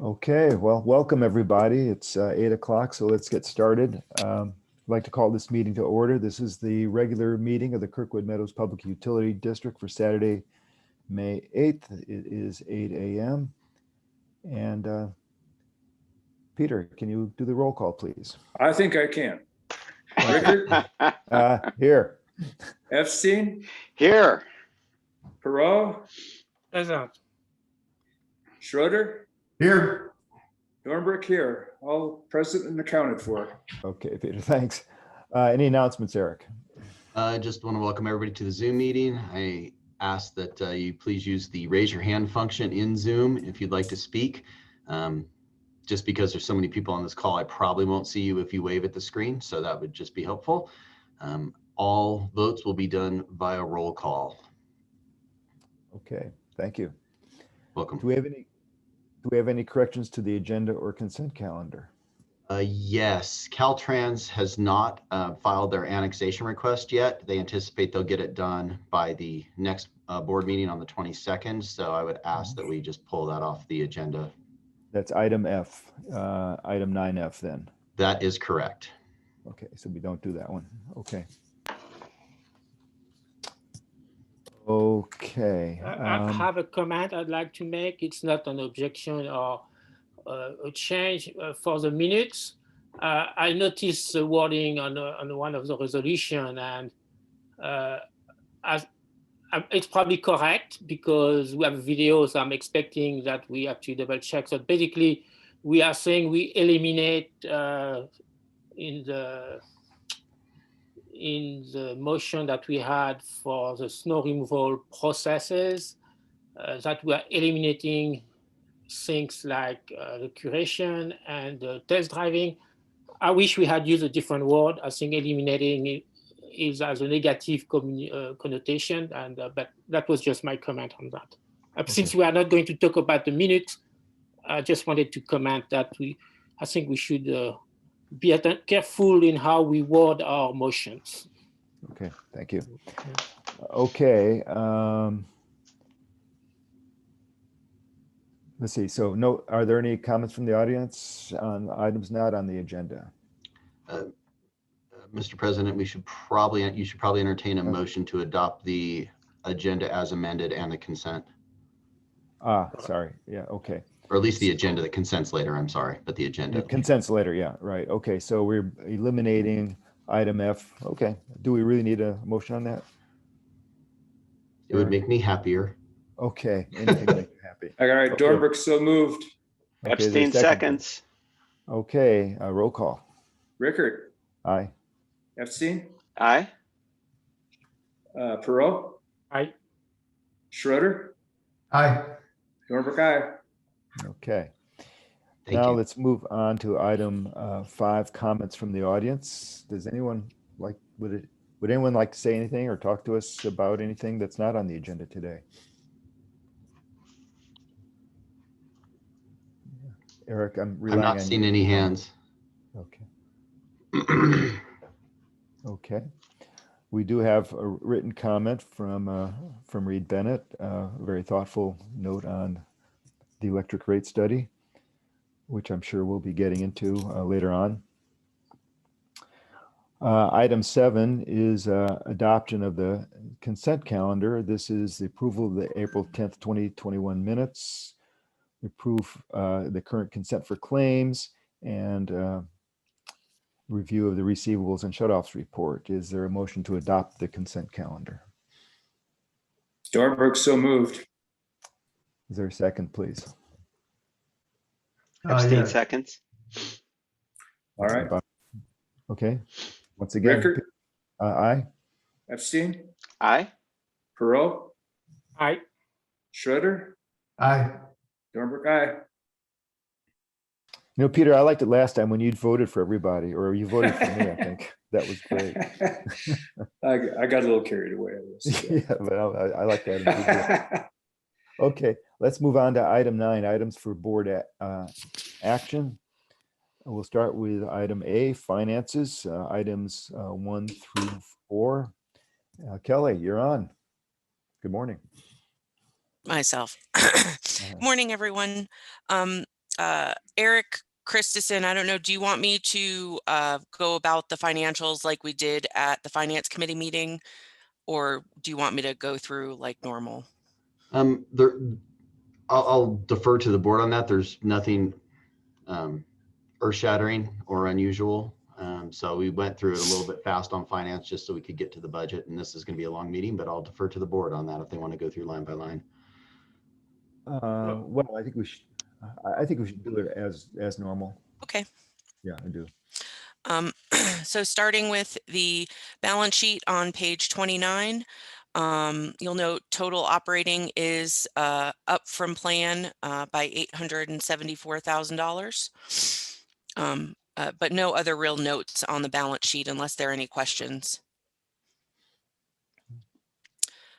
Okay, well, welcome everybody. It's 8 o'clock, so let's get started. I'd like to call this meeting to order. This is the regular meeting of the Kirkwood Meadows Public Utility District for Saturday, May 8th. It is 8 a.m. And Peter, can you do the roll call, please? I think I can. Rickard? Here. Epstein? Here. Perot? Present. Schroeder? Here. Dornbrook here. All present and accounted for. Okay, Peter, thanks. Any announcements, Eric? I just want to welcome everybody to the Zoom meeting. I ask that you please use the raise your hand function in Zoom if you'd like to speak. Just because there's so many people on this call, I probably won't see you if you wave at the screen, so that would just be helpful. All votes will be done via roll call. Okay, thank you. Welcome. Do we have any corrections to the agenda or consent calendar? Yes, Caltrans has not filed their annexation request yet. They anticipate they'll get it done by the next board meeting on the 22nd. So I would ask that we just pull that off the agenda. That's item F, item 9F then. That is correct. Okay, so we don't do that one. Okay. Okay. I have a comment I'd like to make. It's not an objection or a change for the minutes. I noticed the wording on one of the resolution, and it's probably correct because we have videos. I'm expecting that we have to double check. So basically, we are saying we eliminate in the motion that we had for the snow removal processes, that we are eliminating things like the curation and the test driving. I wish we had used a different word. I think eliminating is as a negative connotation, and but that was just my comment on that. Okay. Since we are not going to talk about the minutes, I just wanted to comment that I think we should be careful in how we word our motions. Okay, thank you. Okay. Let's see. So are there any comments from the audience on items not on the agenda? Mr. President, you should probably entertain a motion to adopt the agenda as amended and the consent. Sorry. Yeah, okay. Or at least the agenda, the consent's later, I'm sorry, but the agenda. The consent's later, yeah, right. Okay, so we're eliminating item F. Okay, do we really need a motion on that? It would make me happier. Okay, anything to make you happy. All right, Okay. Dornbrook so moved. Okay, is there a Epstein second? seconds. Okay, roll call. Rickard? Aye. Epstein? Aye. Perot? Aye. Schroeder? Aye. Dornbrook, aye. Okay. Thank Now you. let's move on to item 5, comments from the audience. Does anyone would anyone like to say anything or talk to us about anything that's not on the agenda today? Eric, I'm relying I'm on not you. seeing any hands. Okay. Okay. We do have a written comment from Reed Bennett, a very thoughtful note on the electric rate study, which I'm sure we'll be getting into later on. Item 7 is adoption of the consent calendar. This is the approval of the April 10th, 2021 minutes, the current consent for claims, and review of the receivables and shutoffs report. Is there a motion to adopt the consent calendar? Dornbrook so moved. Is there a second, please? Epstein seconds. All right. Okay. Once again, Rickard? aye. Epstein? Aye. Perot? Aye. Schroeder? Aye. Dornbrook, aye. You know, Peter, I liked it last time when you voted for everybody, or you voted for me, I think. That was great. I got a little carried away. Yeah, but I like that. Okay, let's move on to item 9, items for board action. We'll start with item A, finances, items 1 through 4. Kelly, you're on. Good morning. Myself. Morning, everyone. Eric Christensen, I don't know, do you want me to go about the financials like we did at the Finance Committee meeting? Or do you want me to go through like normal? There, I'll defer to the board on that. There's nothing earth-shattering or unusual. So we went through it a little bit fast on finance just so we could get to the budget. And this is going to be a long meeting, but I'll defer to the board on that if they want to go through line by line. Well, I think we should. I think we should do it as normal. Okay. Yeah, I do. So starting with the balance sheet on page 29, you'll note total operating is up from plan by $874,000. But no other real notes on the balance sheet unless there are any questions.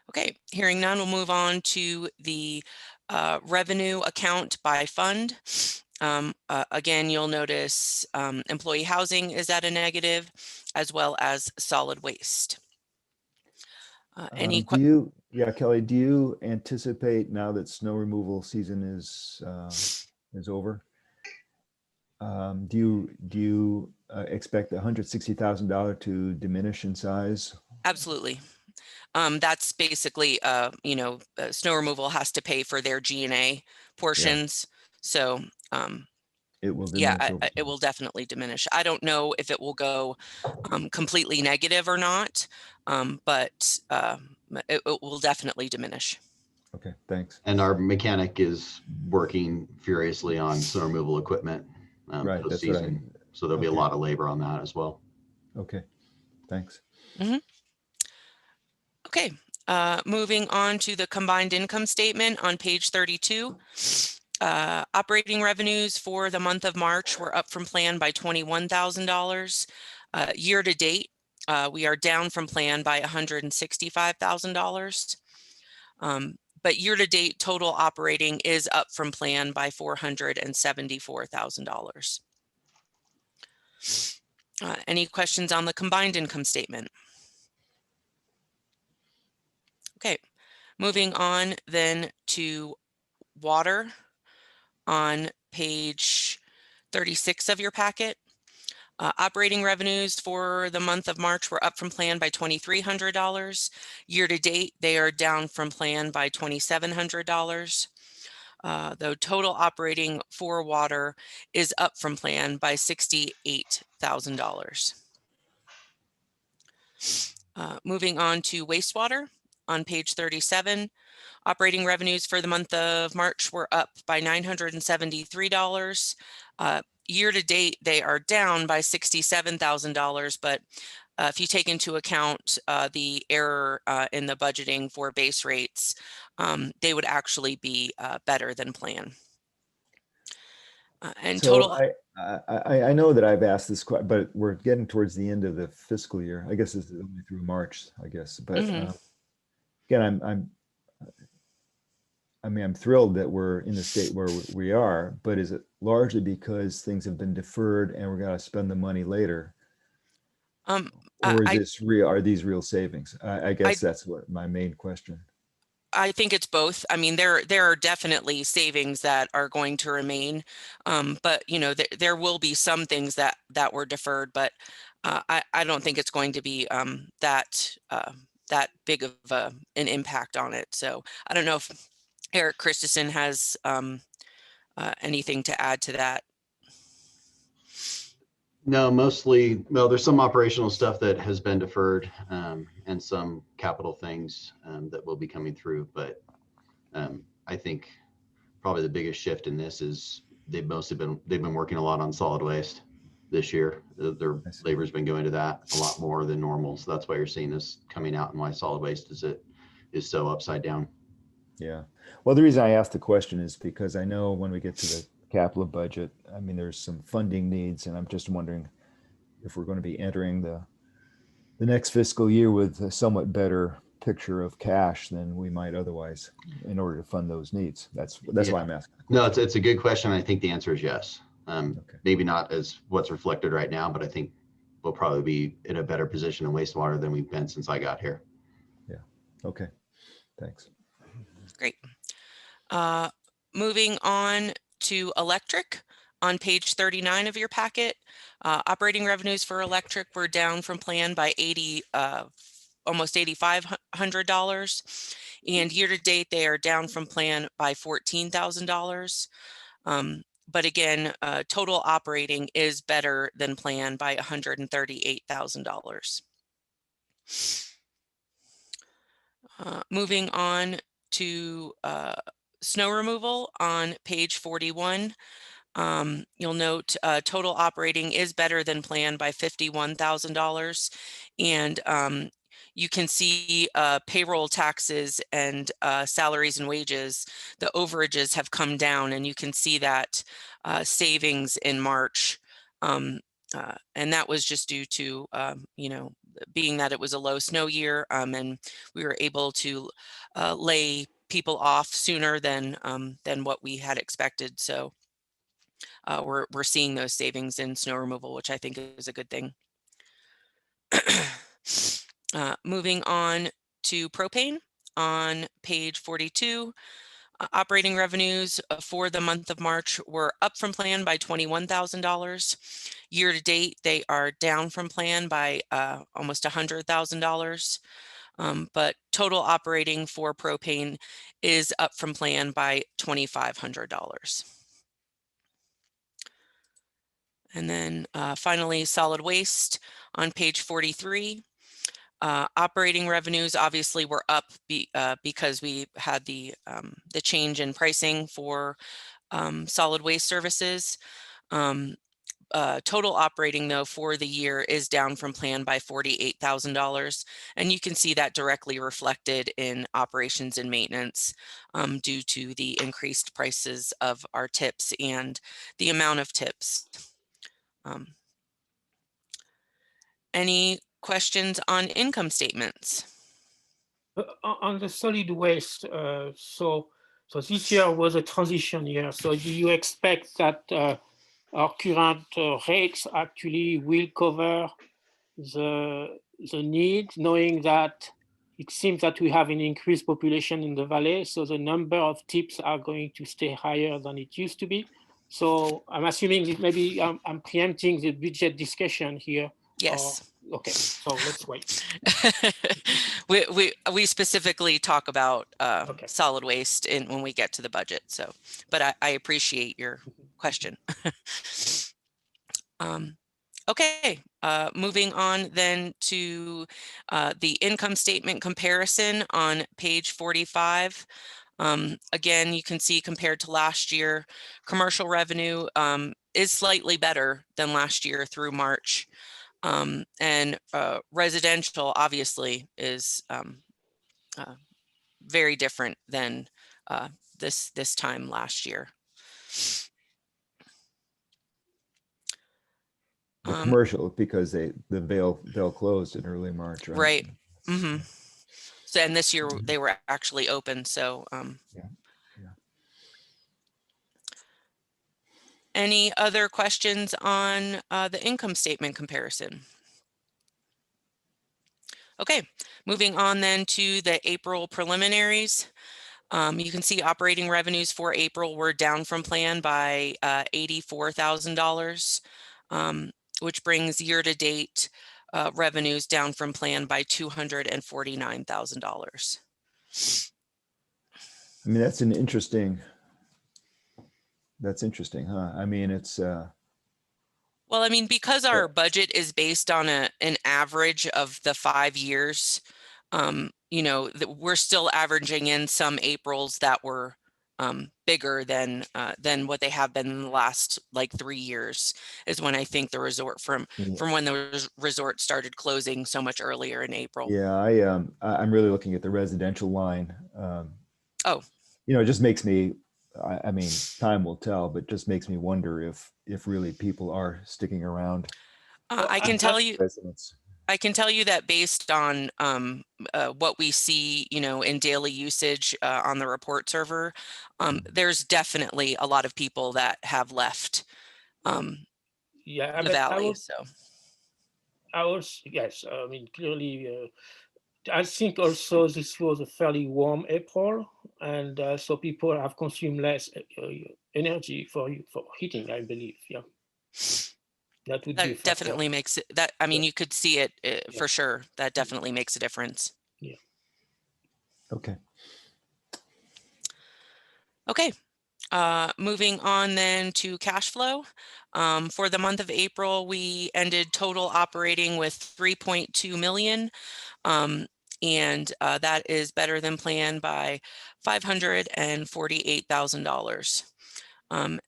Okay, hearing none, we'll move on to the revenue account by fund. Again, you'll notice employee housing is at a negative, as well as solid waste. Kelly, do you anticipate now that snow removal season is over? Do you expect the $160,000 to diminish in size? Absolutely. That's basically, snow removal has to pay for their G&A portions. Yeah. So, it will diminish. Yeah, it will definitely diminish. I don't know if it will go completely negative or not, but it will definitely diminish. Okay, thanks. And our mechanic is working furiously on snow removal equipment right, post-season. So there'll be a lot of labor on that as well. Okay, thanks. Mm-hmm. Okay, moving on to the combined income statement on page 32. Operating revenues for the month of March were up from plan by $21,000. Year to date, we are down from plan by $165,000. But year to date total operating is up from plan by $474,000. Any questions on the combined income statement? Okay, moving on then to water on page 36 of your packet. Operating revenues for the month of March were up from plan by $2,300. Year to date, they are down from plan by $2,700. Though total operating for water is up from plan by $68,000. Moving on to wastewater on page 37. Operating revenues for the month of March were up by $973. Year to date, they are down by $67,000, but if you take into account the error in the budgeting for base rates, they would actually be better than plan. And so total. I know that I've asked this question, but we're getting towards the end of the fiscal year. I guess this is only through March, I guess. But again, I'm thrilled that we're in the state where we are, but is it largely because things have been deferred and we're going to spend the money later? Or is this real? Are these real savings? I guess that's what my main question. I think it's both. I mean, there are definitely savings that are going to remain, but there will be some things that were deferred. But I don't think it's going to be that big of an impact on it. So I don't know if Eric Christensen has anything to add to that. No, mostly, well, there's some operational stuff that has been deferred and some capital things that will be coming through. But I think probably the biggest shift in this is they've been working a lot on solid waste this year. Their labor's been going to that a lot more than normal. So that's why you're seeing this coming out and why solid waste is so upside down. Yeah. Well, the reason I asked the question is because I know when we get to the capital budget, I mean, there's some funding needs, and I'm just wondering if we're going to be entering the next fiscal year with a somewhat better picture of cash than we might otherwise in order to fund those needs. That's why I'm asking. No, it's a good question. I think the answer is yes. Maybe not as what's reflected right now, but I think we'll probably be in a better position in wastewater than we've been since I got here. Yeah. Okay. Thanks. Great. Moving on to electric on page 39 of your packet. Operating revenues for electric were down from plan by almost $8,500. And year to date, they are down from plan by $14,000. But again, total operating is better than planned by $138,000. Moving on to snow removal on page 41. You'll note total operating is better than planned by $51,000. And you can see payroll taxes and salaries and wages, the overages have come down, and you can see that savings in March. And that was just due to, being that it was a low snow year, and we were able to lay people off sooner than what we had expected. So we're seeing those savings in snow removal, which I think is a good thing. Moving on to propane on page 42. Operating revenues for the month of March were up from plan by $21,000. Year to date, they are down from plan by almost $100,000. But total operating for propane is up from plan by $2,500. And then finally, solid waste on page 43. Operating revenues obviously were up because we had the change in pricing for solid waste services. Total operating, though, for the year is down from plan by $48,000. And you can see that directly reflected in operations and maintenance due to the increased prices of our tips and the amount of tips. Any questions on income statements? On the solid waste, so this year was a transition year. So do you expect that our current rates actually will cover the need, knowing that it seems that we have an increased population in the valley, so the number of tips are going to stay higher than it used to be? So I'm assuming that maybe I'm preempting the budget discussion here. Yes. Okay, so let's wait. we specifically talk about Okay. solid waste when we get to the budget. So, but I appreciate your question. Okay, moving on then to the income statement comparison on page 45. Again, you can see compared to last year, commercial revenue is slightly better than last year through March. And residential obviously is very different than this time last year. The commercial, because the veil closed in early March, right? Right. Mm-hmm. So, and this year they were actually open. So, Yeah. Any other questions on the income statement comparison? Okay, moving on then to the April preliminaries. You can see operating revenues for April were down from plan by $84,000, which brings year-to-date revenues down from plan by $249,000. I mean, that's interesting, huh? I mean, it's well, I mean, because our budget is based on an average of the 5 years, we're still averaging in some Aprils that were bigger than what they have been in the last like 3 years, is when I think the resort from when the resort started closing so much earlier in April. Yeah, I'm really looking at the residential line. Oh, it just makes me, I mean, time will tell, but just makes me wonder if really people are sticking around. I can tell you. Residents. I can tell you that based on what we see, in daily usage on the report server, there's definitely a lot of people that have left the valley. Yes, I mean, clearly, I think also this was a fairly warm April, and so people have consumed less energy for heating, I believe. Yeah, that would be a That factor. definitely makes it, that, I mean, you could see it Yeah. for sure. That definitely makes a difference. Yeah. Okay. Okay. Moving on then to cash flow. For the month of April, we ended total operating with 3.2 million. And that is better than planned by $548,000.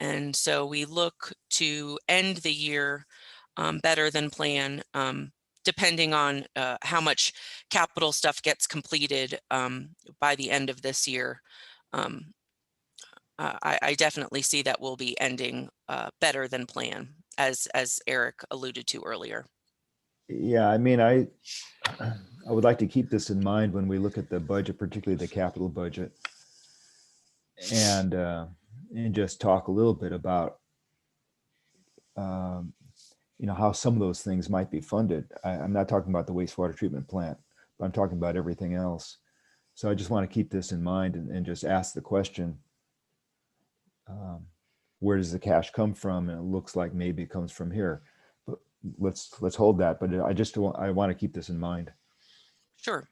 And so we look to end the year better than plan, depending on how much capital stuff gets completed by the end of this year. I definitely see that we'll be ending better than plan, as Eric alluded to earlier. Yeah, I mean, I would like to keep this in mind when we look at the budget, particularly the capital budget, and just talk a little bit about how some of those things might be funded. I'm not talking about the wastewater treatment plant, but I'm talking about everything else. So I just want to keep this in mind and just ask the question, where does the cash come from? And it looks like maybe it comes from here, but let's hold that. But I want to keep this in mind. Sure.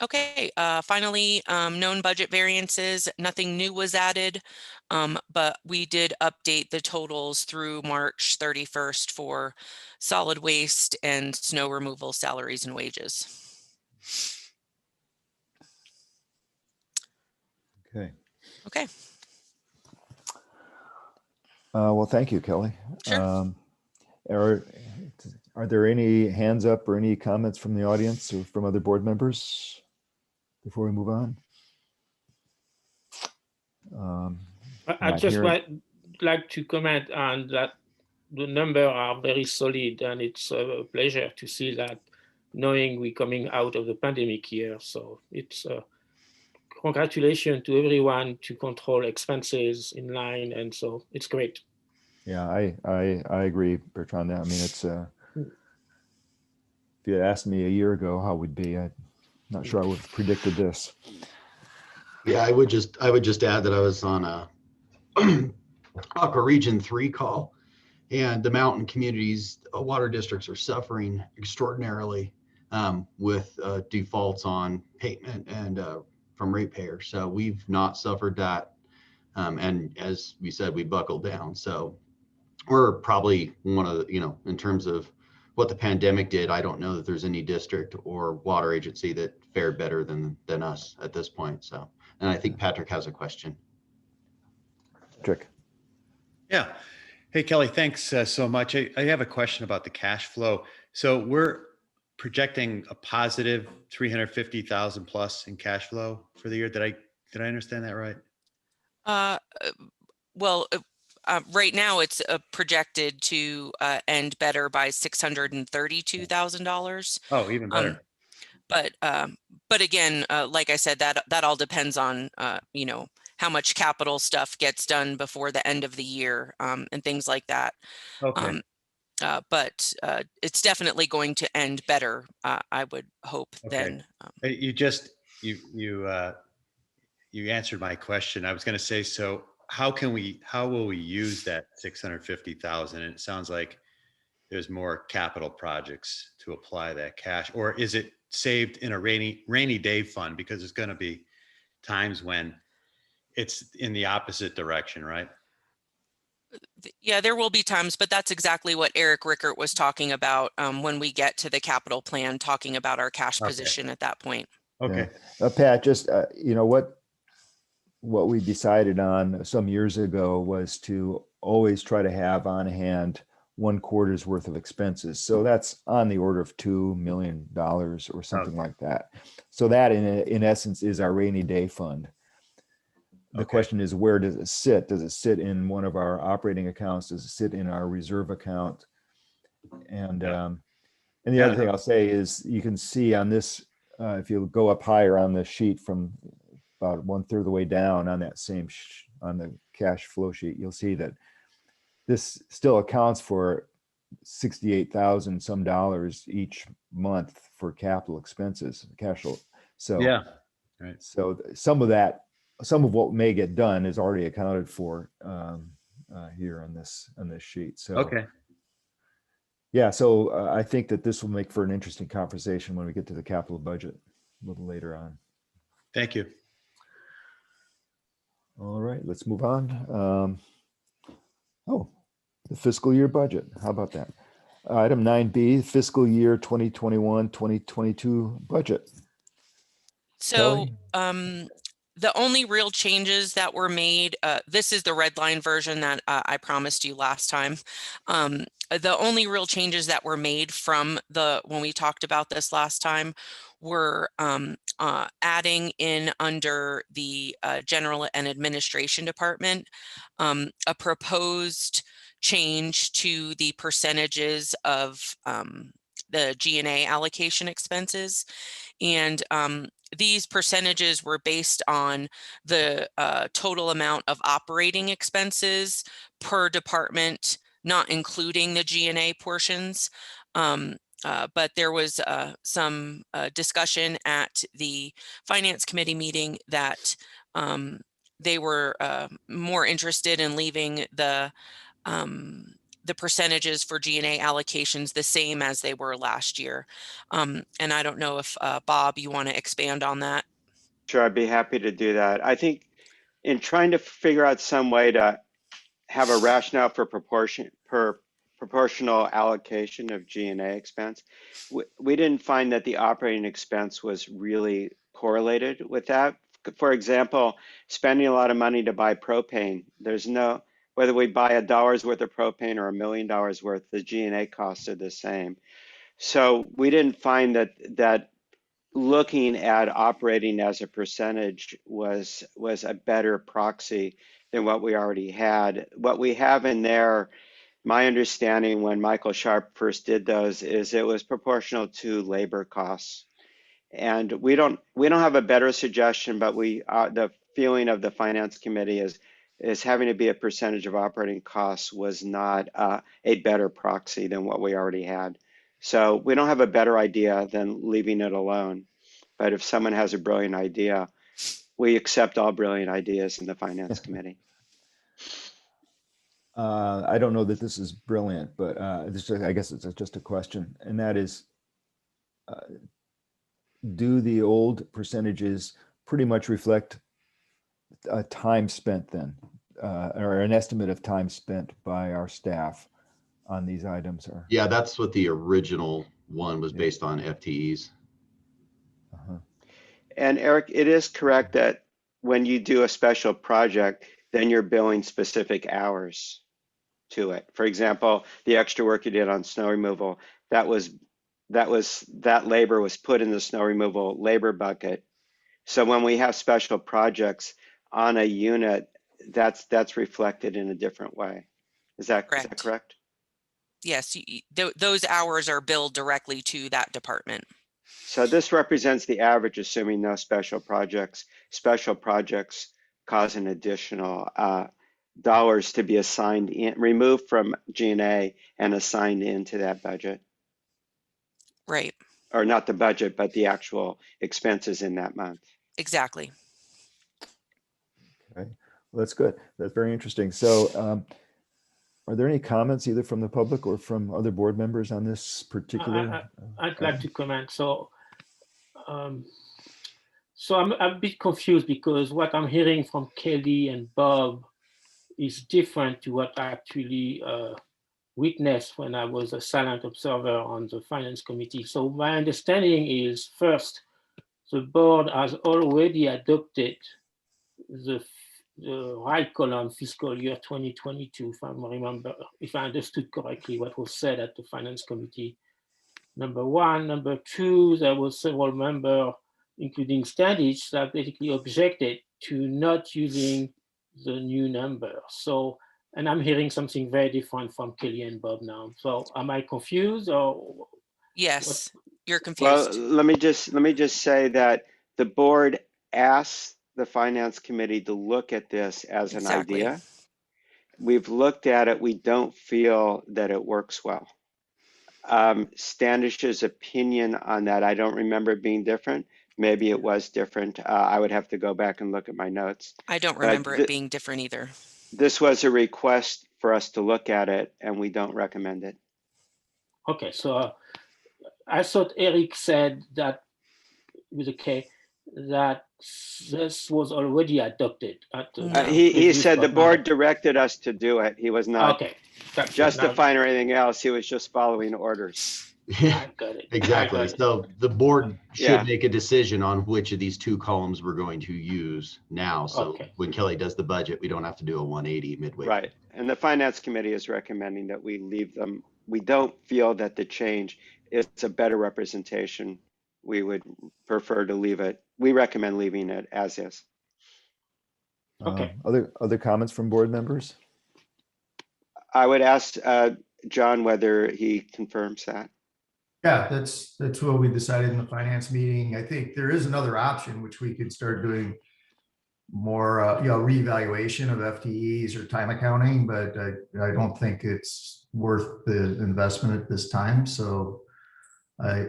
Okay, finally, known budget variances, nothing new was added, but we did update the totals through March 31st for solid waste and snow removal salaries and wages. Okay. Okay. Well, thank you, Kelly. Sure. Are there any hands up or any comments from the audience or from other board members before we move on? I just like to comment on that. The numbers are very solid, and it's a pleasure to see that, knowing we're coming out of the pandemic year. So it's congratulations to everyone to control expenses in line, and so it's great. Yeah, I agree, Bertrand. I mean, it's if you had asked me a year ago how we'd be, I'm not sure I would have predicted this. Yeah, I would just add that I was on a Aqua Region 3 call, and the mountain communities, water districts are suffering extraordinarily with defaults on payment and from ratepayers. So we've not suffered that. And as we said, we buckled down. So we're probably one of the, in terms of what the pandemic did, I don't know that there's any district or water agency that fared better than us at this point. So, and I think Patrick has a question. Patrick. Yeah. Hey, Kelly, thanks so much. I have a question about the cash flow. So we're projecting a positive 350,000 plus in cash flow for the year. Did I understand that right? Well, right now it's projected to end better by $632,000. Oh, even better. But again, like I said, that all depends on how much capital stuff gets done before the end of the year and things like that. Okay. But it's definitely going to end better, I would hope. Okay. Than You answered my question. I was going to say, so how will we use that 650,000? And it sounds like there's more capital projects to apply that cash, or is it saved in a rainy day fund? Because there's going to be times when it's in the opposite direction, right? Yeah, there will be times, but that's exactly what Eric Rickert was talking about when we get to the capital plan, talking about our cash position at that point. Okay. Yeah. Pat, just what we decided on some years ago was to always try to have on hand 1 quarter's worth of expenses. So that's on the order of $2 million or something like that. So that in essence is our rainy day fund. The question is, where does it sit? Does it sit in one of our operating accounts? Does it sit in our reserve account? And the other thing I'll say is, you can see on this, if you go up higher on the sheet from about 1/3 of the way down on that same on the cash flow sheet, you'll see that this still accounts for $68,000 some dollars each month for capital expenses, cash flow. So, Yeah. Right. so some of that, some of what may get done is already accounted for here on this sheet. So, Okay. yeah, so I think that this will make for an interesting conversation when we get to the capital budget a little later on. Thank you. All right, let's move on. Oh, the fiscal year budget. How about that? Item 9B, fiscal year 2021-2022 budget. So Kelly? the only real changes that were made, this is the red line version that I promised you last time. The only real changes that were made from when we talked about this last time were adding in under the general and administration department a proposed change to the percentages of the G&A allocation expenses. And these percentages were based on the total amount of operating expenses per department, not including the G&A portions. But there was some discussion at the Finance Committee meeting that they were more interested in leaving the percentages for G&A allocations the same as they were last year. And I don't know if Bob, you want to expand on that? Sure, I'd be happy to do that. I think in trying to figure out some way to have a rationale for proportional allocation of G&A expense, we didn't find that the operating expense was really correlated with that. For example, spending a lot of money to buy propane, there's no, whether we buy $1 worth of propane or $1 million worth, the G&A costs are the same. So we didn't find that looking at operating as a percentage was a better proxy than what we already had. What we have in there, my understanding when Michael Sharp first did those, is it was proportional to labor costs. And we don't have a better suggestion, but the feeling of the Finance Committee is having to be a percentage of operating costs was not a better proxy than what we already had. So we don't have a better idea than leaving it alone. But if someone has a brilliant idea, we accept all brilliant ideas in the Finance Committee. I don't know that this is brilliant, but I guess it's just a question, and that is, do the old percentages pretty much reflect time spent then, or an estimate of time spent by our staff on these items? Or Yeah, that's what the original one was based on, FTEs. And Eric, it is correct that when you do a special project, then you're billing specific hours to it. For example, the extra work you did on snow removal, that labor was put in the snow removal labor bucket. So when we have special projects on a unit, that's reflected in a different way. Is that correct? Yes, those hours are billed directly to that department. So this represents the average, assuming no special projects. Special projects cause an additional dollars to be assigned in, removed from G&A and assigned into that budget. Right. Or not the budget, but the actual expenses in that month. Exactly. Okay, well, that's good. That's very interesting. So are there any comments either from the public or from other board members on this particular? I'd like to comment. So I'm a bit confused because what I'm hearing from Kelly and Bob is different to what I actually witnessed when I was a silent observer on the Finance Committee. So my understanding is, first, the board has already adopted the right column fiscal year 2022, if I understood correctly what was said at the Finance Committee. Number one. Number two, there was several members, including Standish, that basically objected to not using the new number. So, and I'm hearing something very different from Kelly and Bob now. So am I confused or? Yes, you're confused. Well, let me just say that the board asked the Finance Committee to look at this as an idea. We've looked at it. We don't feel that it works well. Standish's opinion on that, I don't remember it being different. Maybe it was different. I would have to go back and look at my notes. I don't But remember it being different either. this was a request for us to look at it, and we don't recommend it. Okay, so I thought Eric said that with a K that this was already adopted at the No. He previous said the board meeting. directed us to do it. He was not Okay, that's good. justifying or anything else. He was just following orders. Now, I got it. I Exactly. got it. So the board Yeah. should make a decision on which of these two columns we're going to use now. So Okay. when Kelly does the budget, we don't have to do a 180 midway. Right. And the finance committee is recommending that we leave them. We don't feel that the change is a better representation. We would prefer to leave it. We recommend leaving it as is. Okay. Other comments from board members? I would ask John whether he confirms that. Yeah, that's what we decided in the finance meeting. I think there is another option, which we could start doing more, reevaluation of FTEs or time accounting, but I don't think it's worth the investment at this time. So I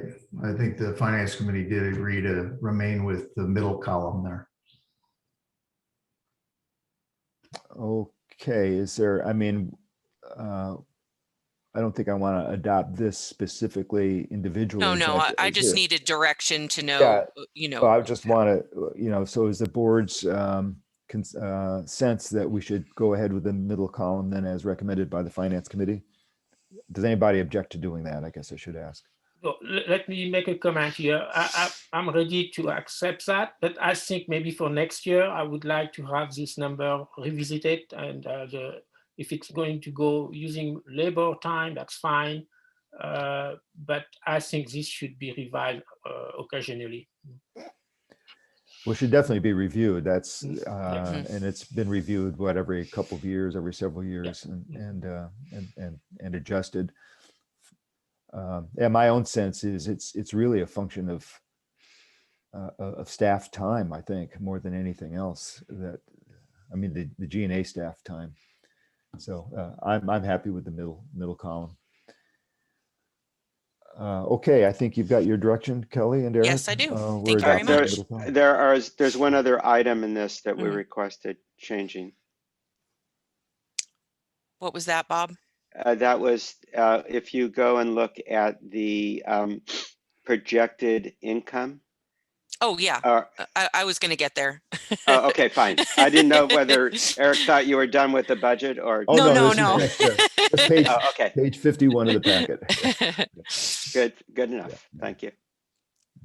think the finance committee did agree to remain with the middle column there. Okay, is there, I mean, I don't think I want to adopt this specifically individually. No, but I is just there- needed direction to know, Yeah, Well, I just want to, so is the board's sense that we should go ahead with the middle column then as recommended by the finance committee? Does anybody object to doing that? I guess I should ask. So, let me make a comment here. I'm ready to accept that, but I think maybe for next year, I would like to have this number revisited, and if it's going to go using labor time, that's fine. But I think this should be revised occasionally. Well, it should definitely be reviewed. That's, Yeah. and it's been reviewed, what, every couple of years, every several years and adjusted. And my own sense is it's really a function of staff time, I think, more than anything else. That, I mean, the G&A staff time. So I'm happy with the middle column. Okay, I think you've got your direction, Kelly and Eric. Yes, I do. We're Thank you very adopting the much. middle column. There's one other item in this that we Mhm. requested changing. What was that, Bob? That was if you go and look at the projected income. Oh, yeah, Uh, I was going to get there. oh, okay, fine. I didn't know whether Eric thought you were done with the budget or. Oh, No, this is no. next, that's page, Oh, okay, page 51 of the packet. good enough. Thank you.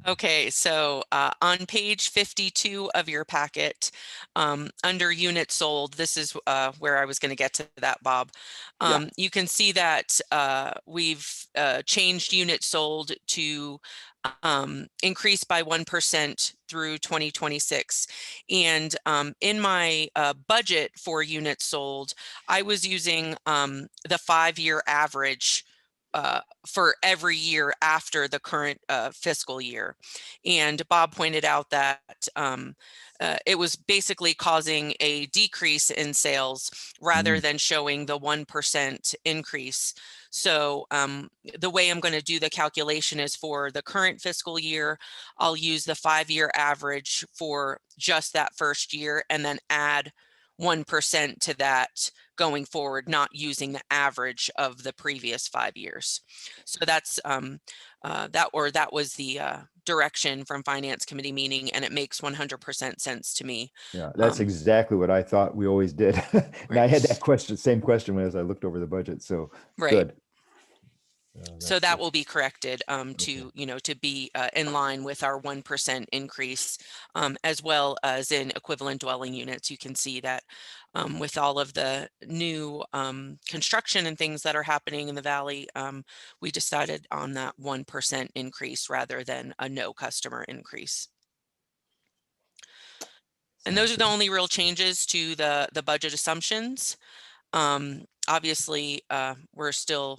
Okay, so on page 52 of your packet, under units sold, this is where I was going to get to that, Bob. You can see that we've changed units sold to increase by 1% through 2026. And in my budget for units sold, I was using the 5-year average for every year after the current fiscal year. And Bob pointed out that it was basically causing a decrease in sales rather than showing the 1% increase. So the way I'm going to do the calculation is for the current fiscal year, I'll use the 5-year average for just that first year and then add 1% to that going forward, not using the average of the previous 5 years. So that's that was the direction from finance committee meeting, and it makes 100% sense to me. Yeah, that's exactly what I thought we always did. And I had that same question as I looked over the budget. So Right. good. So that will be corrected to, to be in line with our 1% increase, as well as in equivalent dwelling units. You can see that with all of the new construction and things that are happening in the valley, we decided on that 1% increase rather than a no customer increase. And those are the only real changes to the budget assumptions. Obviously, we're still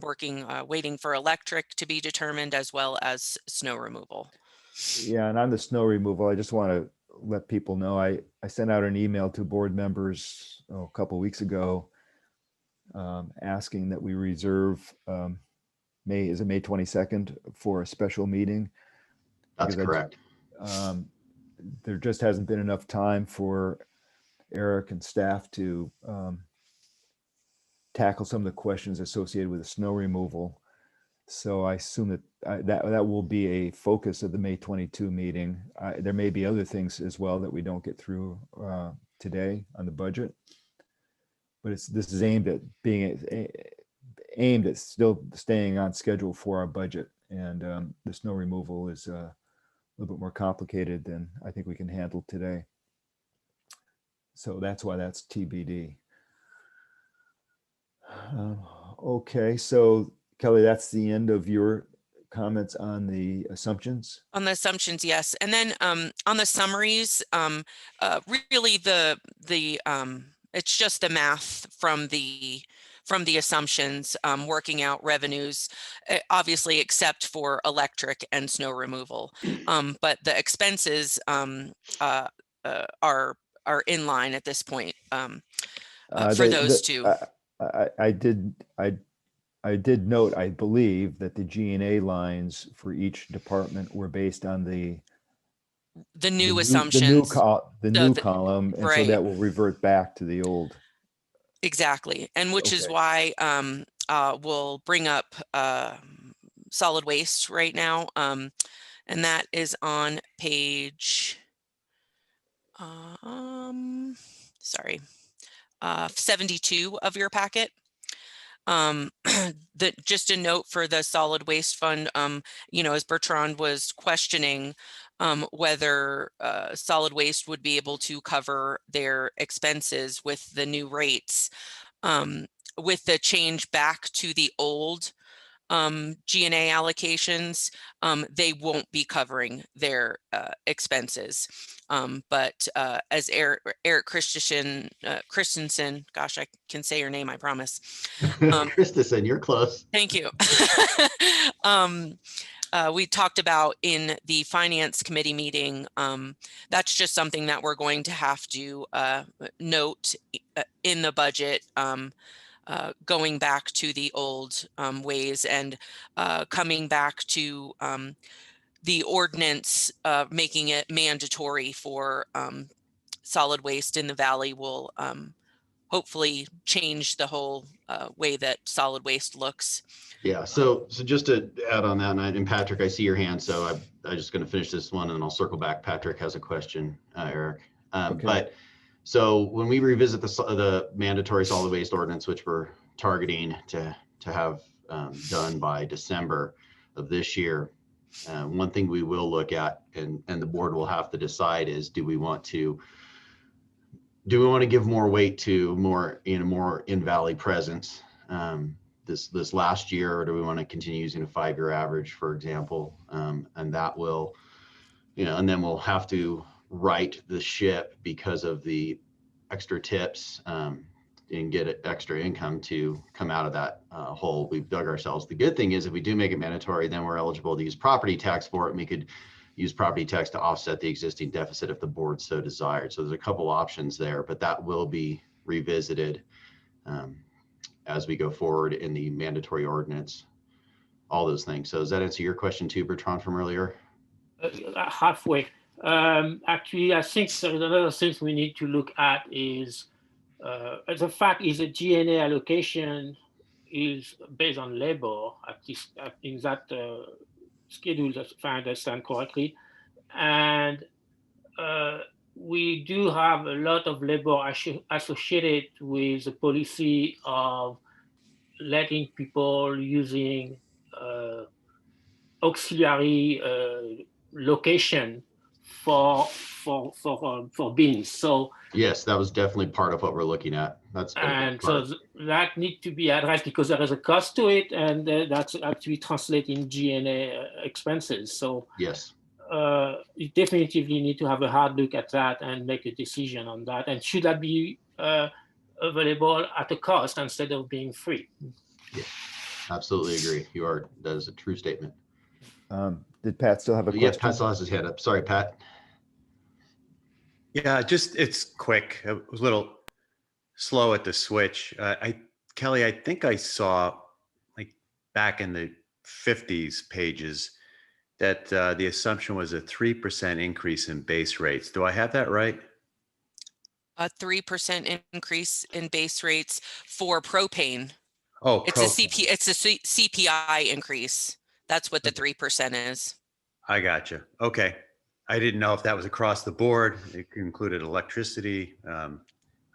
working, waiting for electric to be determined, as well as snow removal. Yeah, and on the snow removal, I just want to let people know, I sent out an email to board members a couple weeks ago asking that we reserve is it May 22nd for a special meeting? That's Because correct. there just hasn't been enough time for Eric and staff to tackle some of the questions associated with the snow removal. So I assume that that will be a focus of the May 22 meeting. There may be other things as well that we don't get through today on the budget, but this is aimed at being aimed at still staying on schedule for our budget. And the snow removal is a little bit more complicated than I think we can handle today. So that's why that's TBD. Okay, so Kelly, that's the end of your comments on the assumptions. On the assumptions, yes. And then on the summaries, really it's just the math from the assumptions, working out revenues, obviously except for electric and snow removal. But the expenses are in line at this point for those two. I did note, I believe, that the G&A lines for each department were based on the new assumptions, the new column, and so right. that will revert back to the old. Exactly, and which is Okay. why we'll bring up solid waste right now, and that is on page 72 of your packet. Just a note for the solid waste fund, as Bertrand was questioning whether solid waste would be able to cover their expenses with the new rates, with the change back to the old G&A allocations, they won't be covering their expenses. But as Eric Christensen, gosh, I can say your name, I promise. Christensen, you're close. Thank you. We talked about in the finance committee meeting, that's just something that we're going to have to note in the budget, going back to the old ways and coming back to the ordinance, making it mandatory for solid waste in the valley will hopefully change the whole way that solid waste looks. Yeah, so just to add on that, and Patrick, I see your hand, so I'm just going to finish this one and then I'll circle back. Patrick has a question, Eric. Okay. But so when we revisit the mandatory solid waste ordinance, which we're targeting to have done by December of this year, one thing we will look at, and the board will have to decide, is do we want to give more weight to more in-valley presence this last year, or do we want to continue using a 5-year average, for example? And that will, and then we'll have to right the ship because of the extra tips and get extra income to come out of that hole we've dug ourselves. The good thing is, if we do make it mandatory, then we're eligible to use property tax for it, and we could use property tax to offset the existing deficit if the board so desired. So there's a couple options there, but that will be revisited as we go forward in the mandatory ordinance, all those things. So does that answer your question too, Bertrand, from earlier? Halfway. Actually, I think another thing we need to look at is the fact is that G&A allocation is based on labor, at least in that schedule, if I understand correctly. And we do have a lot of labor associated with the policy of letting people using auxiliary location for bins. So yes, that was definitely part of what we're looking at. And so that needs to be addressed because there is a cost to it, and that's actually translated in G&A expenses. So yes, you definitively need to have a hard look at that and make a decision on that. And should that be available at a cost instead of being free? Yeah, absolutely agree. That is a true statement. Did Pat still have a question? Yeah, Pat still has his hand up. Sorry, Pat. Yeah, it's quick. I was a little slow at the switch. Kelly, I think I saw, like, back in the 50s pages that the assumption was a 3% increase in base rates. Do I have that right? A 3% increase in base rates for propane. Oh, It's a propane. CPI increase. That's what the 3% is. I got you. Okay. I didn't know if that was across the board. It included electricity.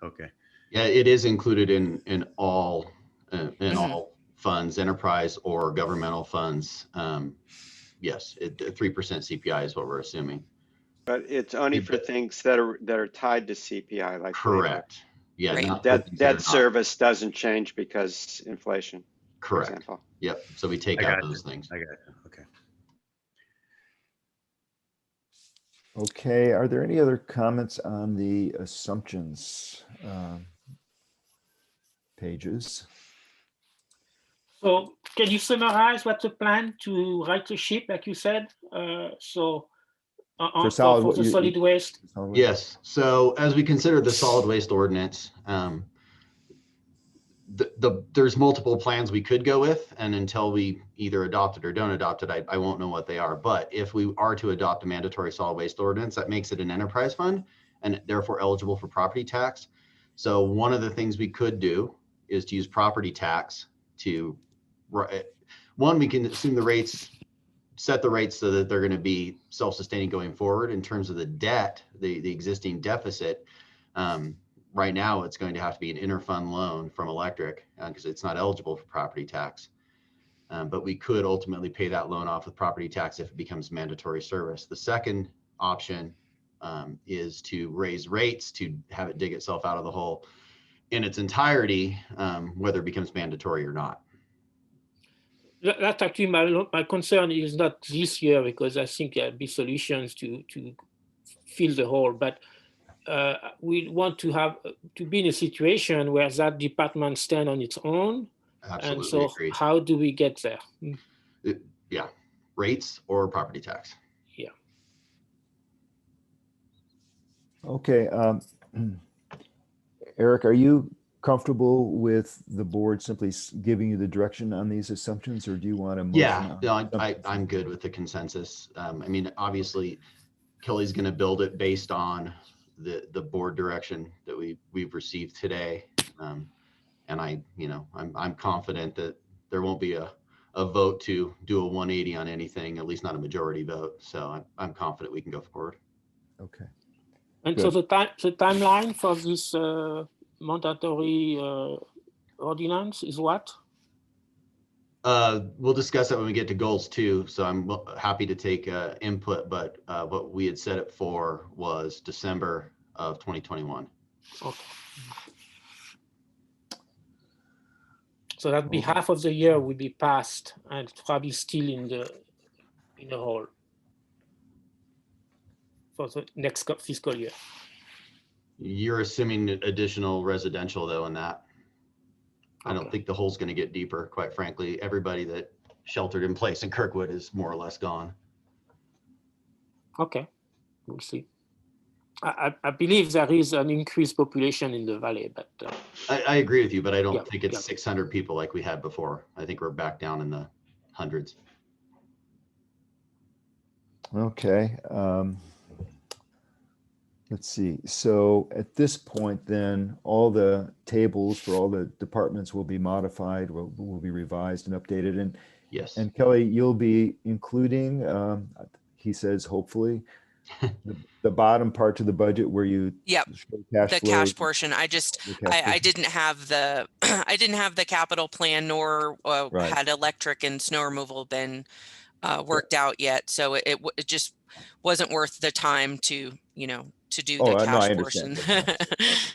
Okay. Yeah, it is included in all Mhm. all funds, enterprise or governmental funds. Yes, 3% CPI is what we're assuming. But it's only for things that are tied to CPI, like labor. Correct. Yeah, Right. not for things that are That not. service doesn't change because inflation, for Correct. example. Yep. So we take I out got those you. things. I got you. Okay. Okay, are there any other comments on the assumptions pages? So can you summarize what's the plan to right the ship, like you said? For the solid waste? Yes. So as we consider the solid waste ordinance, there's multiple plans we could go with, and until we either adopt it or don't adopt it, I won't know what they are. But if we are to adopt a mandatory solid waste ordinance, that makes it an enterprise fund and therefore eligible for property tax. So one of the things we could do is to use property tax to, one, we can assume the rates, set the rates so that they're going to be self-sustaining going forward. In terms of the debt, the existing deficit, right now it's going to have to be an interfund loan from electric because it's not eligible for property tax. But we could ultimately pay that loan off with property tax if it becomes mandatory service. The second option is to raise rates to have it dig itself out of the hole in its entirety, whether it becomes mandatory or not. That's actually my concern is not this year, because I think there'll be solutions to fill the hole, but we want to be in a situation where that department stand on its own. Absolutely. And so agreed. how do we get there? Yeah, rates or property tax. Yeah. Okay. Eric, are you comfortable with the board simply giving you the direction on these assumptions, or do you want a motion? Yeah, no, I'm good with the consensus. I mean, obviously, Kelly's going to build it based on the board direction that we've received today, and I'm confident that there won't be a vote to do a 180 on anything, at least not a majority vote. So I'm confident we can go forward. Okay. And Good. so the timeline for this mandatory ordinance is what? We'll discuss that when we get to goals too. So I'm happy to take input, but what we had set it for was December of 2021. Okay. So that'd be half of the year would be passed and probably still in the hole for the next fiscal year. You're assuming additional residential though in that. I don't think the hole's going to get deeper, quite frankly. Everybody that sheltered in place in Kirkwood is more or less gone. Okay, we'll see. I believe there is an increased population in the valley, but I agree with you, but I don't think it's 600 people like we had before. I think we're back down in the hundreds. Okay. Let's see. So at this point, then all the tables for all the departments will be modified, will be revised and updated. And yes. And Kelly, you'll be including, he says, hopefully, the bottom part to the budget where you show the cash portion. I didn't have the I didn't have the capital plan, nor had electric and snow removal been worked out yet. So it just wasn't worth the time to do the cash portion.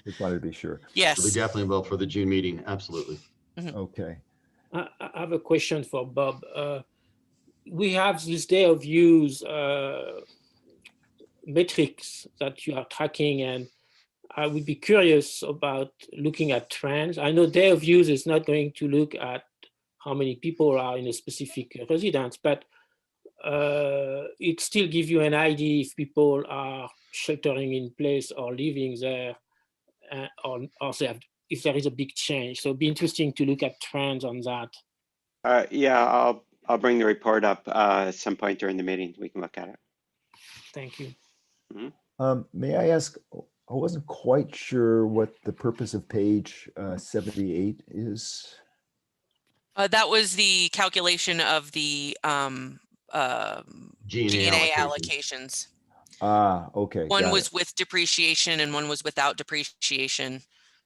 Just wanted to be sure. Yes, we definitely will for the June meeting. Absolutely. Mm-hmm. Okay. I have a question for Bob. We have this day of use metrics that you are tracking, and I would be curious about looking at trends. I know day of use is not going to look at how many people are in a specific residence, but it still gives you an idea if people are sheltering in place or living there, or if there is a big change. So it'd be interesting to look at trends on that. Yeah, I'll bring the report up at some point during the meeting. We can look at it. Thank you. May I ask, I wasn't quite sure what the purpose of page 78 is. That was the calculation of the G&A allocations. Okay. One got was it. with depreciation and one was without depreciation.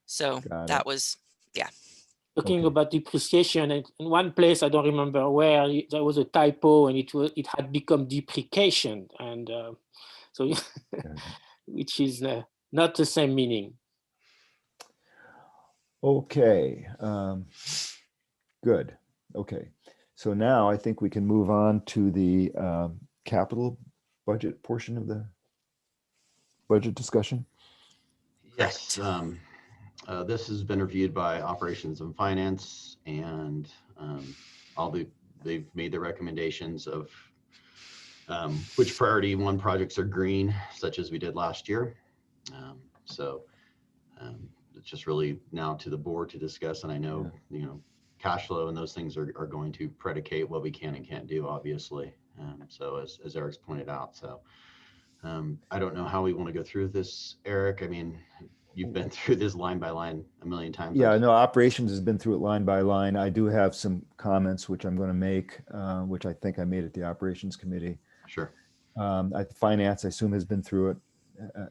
So Got that it. was, yeah. Talking Okay. about depreciation, and in one place I don't remember where there was a typo, and it had become depreciation, and so which is not the same meaning. Okay. Good. Okay. So now I think we can move on to the capital budget portion of the budget discussion. Yes, this has been reviewed by Operations and Finance, and they've made the recommendations of which priority one projects are green, such as we did last year. It's just really now to the board to discuss, and I know, cash flow and those things are going to predicate what we can and can't do, obviously. So as Eric's pointed out, so I don't know how we want to go through this, Eric. I mean, you've been through this line by line a million times. Yeah, no, operations has been through it line by line. I do have some comments which I'm going to make, which I think I made at the operations committee. Sure. Finance, I assume, has been through it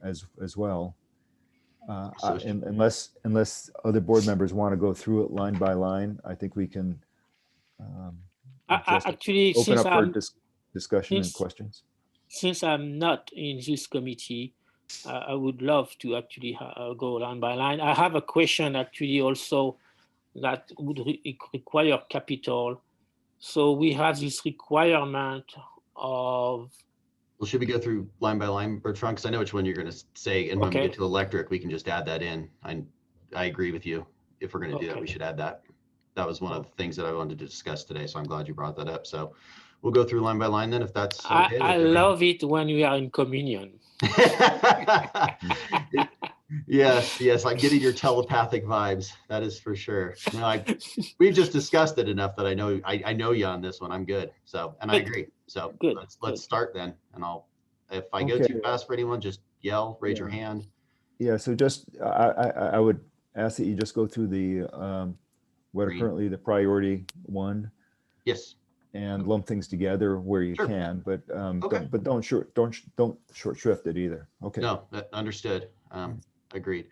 as well. So Unless other board members want to go through it line by line, I think we can just Actually, open since up for discussion and questions. Since I'm not in this committee, I would love to actually go line by line. I have a question actually also that would require capital. So we have this requirement of. Well, should we go through line by line, Bertrand? Because I know which one you're going to say, and when we get to electric, we can just add that in. I agree with you. If we're going to do that, we should add that. That was one of the things that I wanted to discuss today, so I'm glad you brought that up. So we'll go through line by line then, if that's okay. I love it when we are in communion. Yes, I'm getting your telepathic vibes. That is for sure. No, we've just discussed it enough that I know you on this one. I'm good. So, and I agree. So let's start then. And if I go too fast for anyone, just yell, raise your hand. Yeah. So just I would ask that you just go through the what are currently the priority one. Yes. And lump things together where you can, but don't short shrift it either. Okay. No, understood. Agreed.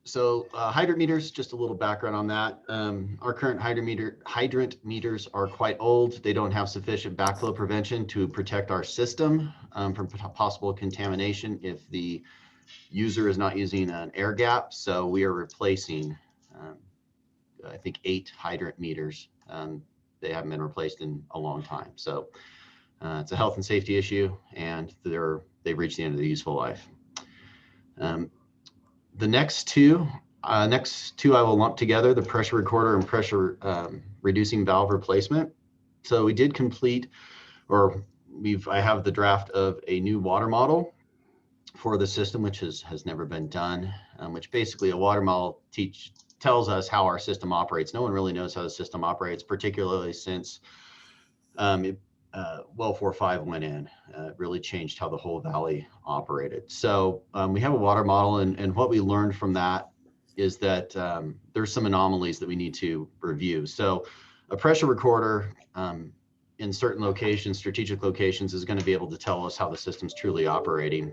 So hydrant meters, just a little background on that. Our current hydrant meters are quite old. They don't have sufficient backflow prevention to protect our system from possible contamination if the user is not using an air gap. So we are replacing, I think, 8 hydrant meters. They haven't been replaced in a long time. So it's a health and safety issue, and they've reached the end of the useful life. The next two I will lump together: the pressure recorder and pressure reducing valve replacement. So we did complete, I have the draft of a new water model for the system, which has never been done, which basically a water model tells us how our system operates. No one really knows how the system operates, particularly since well 4.5 went in. It really changed how the whole valley operated. So we have a water model, and what we learned from that is that there's some anomalies that we need to review. So a pressure recorder in certain locations, strategic locations, is going to be able to tell us how the system's truly operating.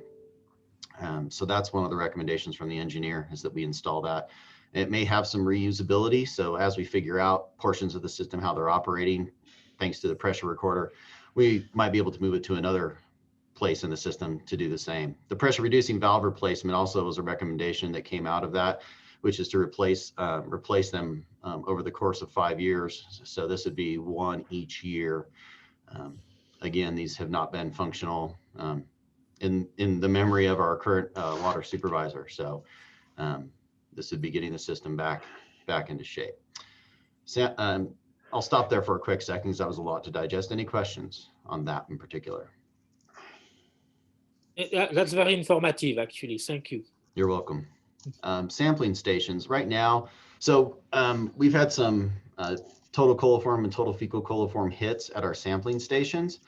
So that's one of the recommendations from the engineer, is that we install that. It may have some reusability. So as we figure out portions of the system, how they're operating, thanks to the pressure recorder, we might be able to move it to another place in the system to do the same. The pressure reducing valve replacement also was a recommendation that came out of that, which is to replace them over the course of 5 years. So this would be one each year. Again, these have not been functional in the memory of our current water supervisor. So this would be getting the system back into shape. So, I'll stop there for a quick second, because that was a lot to digest. Any questions on that in particular? Yeah, that's very informative, actually. Thank you. You're welcome. Sampling stations right now. So we've had some total coliform and total fecal coliform hits at our sampling stations.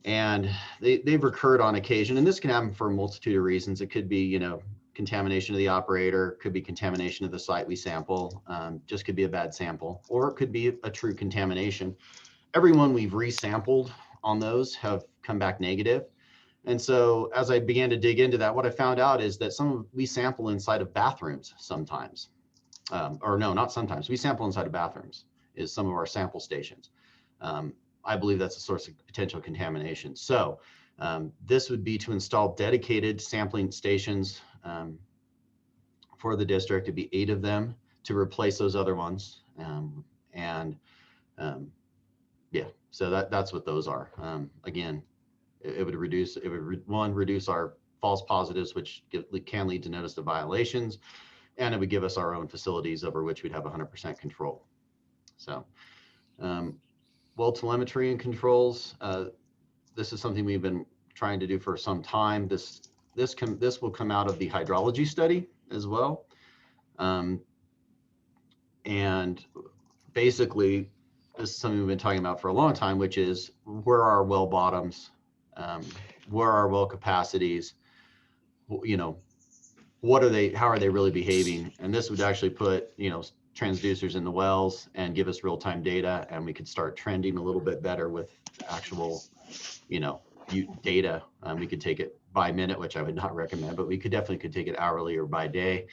And they've recurred on occasion, and this can happen for a multitude of reasons. It could be, you know, contamination of the operator, could be contamination of the site we sample, just could be a bad sample, or it could be a true contamination. Everyone we've resampled on those have come back negative. And so as I began to dig into that, what I found out is that we sample inside of bathrooms sometimes, or no, not sometimes, we sample inside of bathrooms is some of our sample stations. I believe that's a source of potential contamination. So this would be to install dedicated sampling stations for the district. It'd be 8 of them to replace those other ones. Yeah, so that's what those are. Again, it would reduce, reduce our false positives, which can lead to notice of violations, and it would give us our own facilities over which we'd have 100% control. So, well telemetry and controls. This is something we've been trying to do for some time. This will come out of the hydrology study as well. And basically, this is something we've been talking about for a long time, which is where are our well bottoms, where are our well capacities, you know, what are they, how are they really behaving? And this would actually put, you know, transducers in the wells and give us real-time data, and we could start trending a little bit better with actual, you know, data. We could take it by minute, which I would not recommend, but we could definitely take it hourly or by day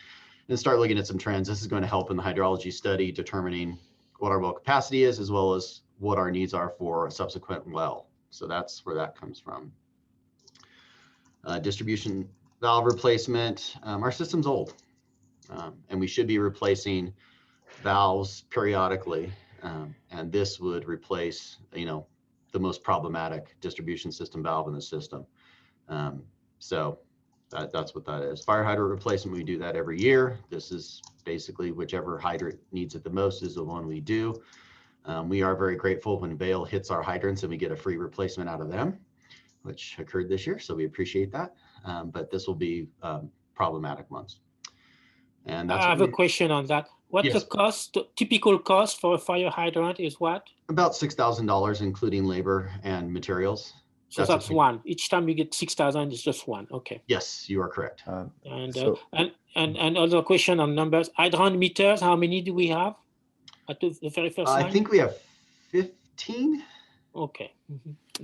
and start looking at some trends. This is going to help in the hydrology study, determining what our well capacity is, as well as what our needs are for a subsequent well. So that's where that comes from. Distribution valve replacement. Our system's old, and we should be replacing valves periodically, and this would replace, you know, the most problematic distribution system valve in the system. So that's what that is. Fire hydrant replacement, we do that every year. This is basically whichever hydrant needs it the most is the one we do. We are very grateful when Vail hits our hydrants and we get a free replacement out of them, which occurred this year, so we appreciate that. But this will be problematic ones. And that's I have a question on that. What's the cost, typical cost for a fire hydrant is what? About $6,000, including labor and materials. So that's one. Each time you get 6,000, it's just one. Okay. Yes, you are correct. And other question on numbers. Hydrant meters, how many do we have at the very first line? I think we have 15. Okay.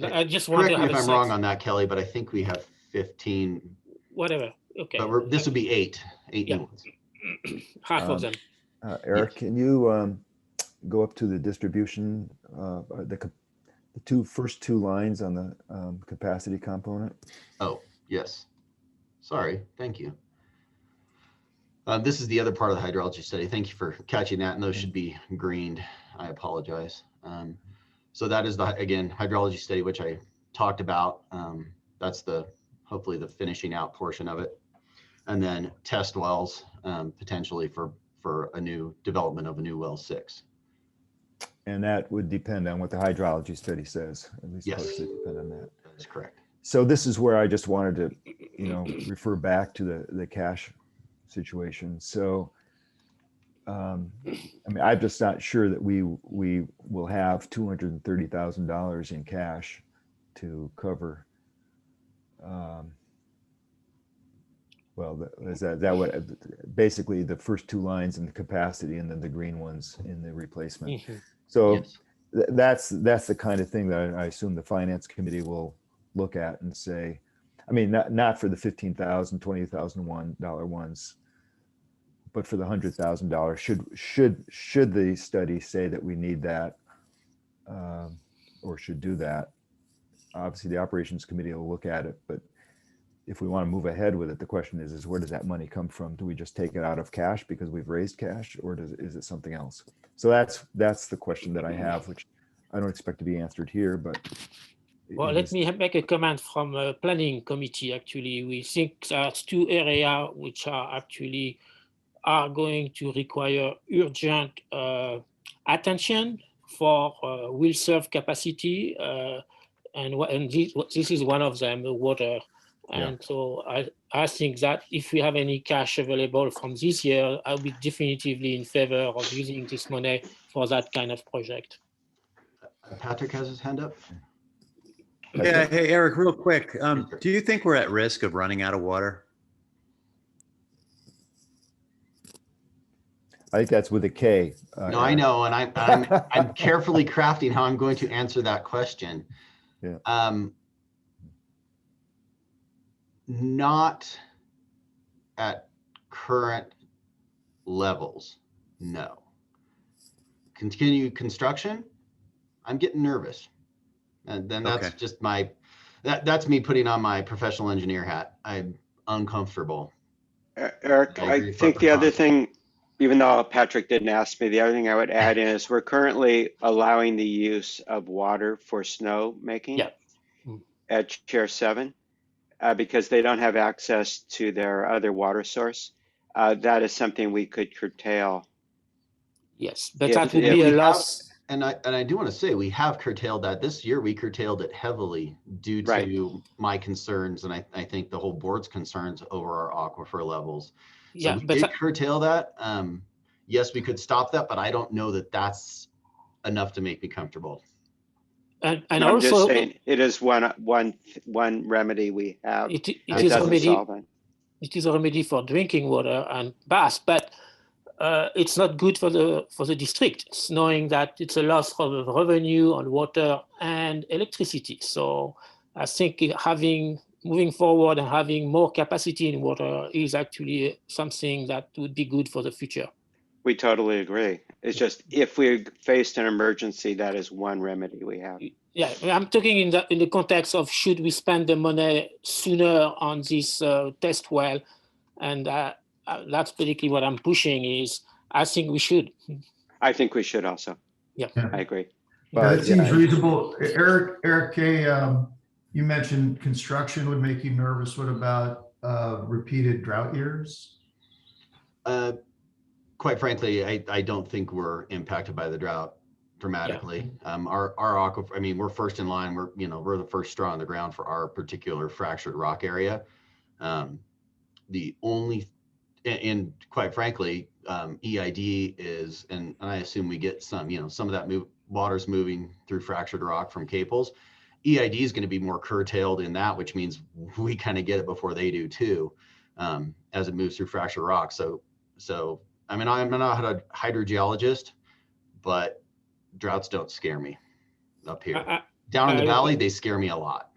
I just want to correct have me if I'm wrong on that, Kelly, but I think we have 15. Whatever. Okay. But this would be 8 new ones. Half of them. Eric, can you go up to the distribution, the first two lines on the capacity component? Oh, yes. Sorry. Thank you. This is the other part of the hydrology study. Thank you for catching that. And those should be greened. I apologize. So that is again, hydrology study, which I talked about. That's hopefully the finishing out portion of it. And then test wells, potentially for a new development of a new well 6. And that would depend on what the hydrology study says. At least partially depend on that. That is correct. So this is where I just wanted to, you know, refer back to the cash situation. So, I mean, I'm just not sure that we will have $230,000 in cash to cover. Well, is that what basically the first 2 lines in the capacity and then the green ones in the replacement. Mm-hmm. So that's the kind of thing that I assume the finance committee will look at and say, I mean, not for the $15,000, $20,000 ones, but for the $100,000. Should the study say that we need that, or should do that? Obviously, the operations committee will look at it, but if we want to move ahead with it, the question is where does that money come from? Do we just take it out of cash because we've raised cash, or is it something else? So that's the question that I have, which I don't expect to be answered here, but. Well, let me make a comment from a planning committee. Actually, we think there's 2 areas which are going to require urgent attention for will serve capacity, and this is one of them, water. And so I think that if we have any cash available from this year, I'll be definitively in favor of using this money for that kind of project. Patrick has his hand up. Yeah, hey, Eric, real quick. Yes, sir. Do you think we're at risk of running out of water? I think that's with a K. No, I know, and I'm carefully crafting how I'm going to answer that question. Yeah. Not at current levels, no. Continued construction, I'm getting nervous. And then that's Okay. just that's me putting on my professional engineer hat. I'm uncomfortable. Eric, I agree I with think what the other Bertrand thing, even though Patrick didn't ask me, the other thing I would add in is we're currently allowing the use of water for snow making Yeah. Mm. at Chair 7 because they don't have access to their other water source. That is something we could curtail. Yes, but If- that would if be a we have- loss. And I do want to say we have curtailed that this year. We curtailed it heavily due Right. to my concerns, and I think the whole board's concerns over our aquifer levels. So Yeah, we but did curtail that. Yes, we could stop that, but I don't know that that's enough to make me comfortable. and I'm just also saying it is one remedy we have. it It is a doesn't remedy. solve it. It is a remedy for drinking water and baths, but it's not good for the district. It's knowing that it's a loss of revenue on water and electricity. So I think moving forward and having more capacity in water is actually something that would be good for the future. We totally agree. It's just if we faced an emergency, that is one remedy we have. Yeah, I'm talking in the context of should we spend the money sooner on this test well, and that's basically what I'm pushing is I think we should. I think we should also. Yeah. I agree. Yeah, that But, seems yeah, reasonable. Eric K, you mentioned construction would make you nervous. What about repeated drought years? Quite frankly, I don't think we're impacted by the drought dramatically. Our aquifer, I mean, we're first in line. We're the first straw on the ground for our particular fractured rock area. The only, and quite frankly, EID is, and I assume we get some of that water's moving through fractured rock from Caples. EID is going to be more curtailed in that, which means we kind of get it before they do too, as it moves through fractured rock. So I mean, I'm not a hydrogeologist, but droughts don't scare me up here. Down in the valley, they scare me a lot.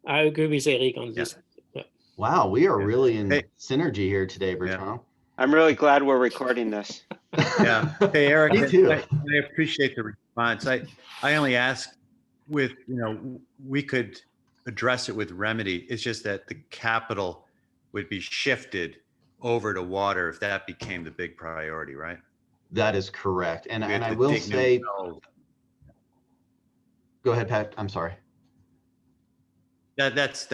I agree with Eric on this. Yeah. Wow, we are really in synergy here today, Bertrand. I'm really glad we're recording this. Yeah. Hey, Eric, Me too. I appreciate the response. I only ask with, we could address it with remedy. It's just that the capital would be shifted over to water if that became the big priority, right? That is correct. And We have I to will dig new say, wells. go ahead, Pat. I'm sorry. That's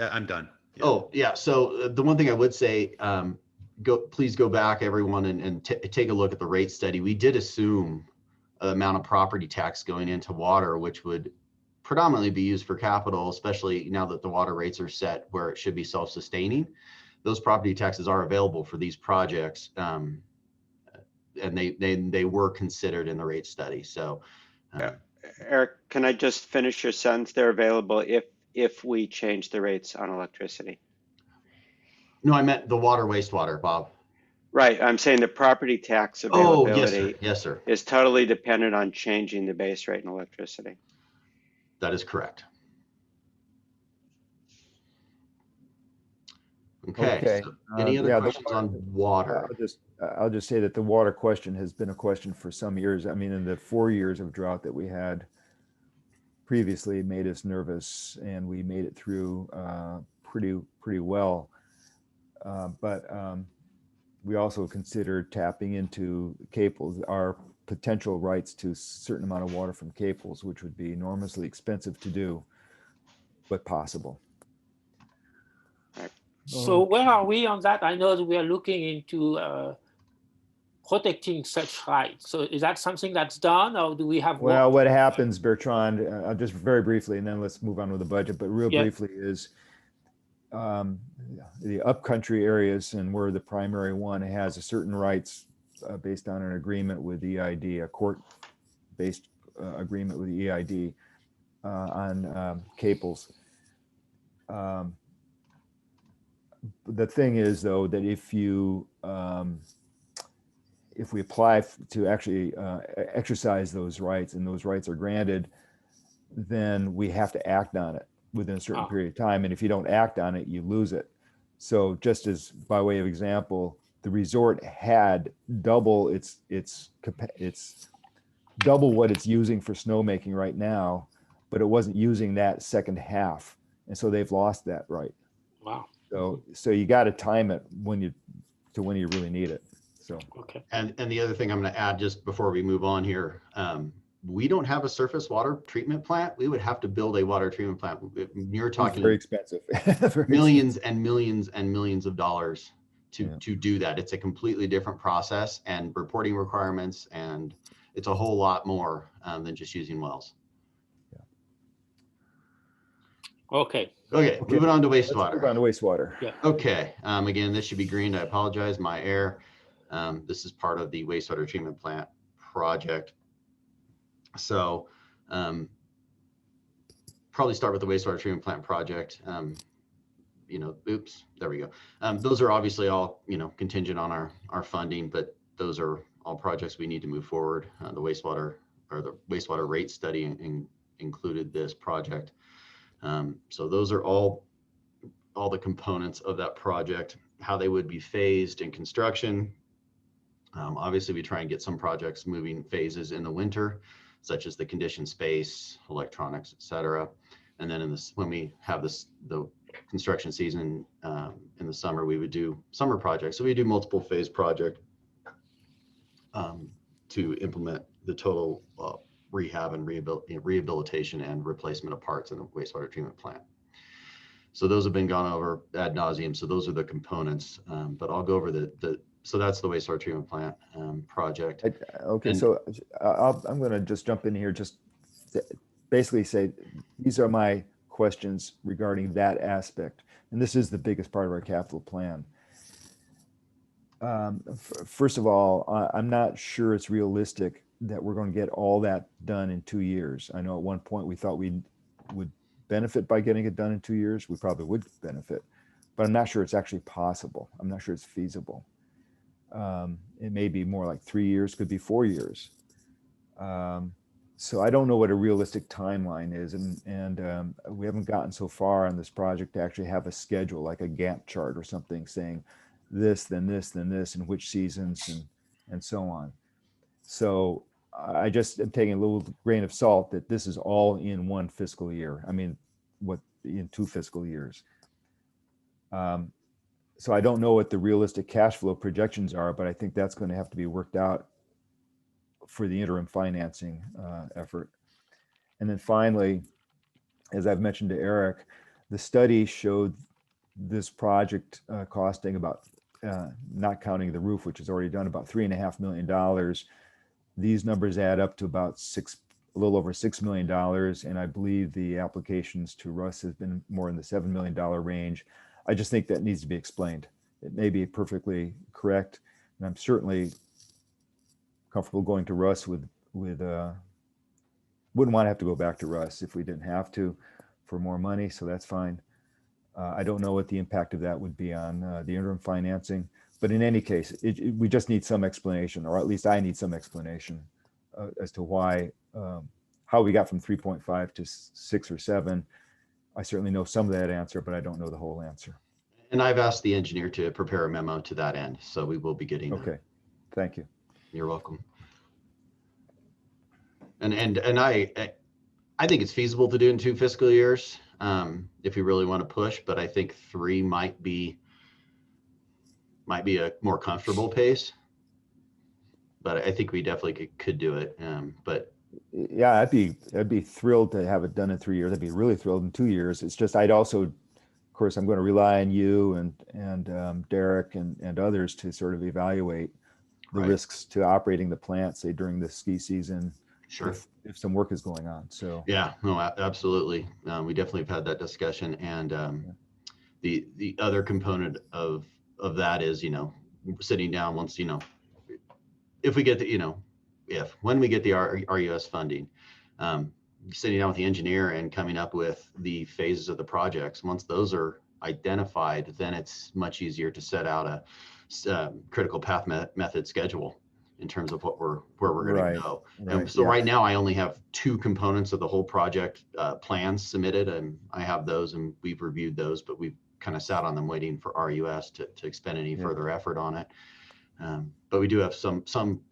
I'm done. Yeah. Oh, yeah. So the one thing I would say, please go back, everyone, and take a look at the rate study. We did assume the amount of property tax going into water, which would predominantly be used for capital, especially now that the water rates are set where it should be self-sustaining. Those property taxes are available for these projects, and they were considered in the rate study. So, Eric, can I just finish your sentence? They're available if we change the rates on electricity. no, I meant the water wastewater, Bob. Right. I'm saying the property tax Oh, yes, availability sir. Yes, sir. is totally dependent on changing the base rate in electricity. That is correct. Okay. So any other yeah, questions on water? I'll just say that the water question has been a question for some years. I mean, in the 4 years of drought that we had previously made us nervous, and we made it through pretty well. But we also considered tapping into Caples, our potential rights to a certain amount of water from Caples, which would be enormously expensive to do, but possible. So where are we on that? I know that we are looking into protecting such rights. So is that something that's done, or do we have? Well, what happens, Bertrand, just very briefly, and then let's move on with the budget, but real briefly is the upcountry areas, and we're the primary one, has a certain rights based on an agreement with EID, a court-based agreement with the EID on Caples. The thing is, though, that if we apply to actually exercise those rights and those rights are granted, then we have to act on it within a certain period of time. And if you don't act on it, you lose it. So just as by way of example, the resort had double it's double what it's using for snowmaking right now, but it wasn't using that second half. And so they've lost that right. Wow. So you got to time it when you really need it. So Okay. And the other thing I'm going to add just before we move on here, we don't have a surface water treatment plant. We would have to build a water treatment plant. You're it's talking very expensive. Very millions expensive. and millions and millions of dollars to do that. It's a completely different process and reporting requirements, and it's a whole lot more than just using wells. Okay. Okay, moving on to Let's move wastewater. on to wastewater. Yeah. Okay, again, this should be green. I apologize, my error. This is part of the wastewater treatment plant project. So probably start with the wastewater treatment plant project. Oops, there we go. Those are obviously all, contingent on our funding, but those are all projects we need to move forward. The wastewater rate study included this project. So those are all the components of that project, how they would be phased in construction. Obviously, we try and get some projects moving phases in the winter, such as the conditioned space, electronics, etc. And then when we have the construction season in the summer, we would do summer projects. So we do multiple phase project to implement the total rehab and rehabilitation and replacement of parts in the wastewater treatment plant. So those have been gone over ad nauseum. So those are the components, but I'll go over so that's the wastewater treatment plant project. Okay, And- so I'm going to just jump in here, just to basically say, these are my questions regarding that aspect. And this is the biggest part of our capital plan. First of all, I'm not sure it's realistic that we're going to get all that done in 2 years. I know at one point we thought we would benefit by getting it done in 2 years. We probably would benefit, but I'm not sure it's actually possible. I'm not sure it's feasible. It may be more like 3 years, could be 4 years. So I don't know what a realistic timeline is, and we haven't gotten so far on this project to actually have a schedule, like a Gantt chart or something, saying this, then this, then this, and which seasons, and so on. So I just am taking a little grain of salt that this is all in one fiscal year. I mean, in 2 fiscal years. So I don't know what the realistic cash flow projections are, but I think that's going to have to be worked out for the interim financing effort. And then finally, as I've mentioned to Eric, the study showed this project costing about, not counting the roof, which is already done, about $3.5 million. These numbers add up to about a little over $6 million. And I believe the applications to Russ has been more in the $7 million range. I just think that needs to be explained. It may be perfectly correct, and I'm certainly comfortable going to Russ with wouldn't want to have to go back to Russ if we didn't have to for more money, so that's fine. I don't know what the impact of that would be on the interim financing, but in any case, we just need some explanation, or at least I need some explanation as to why, how we got from 3.5 to 6 or 7. I certainly know some of that answer, but I don't know the whole answer. And I've asked the engineer to prepare a memo to that end, so we will be getting that. Okay, thank you. You're welcome. And I think it's feasible to do in 2 fiscal years if you really want to push, but I think 3 might be a more comfortable pace. But I think we definitely could do it. But yeah, I'd be thrilled to have it done in 3 years. I'd be really thrilled in 2 years. It's just I'd also, of course, I'm going to rely on you and Derek and others to sort of evaluate the risks to operating the plant, say during the ski season, sure, if some work is going on. So yeah, no, absolutely. We definitely have had that discussion, and the other component of that is, sitting down once, if we get the, when we get the RUS funding, sitting down with the engineer and coming up with the phases of the projects. Once those are identified, then it's much easier to set out a critical path method schedule in terms of where we're going Right, to go. right, And so yeah. right now I only have 2 components of the whole project plans submitted, and I have those and we've reviewed those, but we've kind of sat on them waiting for RUS to expend any Yeah. further effort on it. But we do have some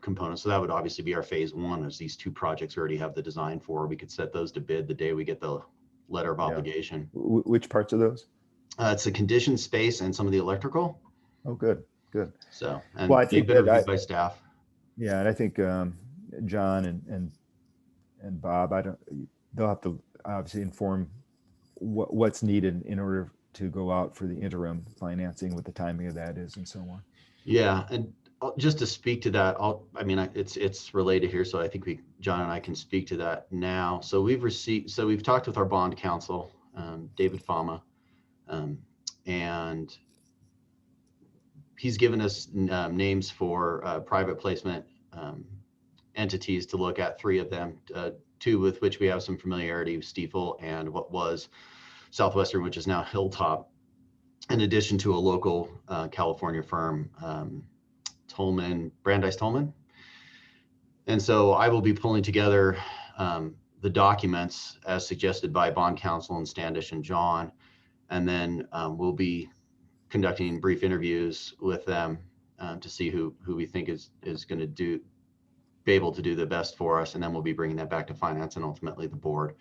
components. So that would obviously be our phase 1, is these 2 projects we already have the design for. We could set those to bid the day we get the letter of Yeah. obligation. Which parts of those? It's the conditioned space and some of the electrical. Oh, good, good. So, and Well, I they've think been that reviewed by staff. Yeah, and I think John and Bob, they'll have to obviously inform what's needed in order to go out for the interim financing, what the timing of that is, and so on. Yeah, and just to speak to that, it's related here, so I think John and I can speak to that now. So we've talked with our bond counsel, David Fama, and he's given us names for private placement entities to look at, 3 of them, 2 with which we have some familiarity, Stiefel and what was Southwestern, which is now Hilltop, in addition to a local California firm, Brandeis Tolman. And so I will be pulling together the documents as suggested by bond counsel and Standish and John, and then we'll be conducting brief interviews with them to see who we think is going to be able to do the best for us, and then we'll be bringing that back to finance and ultimately the board.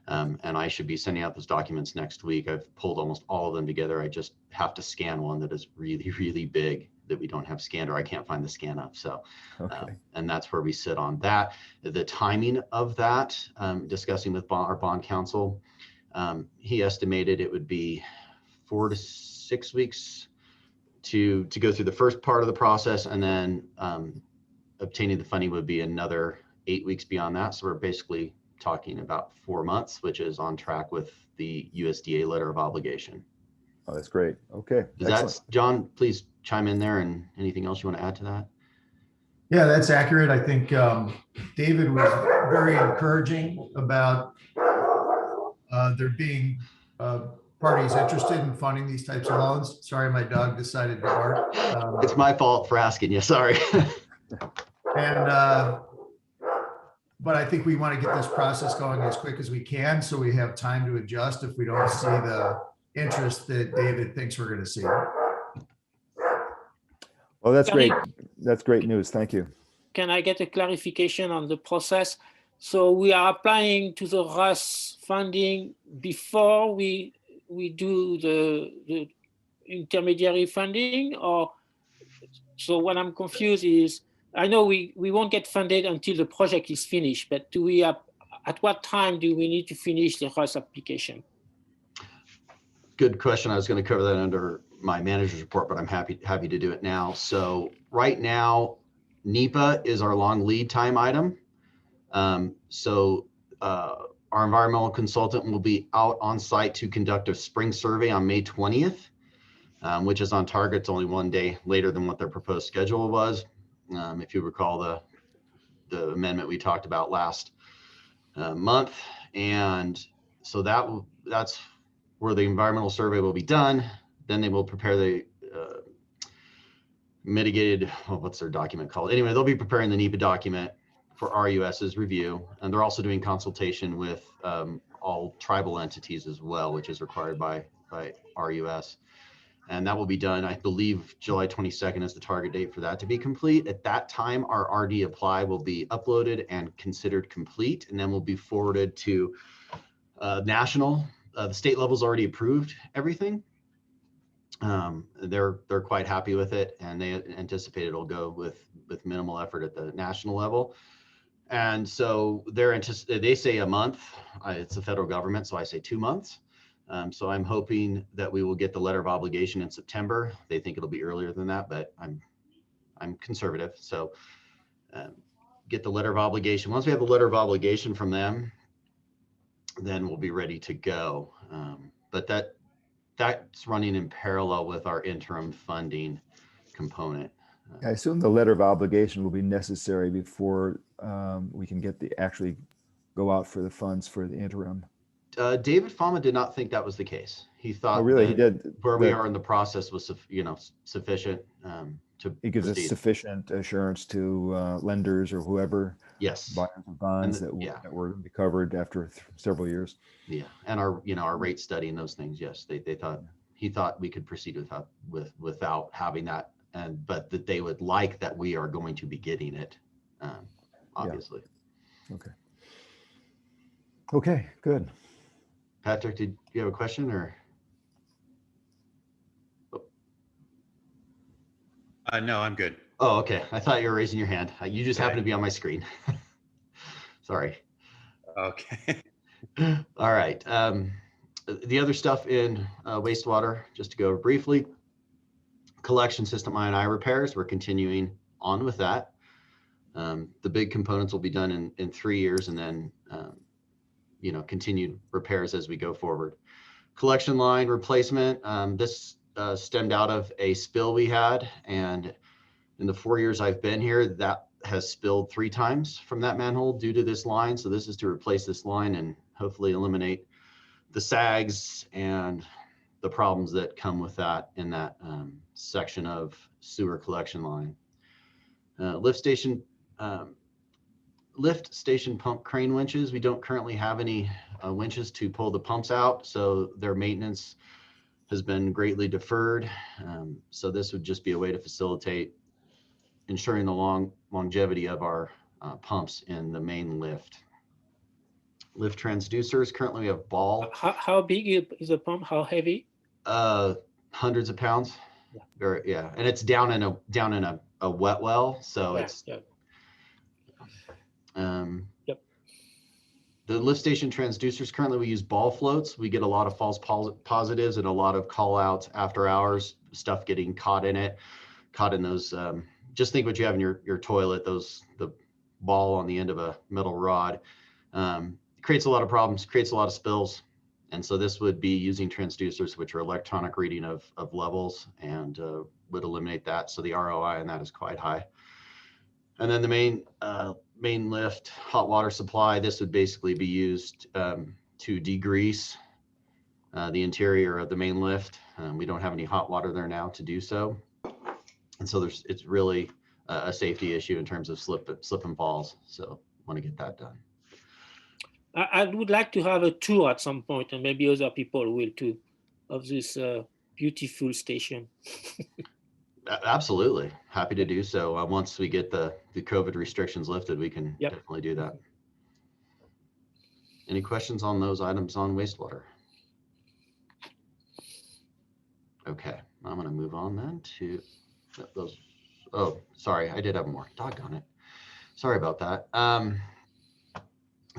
And I should be sending out those documents next week. I've pulled almost all of them together. I just have to scan one that is really, really big that we don't have scanned, or I can't find the scan up. So, Okay. and that's where we sit on that. The timing of that, discussing with our bond counsel, he estimated it would be 4 to 6 weeks to go through the first part of the process, and then obtaining the funding would be another 8 weeks beyond that. So we're basically talking about 4 months, which is on track with the USDA letter of obligation. Oh, that's great. Okay. Is that, John, please chime in there, and anything else you want to add to that? Yeah, that's accurate. I think David was very encouraging about there being parties interested in funding these types of loans. Sorry, my dog decided to bark. It's my fault for asking you, sorry. And but I think we want to get this process going as quick as we can, so we have time to adjust if we don't see the interest that David thinks we're going to see. Well, that's great. That's great news. Thank you. Can I get a clarification on the process? So we are applying to the RUS funding before we do the intermediary funding, or so what I'm confused is, I know we won't get funded until the project is finished, but do we at what time do we need to finish the RUS application? Good question. I was going to cover that under my manager's report, but I'm happy to do it now. So right now, NEPA is our long lead time item. Our environmental consultant will be out on site to conduct a spring survey on May 20th, which is on target. It's only 1 day later than what their proposed schedule was. If you recall the amendment we talked about last month. And so that's where the environmental survey will be done. Then they will prepare the mitigated, what's their document called? Anyway, they'll be preparing the NEPA document for RUS's review. And they're also doing consultation with all tribal entities as well, which is required by RUS. And that will be done, I believe, July 22nd is the target date for that to be complete. At that time, our RD apply will be uploaded and considered complete, and then will be forwarded to national. The state level's already approved everything. They're quite happy with it, and they anticipate it'll go with minimal effort at the national level. And so they say a month. It's the federal government, so I say 2 months. So I'm hoping that we will get the letter of obligation in September. They think it'll be earlier than that, but I'm conservative. So get the letter of obligation. Once we have the letter of obligation from them, then we'll be ready to go. But that's running in parallel with our interim funding component. I assume the letter of obligation will be necessary before we can get actually go out for the funds for the interim. David Fama did not think that was the case. He thought Oh, really? He that did. where we that are in the process was, sufficient to It gives us proceed. sufficient assurance to lenders or whoever Yes. buyers of bonds And that were be covered after several years. Yeah, and our rate study and those things. Yes, they thought he thought we could proceed without having that, but that they would like that we are going to be getting it, obviously. Okay. Okay, good. Patrick, did you have a question or? No, I'm good. Oh, okay. I thought you were raising your hand. You just happened to be on my screen. Sorry. Okay. All right. The other stuff in wastewater, just to go over briefly, collection system I&I repairs, we're continuing on with that. The big components will be done in 3 years, and then continued repairs as we go forward. Collection line replacement, this stemmed out of a spill we had, and in the 4 years I've been here, that has spilled 3 times from that manhole due to this line. So this is to replace this line and hopefully eliminate the sags and the problems that come with that in that section of sewer collection line. Lift station pump crane winches. We don't currently have any winches to pull the pumps out, so their maintenance has been greatly deferred. So this would just be a way to facilitate ensuring the longevity of our pumps in the main lift. Lift transducers, currently we have ball. How big is the pump? How heavy? Hundreds of pounds. Yeah. Yeah, and it's down in a wet well, so it's. Yep. The lift station transducers, currently we use ball floats. We get a lot of false positives and a lot of call outs after hours, stuff getting caught in those. Just think what you have in your toilet, the ball on the end of a metal rod. Creates a lot of problems, creates a lot of spills. And so this would be using transducers, which are electronic reading of levels, and would eliminate that. So the ROI on that is quite high. And then the main lift hot water supply, this would basically be used to degrease the interior of the main lift. We don't have any hot water there now to do so. And so it's really a safety issue in terms of slip and falls. So want to get that done. I would like to have a tour at some point, and maybe other people will too, of this beautiful station. Absolutely. Happy to do so. Once we get the COVID restrictions lifted, we can definitely do that. Any questions on those items on wastewater? Okay, I'm going to move on then to those. Oh, sorry, I did have more. Doggone it. Sorry about that.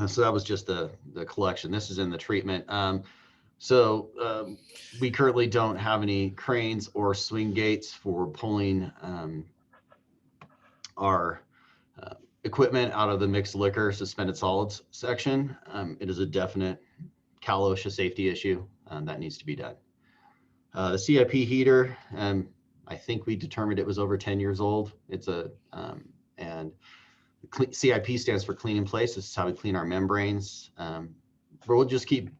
So that was just the collection. This is in the treatment. We currently don't have any cranes or swing gates for pulling our equipment out of the mixed liquor suspended solids section. It is a definite Cal OSHA safety issue that needs to be done. The CIP heater, I think we determined it was over 10 years old. It's and CIP stands for clean in place. This is how we clean our membranes. We'll just keep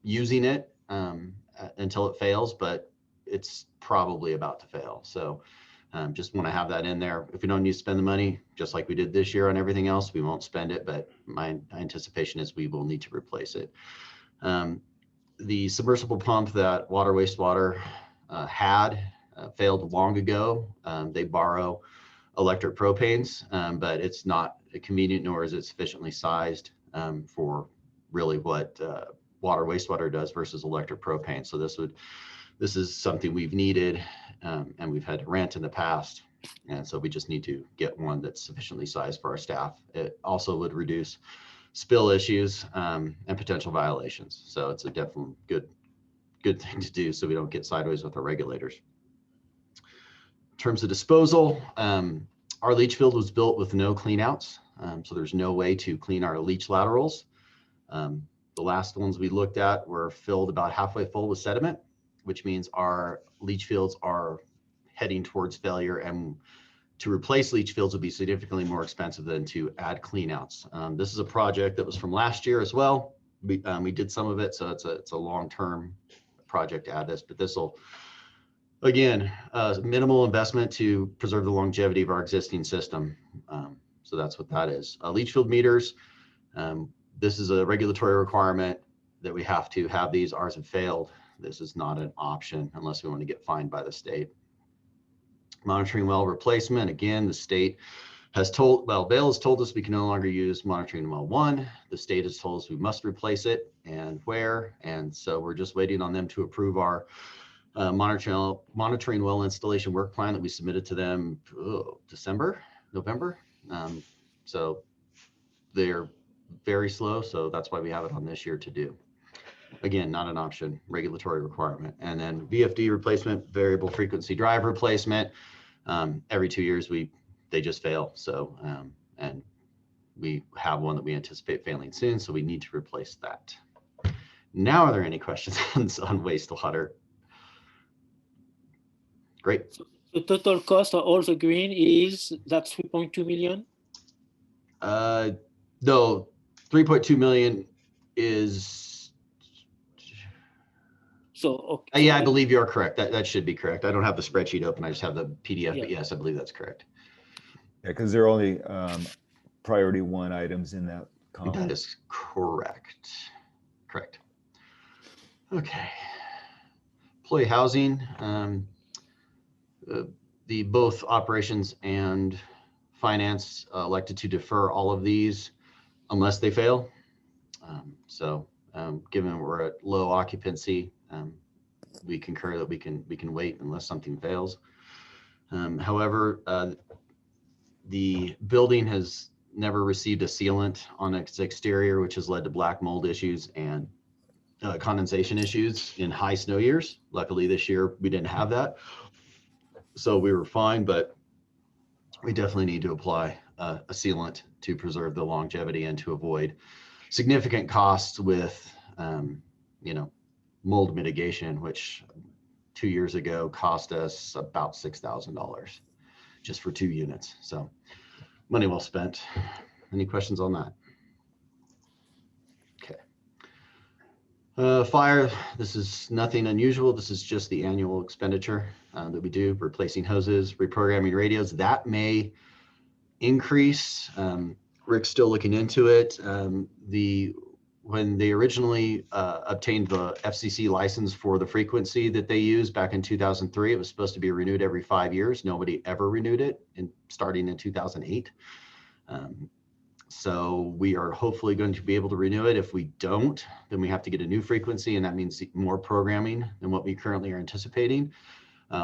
using it until it fails, but it's probably about to fail. So just want to have that in there. If we don't need to spend the money, just like we did this year on everything else, we won't spend it, but my anticipation is we will need to replace it. The submersible pump that water wastewater had failed long ago. They borrow electric propanes, but it's not convenient, nor is it sufficiently sized for really what water wastewater does versus electric propane. So this is something we've needed and we've had to rent in the past. And so we just need to get one that's sufficiently sized for our staff. It also would reduce spill issues and potential violations. So it's a definitely good thing to do so we don't get sideways with our regulators. In terms of disposal, our leach field was built with no clean outs. So there's no way to clean our leach laterals. The last ones we looked at were filled about halfway full with sediment, which means our leach fields are heading towards failure, and to replace leach fields would be significantly more expensive than to add cleanouts. This is a project that was from last year as well. We did some of it, so it's a long-term project to add this, but this will, again, minimal investment to preserve the longevity of our existing system. So that's what that is. Leach field meters, this is a regulatory requirement that we have to have these. Ours have failed. This is not an option unless we want to get fined by the state. Monitoring well replacement, again, the state has told, well, Vail has told us we can no longer use monitoring well 1. The state has told us we must replace it and where. And so we're just waiting on them to approve our monitoring well installation work plan that we submitted to them November. So they're very slow. So that's why we have it on this year to do. Again, not an option, regulatory requirement. And then VFD replacement, variable frequency drive replacement. Every 2 years, they just fail. So, and we have one that we anticipate failing soon, so we need to replace that. Now, are there any questions on wastewater? Great. The total cost of all the green is that 3.2 million? No, 3.2 million is. So, okay. Yeah, I believe you're correct. That should be correct. I don't have the spreadsheet open. I just have the PDF, Yeah. but yes, I believe that's correct. Yeah, because there are only priority 1 items in that column. That is correct. Correct. Okay. Employee housing. The both operations and finance elected to defer all of these unless they fail. Given we're at low occupancy, we concur that we can wait unless something fails. However, the building has never received a sealant on its exterior, which has led to black mold issues and condensation issues in high snow years. Luckily this year we didn't have that, so we were fine, but we definitely need to apply a sealant to preserve the longevity and to avoid significant costs with mold mitigation, which 2 years ago cost us about $6,000 just for 2 units. So money well spent. Any questions on that? Okay. Fire, this is nothing unusual. This is just the annual expenditure that we do, replacing hoses, reprogramming radios. That may increase. Rick's still looking into it. When they originally obtained the FCC license for the frequency that they use back in 2003, it was supposed to be renewed every 5 years. Nobody ever renewed it, starting in 2008. So we are hopefully going to be able to renew it. If we don't, then we have to get a new frequency, and that means more programming than what we currently are anticipating.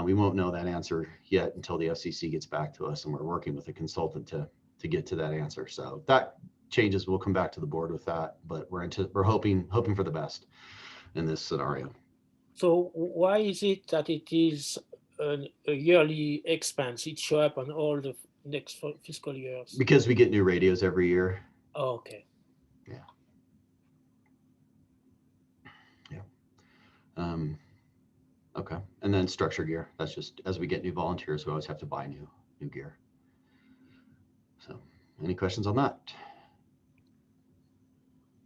We won't know that answer yet until the FCC gets back to us, and we're working with a consultant to get to that answer. So that changes, we'll come back to the board with that, but we're hoping for the best in this scenario. So why is it that it is a yearly expense? It shows up on all the next fiscal years? Because we get new radios every year. Oh, okay. Yeah. Okay. And then structure gear. That's just as we get new volunteers, we always have to buy new gear. So any questions on that?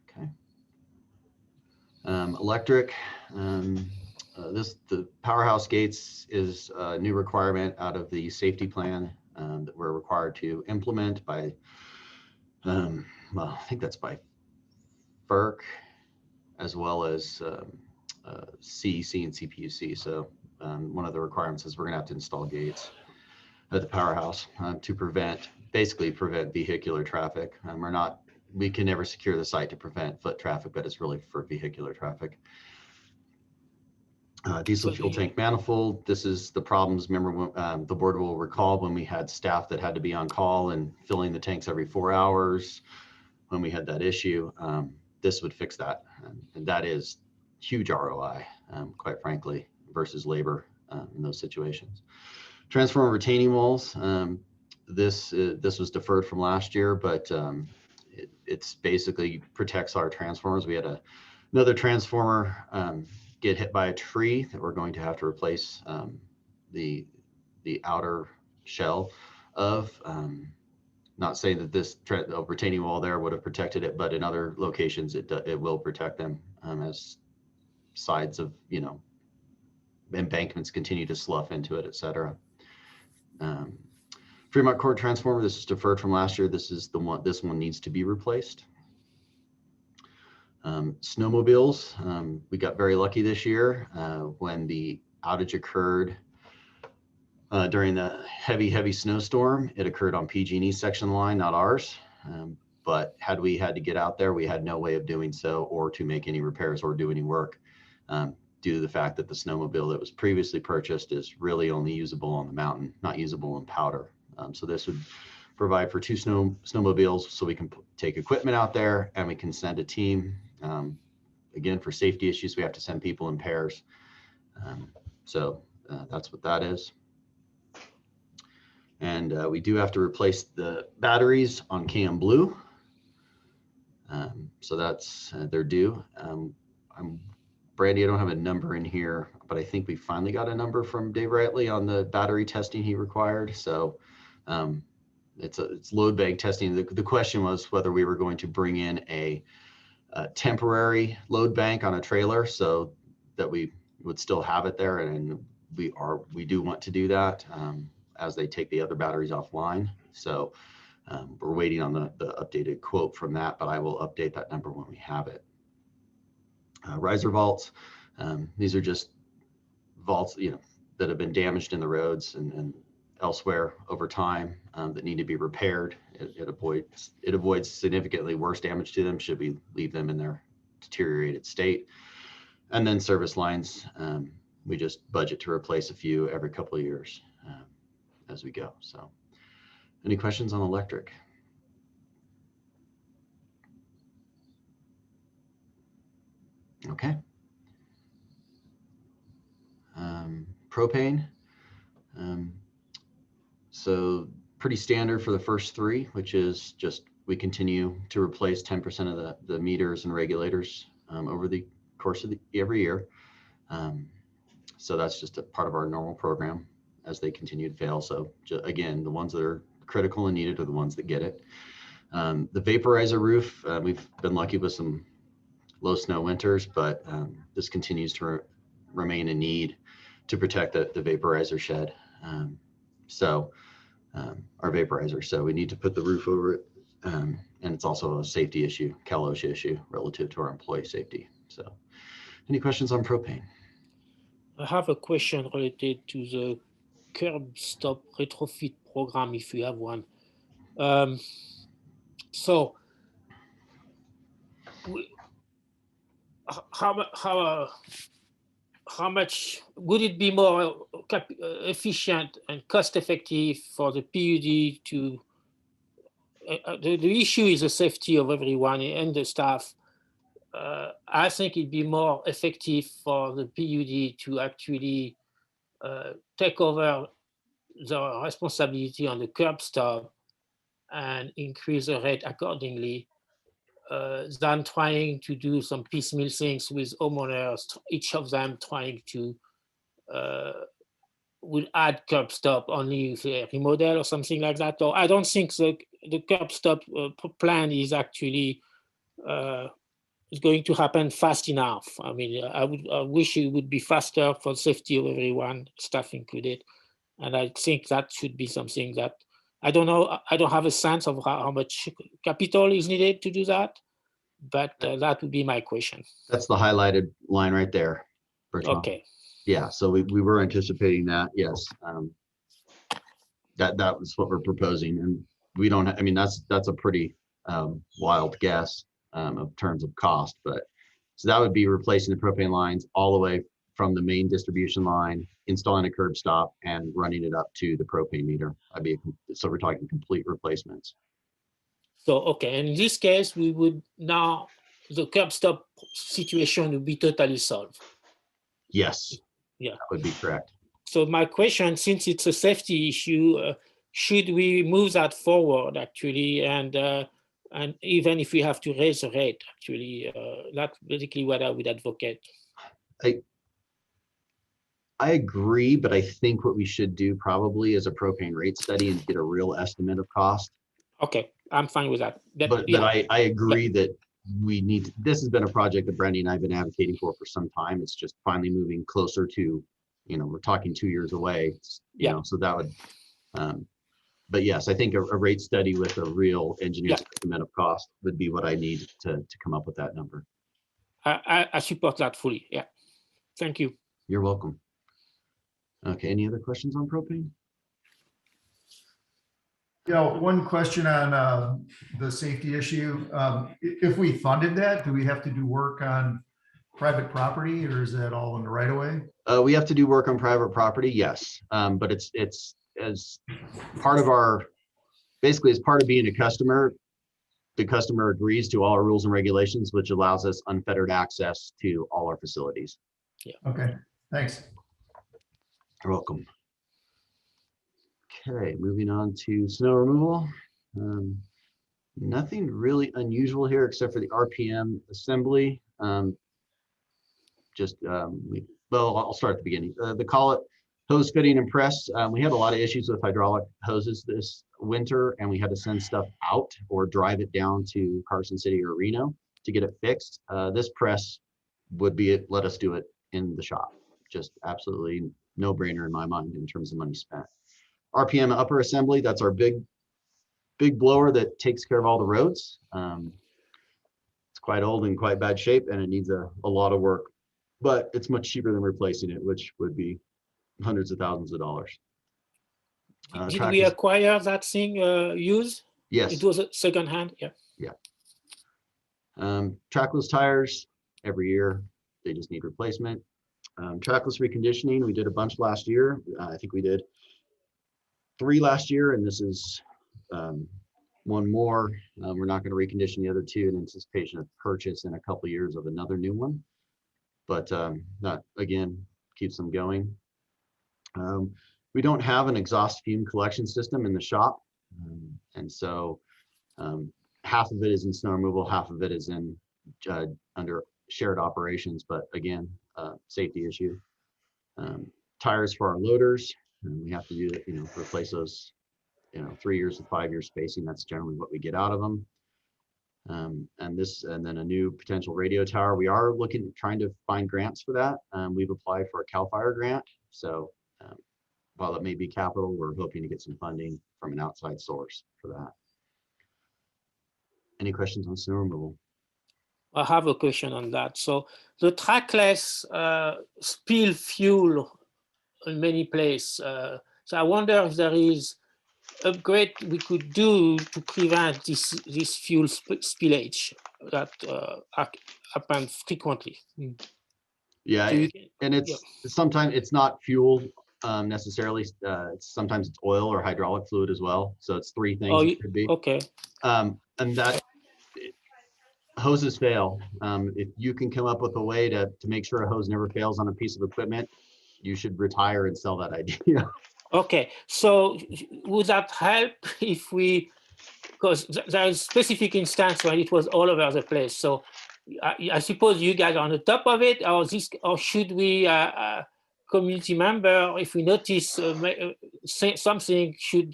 Okay. Electric. The powerhouse gates is a new requirement out of the safety plan that we're required to implement by, well, I think that's by FERC, as well as CEC and CPUC. So one of the requirements is we're gonna have to install gates at the powerhouse to basically prevent vehicular traffic. We can never secure the site to prevent foot traffic, but it's really for vehicular traffic. Diesel fuel tank manifold. This is the problems. Remember, when, the board will recall when we had staff that had to be on call and filling the tanks every 4 hours. When we had that issue, this would fix that, and that is huge ROI, quite frankly, versus labor in those situations. Transformer retaining walls. This was deferred from last year, but it's basically protects our transformers. We had another transformer get hit by a tree that we're going to have to replace the outer shell of. Not saying that this retaining wall there would have protected it, but in other locations it will protect them as sides of, you know, embankments continue to slough into it, et cetera. Fremont Court transformer, this is deferred from last year. This is the one, this one needs to be replaced. Snowmobiles, we got very lucky this year when the outage occurred during the heavy snowstorm. It occurred on PG&E section line, not ours. But had we had to get out there, we had no way of doing so or to make any repairs or do any work due to the fact that the snowmobile that was previously purchased is really only usable on the mountain, not usable in powder. So this would provide for 2 snowmobiles so we can take equipment out there and we can send a team. Again, for safety issues, we have to send people in pairs. So that's what that is. And we do have to replace the batteries on Cam Blue. So that's, they're due. Brandy, I don't have a number in here, but I think we finally got a number from Dave Rightly on the battery testing he required. So it's load bank testing. The question was whether we were going to bring in a temporary load bank on a trailer so that we would still have it there. And we do want to do that as they take the other batteries offline. So we're waiting on the updated quote from that, but I will update that number when we have it. Riser vaults, these are just vaults, you know, that have been damaged in the roads and elsewhere over time that need to be repaired. It avoids significantly worse damage to them should we leave them in their deteriorated state. And then service lines, we just budget to replace a few every couple of years as we go. So any questions on electric? Okay. Propane. So pretty standard for the first 3, which is just we continue to replace 10% of the meters and regulators over the course of every year. So that's just a part of our normal program as they continue to fail. So again, the ones that are critical and needed are the ones that get it. The vaporizer roof, we've been lucky with some low snow winters, but this continues to remain a need to protect the vaporizer shed. Our vaporizer. So we need to put the roof over it. And it's also a safety issue, Cal OSHA issue relative to our employee safety. So any questions on propane? I have a question related to the curb stop retrofit program, if you have one. So how much would it be more efficient and cost effective for the PUD to, the issue is the safety of everyone and the staff. I think it'd be more effective for the PUD to actually take over the responsibility on the curb stop and increase the rate accordingly than trying to do some piecemeal things with homeowners, each of them trying to would add curb stop only if they remodel or something like that. Or I don't think the curb stop plan is actually is going to happen fast enough. I mean, I wish it would be faster for the safety of everyone, staff included. And I think that should be something that, I don't know, I don't have a sense of how much capital is needed to do that, but that would be my question. That's the highlighted line right there. Bertrand. Okay. Yeah, so we were anticipating that, yes. That was what we're proposing, and we don't, I mean, that's a pretty wild guess of terms of cost, but so that would be replacing the propane lines all the way from the main distribution line, installing a curb stop and running it up to the propane meter. So we're talking complete replacements. So, okay, and in this case, we would now, the curb stop situation would be totally solved. Yes. Yeah. That would be correct. So my question, since it's a safety issue, should we move that forward actually? And even if we have to raise the rate, actually, that's basically what I would advocate. I agree, but I think what we should do probably is a propane rate study and get a real estimate of cost. Okay, I'm fine with that. But I agree that we need, this has been a project that Brandy and I have been advocating for some time. It's just finally moving closer to, we're talking 2 years away, so that would, but yes, I think a rate study with a real engineer's estimate of cost would be what I need to come up with that number. I support that fully. Yeah. Thank you. You're welcome. Okay, any other questions on propane? One question on the safety issue. If we funded that, do we have to do work on private property, or is that all in the right of way? We have to do work on private property, yes. But it's as part of our, basically as part of being a customer, the customer agrees to all our rules and regulations, which allows us unfettered access to all our facilities. Yeah. Okay, thanks. You're welcome. Okay, moving on to snow removal. Nothing really unusual here except for the RPM assembly. Well, I'll start at the beginning. The collet hose fitting and press. We had a lot of issues with hydraulic hoses this winter, and we had to send stuff out or drive it down to Carson City or Reno to get it fixed. This press would be it. Let us do it in the shop. Just absolutely no brainer in my mind in terms of money spent. RPM upper assembly, that's our big blower that takes care of all the roads. It's quite old and quite bad shape, and it needs a lot of work, but it's much cheaper than replacing it, which would be hundreds of thousands of dollars. Did we acquire that thing used? Yes. It was a second hand. Yeah. Yeah. Trackless tires every year, they just need replacement. Trackless reconditioning, we did a bunch last year. I think we did 3 last year, and this is 1 more. We're not going to recondition the other 2 in anticipation of purchase in a couple of years of another new one, but that again keeps them going. We don't have an exhaust fume collection system in the shop, and so half of it is in snow removal, half of it is in under shared operations, but again, safety issue. Tires for our loaders, and we have to do, replace those, 3 years to 5 year spacing. That's generally what we get out of them. And then a new potential radio tower. We are trying to find grants for that. We've applied for a CAL FIRE grant. So while it may be capital, we're hoping to get some funding from an outside source for that. Any questions on snow removal? I have a question on that. So the trackless spill fuel in many places. So I wonder if there is upgrade we could do to prevent this fuel spillage that happens frequently. Yeah, and sometimes it's not fuel necessarily. Sometimes it's oil or hydraulic fluid as well. So it's 3 things it could be. Okay. And that hoses fail. If you can come up with a way to make sure a hose never fails on a piece of equipment, you should retire and sell that idea. Okay, so would that help if we, because there's specific instance when it was all over the place. So I suppose you guys are on the top of it, or should we, community member, if we notice something, should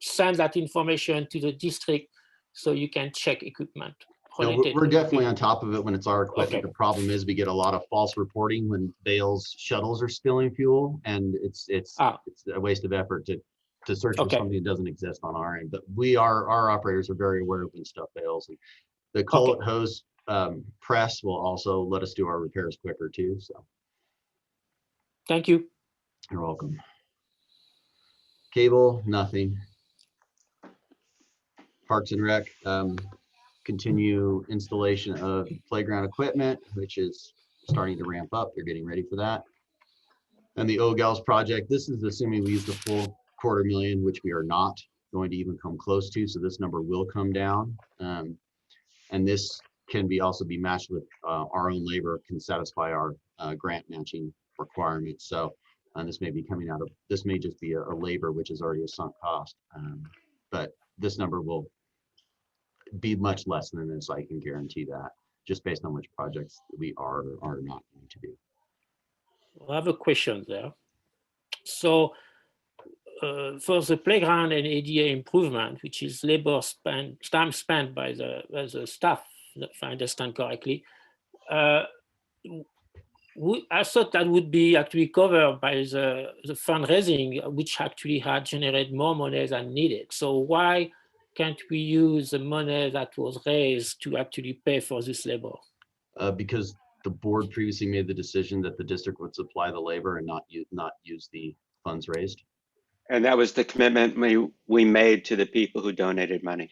send that information to the district so you can check equipment? No, we're definitely on top of it when it's our equipment. Okay. The problem is we get a lot of false reporting when Vail's shuttles are spilling fuel, and it's a waste of effort to search for something that doesn't exist on our end. But our operators are very aware of when stuff fails. And the cullet hose press will also let us do our repairs quicker too. So thank you. You're welcome. Cable, nothing. Parks and Rec. Continue installation of playground equipment, which is starting to ramp up. They're getting ready for that. And the OGALS project, this is assuming we use the full $250,000, which we are not going to even come close to. So this number will come down. And this can also be matched with our own labor, can satisfy our grant matching requirements. So this may be coming out of, this may just be a labor, which is already a sunk cost. But this number will be much less than this, I can guarantee that, just based on which projects we are or are not going to do. I have a question there. So for the playground and ADA improvement, which is time spent by the staff, if I understand correctly, I thought that would be actually covered by the fundraising, which actually had generated more money than needed. So why can't we use the money that was raised to actually pay for this labor? Because the board previously made the decision that the district would supply the labor and not use the funds raised. And that was the commitment we made to the people who donated money.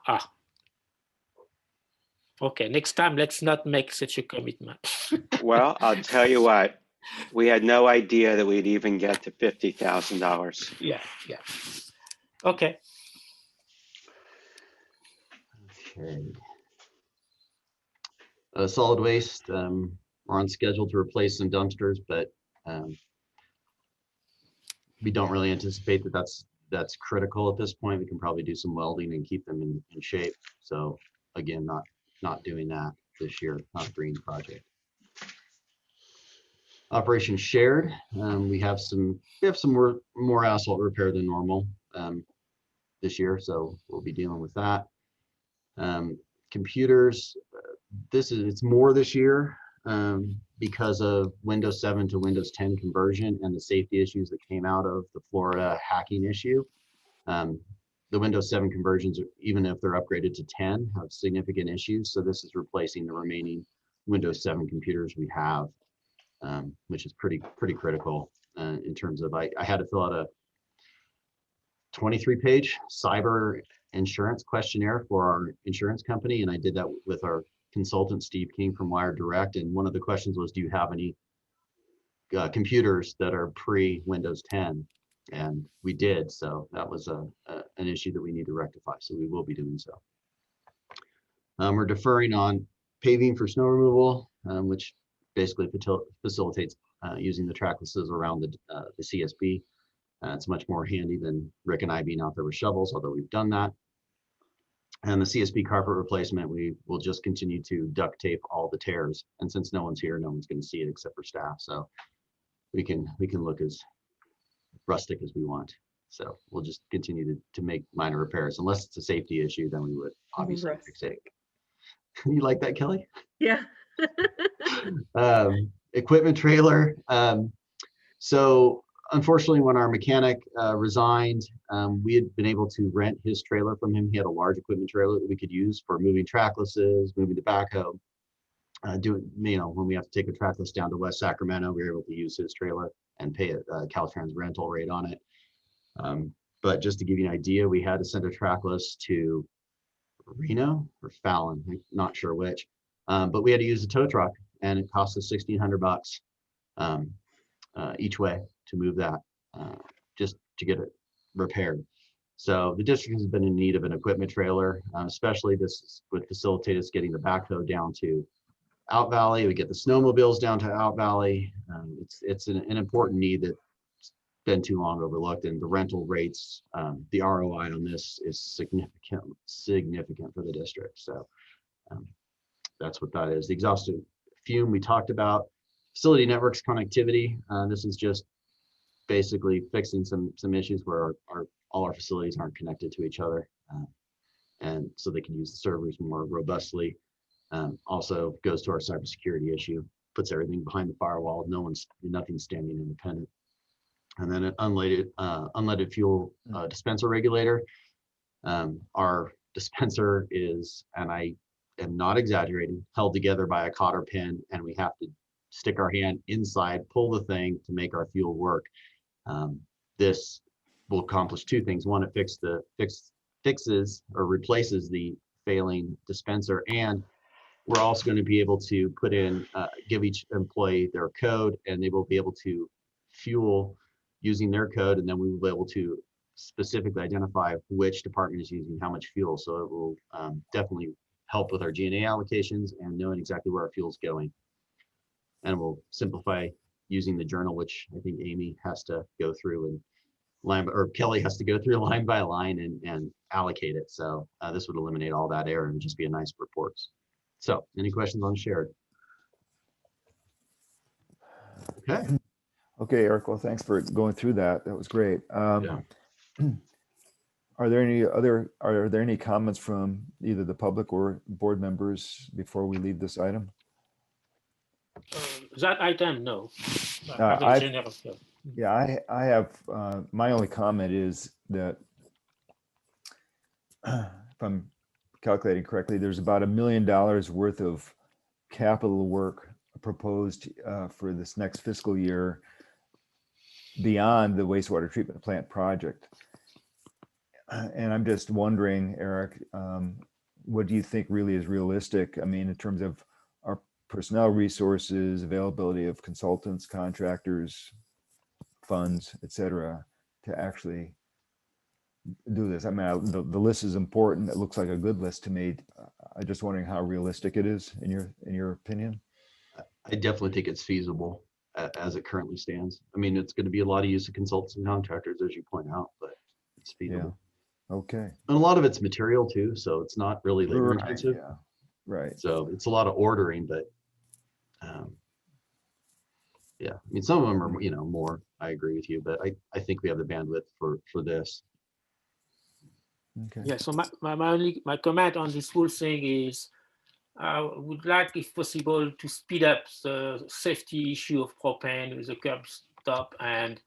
Ah. Okay, next time, let's not make such a commitment. Well, I'll tell you what, we had no idea that we'd even get to $50,000. Yeah. Okay. Okay. Solid waste, we're on schedule to replace some dumpsters, but we don't really anticipate that that's critical at this point. We can probably do some welding and keep them in shape. So again, not doing that this year, not a green project. Operation shared, we have some more asphalt repair than normal this year, so we'll be dealing with that. Computers, it's more this year because of Windows 7 to Windows 10 conversion and the safety issues that came out of the Florida hacking issue. The Windows 7 conversions, even if they're upgraded to 10, have significant issues. So this is replacing the remaining Windows 7 computers we have, which is pretty critical in terms of I had to fill out a 23-page cyber insurance questionnaire for our insurance company, and I did that with our consultant Steve King from Wire Direct. And one of the questions was, do you have any computers that are pre-Windows 10? And we did, so that was an issue that we need to rectify, so we will be doing so. We're deferring on paving for snow removal, which basically facilitates using the tracklesses around the CSB. It's much more handy than Rick and I being out there with shovels, although we've done that. And the CSB carpet replacement, we will just continue to duct tape all the tears. And since no one's here, no one's going to see it except for staff. So we can look as rustic as we want. So we'll just continue to make minor repairs. Unless it's a safety issue, then we would obviously fix it. You like that, Kelly? Yeah. Equipment trailer. So unfortunately, when our mechanic resigned, we had been able to rent his trailer from him. He had a large equipment trailer that we could use for moving tracklesses, moving tobacco. When we have to take a trackless down to West Sacramento, we were able to use his trailer and pay a Caltrans rental rate on it. But just to give you an idea, we had to send a trackless to Reno or Fallon, I'm not sure which, but we had to use a tow truck, and it cost us $1,600 each way to move that, just to get it repaired. So the district has been in need of an equipment trailer, especially this would facilitate us getting the backhoe down to Out Valley. We get the snowmobiles down to Out Valley. It's an important need that's been too long overlooked, and the rental rates, the ROI on this is significant for the district. So that's what that is. The exhaustive fume we talked about. Facility networks connectivity. This is just basically fixing some issues where all our facilities aren't connected to each other, and so they can use the servers more robustly. Also goes to our cybersecurity issue, puts everything behind the firewall. Nothing's standing independent. And then an unleaded fuel dispenser regulator. Our dispenser is, and I am not exaggerating, held together by a cotter pin, and we have to stick our hand inside, pull the thing to make our fuel work. This will accomplish two things. One, it fixes or replaces the failing dispenser, and we're also going to be able to put in, give each employee their code, and they will be able to fuel using their code, and then we will be able to specifically identify which department is using how much fuel. So it will definitely help with our G&A allocations and knowing exactly where our fuel is going. And we'll simplify using the journal, which I think Amy has to go through and Kelly has to go through line by line and allocate it. So this would eliminate all that error and just be a nice reports. So any questions on shared? Okay. Okay, Eric, well, thanks for going through that. That was great. Yeah. Are there any comments from either the public or board members before we leave this item? That item, no. As a I general, no. Yeah, I have, my only comment is that if I'm calculating correctly, there's about $1 million worth of capital work proposed for this next fiscal year beyond the wastewater treatment plant project. And I'm just wondering, Eric, what do you think really is realistic? I mean, in terms of our personnel resources, availability of consultants, contractors, funds, et cetera, to actually do this. I mean, the list is important. It looks like a good list to me. I'm just wondering how realistic it is in your opinion. I definitely think it's feasible as it currently stands. I mean, it's going to be a lot of use of consultants and contractors, as you point out, but it's feasible. Okay. And a lot of it's material too, so it's not really labor Right. intensive. Yeah. Right. So it's a lot of ordering, but yeah, I mean, some of them are, more, I agree with you, but I think we have the bandwidth for this. Okay. Yeah, so my comment on this whole thing is I would like, if possible, to speed up the safety issue of propane with the curb stop. And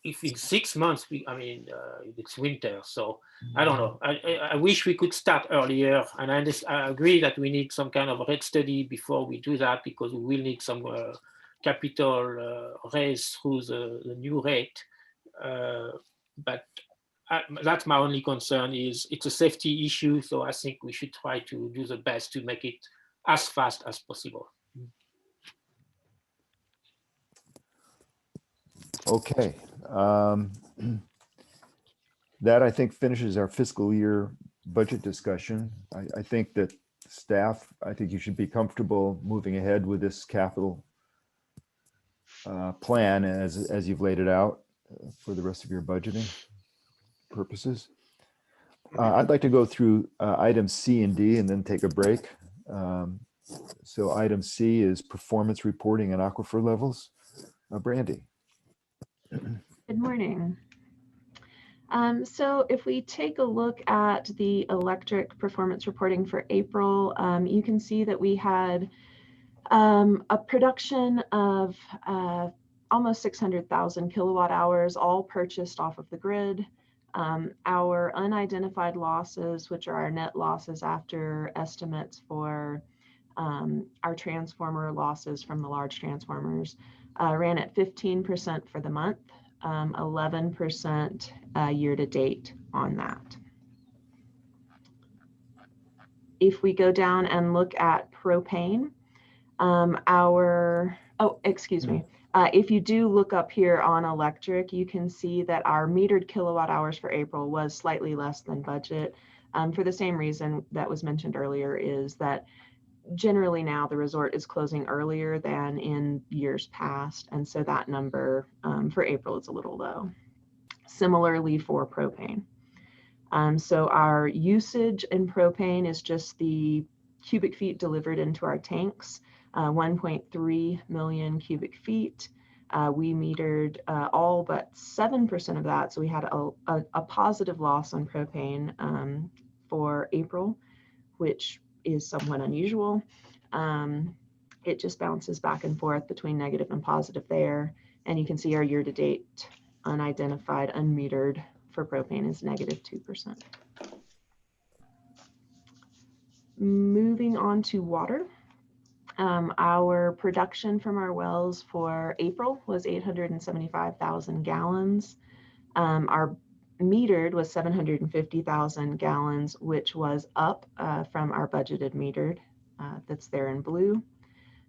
if in 6 months, it's winter, so I don't know. I wish we could start earlier. And I agree that we need some kind of rate study before we do that, because we will need some capital raise through the new rate. But that's my only concern, is it's a safety issue. So I think we should try to do the best to make it as fast as possible. Okay. That I think finishes our fiscal year budget discussion. I think that staff, I think you should be comfortable moving ahead with this capital plan as you've laid it out for the rest of your budgeting purposes. I'd like to go through items C and D and then take a break. So item C is performance reporting and aquifer levels. Brandy. Good morning. So if we take a look at the electric performance reporting for April, you can see that we had a production of almost 600,000 kilowatt hours, all purchased off of the grid. Our unidentified losses, which are our net losses after estimates for our transformer losses from the large transformers, ran at 15% for the month, 11% year to date on that. If we go down and look at propane, if you do look up here on electric, you can see that our metered kilowatt hours for April was slightly less than budget. For the same reason that was mentioned earlier, is that generally now the resort is closing earlier than in years past. And so that number for April is a little low. Similarly for propane. So our usage in propane is just the cubic feet delivered into our tanks, 1.3 million cubic feet. We metered all but 7% of that. So we had a positive loss on propane for April, which is somewhat unusual. It just bounces back and forth between negative and positive there. And you can see our year-to-date unidentified, unmetered for propane is negative 2%. Moving on to water. Our production from our wells for April was 875,000 gallons. Our metered was 750,000 gallons, which was up from our budgeted metered that's there in blue.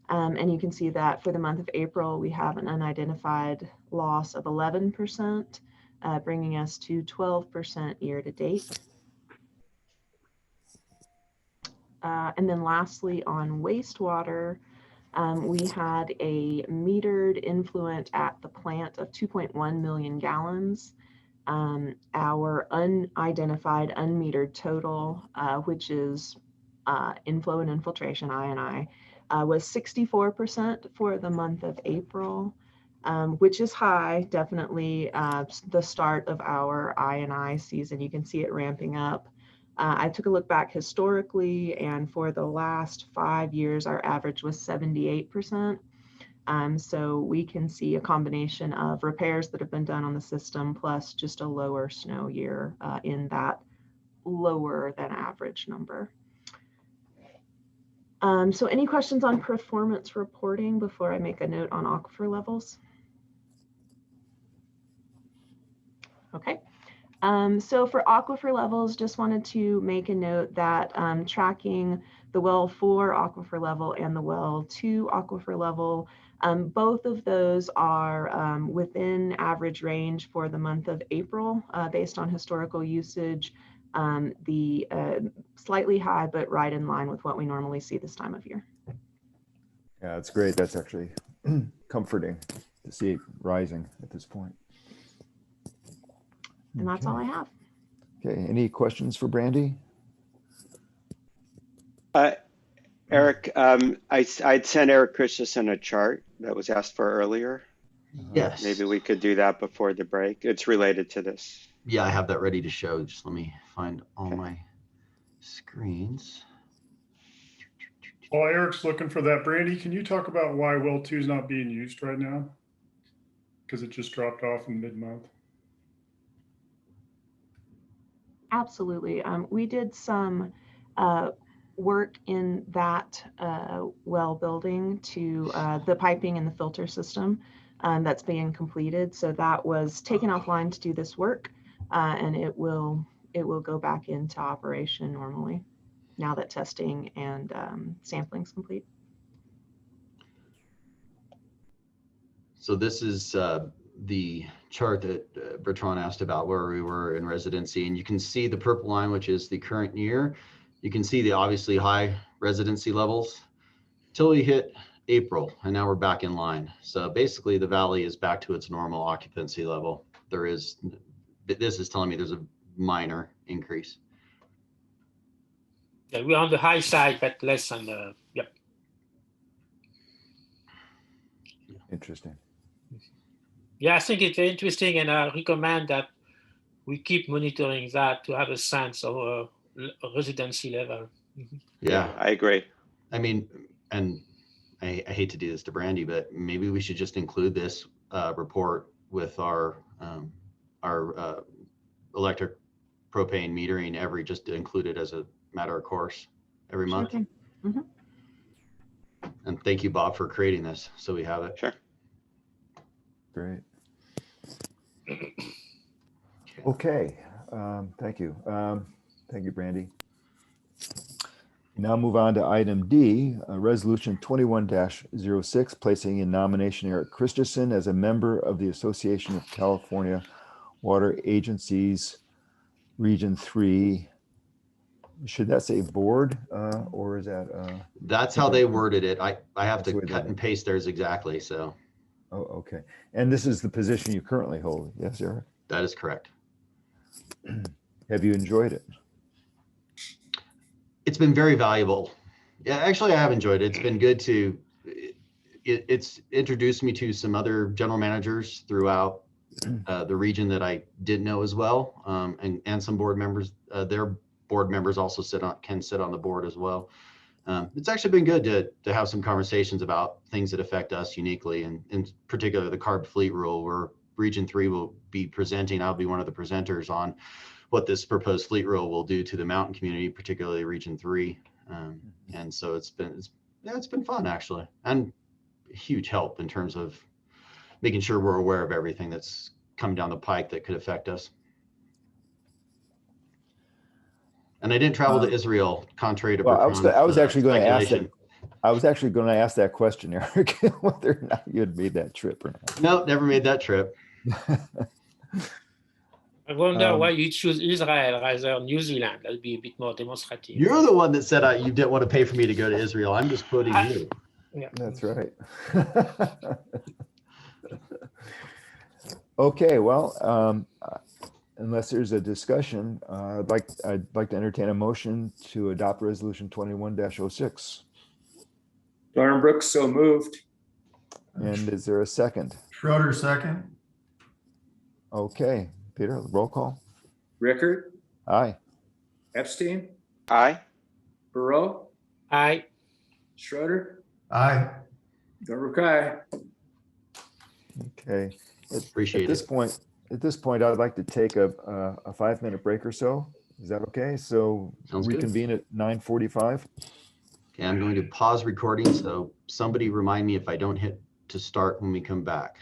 And you can see that for the month of April, we have an unidentified loss of 11%, bringing us to 12% year to date. And then lastly, on wastewater, we had a metered influent at the plant of 2.1 million gallons. Our unidentified, unmetered total, which is inflow and infiltration, I&I, was 64% for the month of April, which is high, definitely the start of our I&I season. You can see it ramping up. I took a look back historically, and for the last 5 years, our average was 78%. So we can see a combination of repairs that have been done on the system plus just a lower snow year in that lower than average number. So any questions on performance reporting before I make a note on aquifer levels? Okay. So for aquifer levels, just wanted to make a note that tracking the well 4 aquifer level and the well 2 aquifer level, both of those are within average range for the month of April based on historical usage. The slightly high, but right in line with what we normally see this time of year. Yeah, that's great. That's actually comforting to see it rising at this point. And that's all I have. Okay, any questions for Brandy? Eric, I'd sent Eric Christensen a chart that was asked for earlier. Yes. Maybe we could do that before the break. It's related to this. Yeah, I have that ready to show. Just let me find all Okay. my screens. While Eric's looking for that, Brandy, can you talk about why well 2 is not being used right now? Because it just dropped off in mid-month. Absolutely. We did some work in that well building to the piping and the filter system that's being completed. So that was taken offline to do this work, and it will go back into operation normally now that testing and sampling is complete. So this is the chart that Bertrand asked about where we were in residency, and you can see the purple line, which is the current year. You can see the obviously high residency levels till we hit April, and now we're back in line. So basically the valley is back to its normal occupancy level. This is telling me there's a minor increase. Yeah, we're on the high side, but less on the, yep. Interesting. Yeah, I think it's very interesting, and I recommend that we keep monitoring that to have a sense of a residency level. Yeah, I agree. I mean, and I hate to do this to Brandy, but maybe we should just include this report with our electric propane metering just to include it as a matter of course every month. Sure. Mm-hmm. And thank you, Bob, for creating this so we have it. Sure. Great. Okay, thank you. Thank you, Brandy. Now move on to item D, resolution 21-06, placing in nomination Eric Christensen as a member of the Association of California Water Agencies Region 3. Should that say board or is that? That's how they worded it. I have That's the to way cut they- and paste theirs exactly. So Oh, okay. And this is the position you currently hold. Yes, Eric? that is correct. Have you enjoyed it? It's been very valuable. Yeah, actually, I have enjoyed it. It's been good to, it's introduced me to some other general managers throughout the region that I didn't know as well. And some board members, their board members also can sit on the board as well. It's actually been good to have some conversations about things that affect us uniquely, and in particular the CARB fleet rule, where Region 3 will be presenting. I'll be one of the presenters on what this proposed fleet rule will do to the mountain community, particularly Region 3. And so it's been fun actually, and a huge help in terms of making sure we're aware of everything that's coming down the pike that could affect us. And I didn't travel to Israel, contrary to Well, I was actually going to ask that. speculation. I was actually going to ask that question, Eric, whether or not you had made that trip or not. No, never made that trip. I wonder why you choose Israel rather than New Zealand. That'll be a bit more demonstrative. You're the one that said you didn't want to pay for me to go to Israel. I'm just quoting you. Yeah. That's right. Okay, well, unless there's a discussion, I'd like to entertain a motion to adopt resolution 21-06. Lauren Brooks, so moved. And is there a second? Schroeder, second. Okay, Peter, roll call. Rickard, Aye. Epstein, Aye. Burrow, Aye. Schroeder, Aye. Daruk, aye. Okay. Appreciate it. At this point, I'd like to take a 5-minute break or so. Is that okay? So Sounds good. reconvene at 9:45. Okay, I'm going to pause recording. So somebody remind me if I don't hit to start when we come back.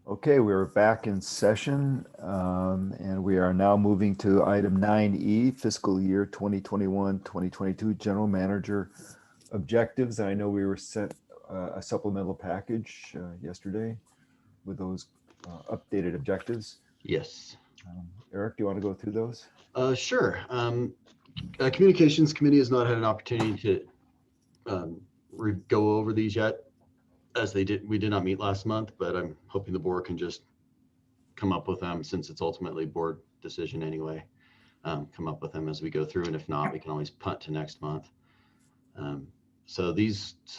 Okay, we're back in session, and we are now moving to item 9E, fiscal year 2021-2022 general manager objectives. I know we were sent a supplemental package yesterday with those updated objectives. Yes. Eric, do you want to go through those? Sure. Communications committee has not had an opportunity to go over these yet, as we did not meet last month, but I'm hoping the board can just come up with them, since it's ultimately board decision anyway. Come up with them as we go through, and if not, we can always punt to next month. So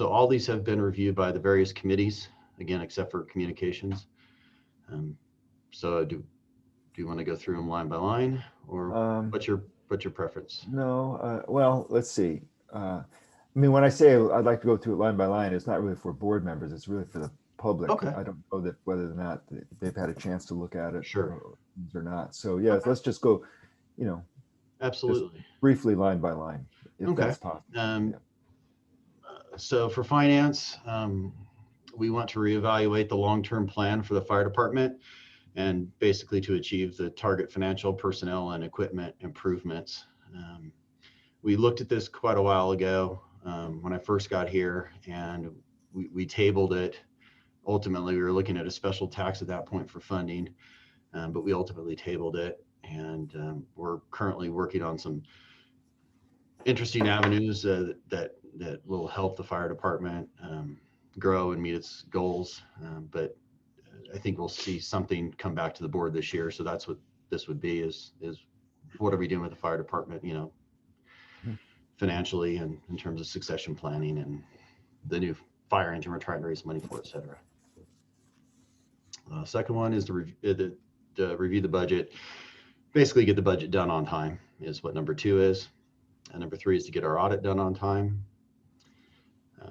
all these have been reviewed by the various committees, again, except for communications. So do you want to go through them line by line, or what's your preference? No, well, let's see. I mean, when I say I'd like to go through it line by line, it's not really for board members, it's really for the public. Okay. I don't know that whether or not they've had a chance to look at it. Sure. Or not. So yeah, let's just go, Absolutely. briefly line by line, if Okay. that's possible. So for finance, we want to reevaluate the long-term plan for the fire department, and basically to achieve the target financial, personnel, and equipment improvements. We looked at this quite a while ago when I first got here, and we tabled it. Ultimately, we were looking at a special tax at that point for funding, but we ultimately tabled it, and we're currently working on some interesting avenues that will help the fire department grow and meet its goals. But I think we'll see something come back to the board this year. So that's what this would be, is what are we doing with the fire department, financially, and in terms of succession planning and the new fire engine we're trying to raise money for, et cetera. Second one is to review the budget, basically get the budget done on time, is what number 2 is. And number 3 is to get our audit done on time.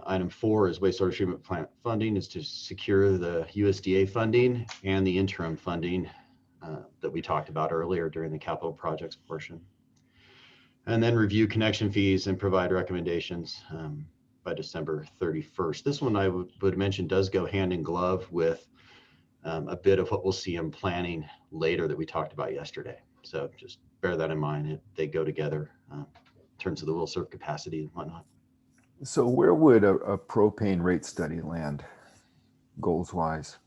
Item 4 is wastewater treatment plant funding, is to secure the USDA funding and the interim funding that we talked about earlier during the capital projects portion. And then review connection fees and provide recommendations by December 31st. This one I would mention does go hand in glove with a bit of what we'll see in planning later that we talked about yesterday. So just bear that in mind. They go together in terms of the will serve capacity and whatnot. So where would a propane rate study land, goals wise?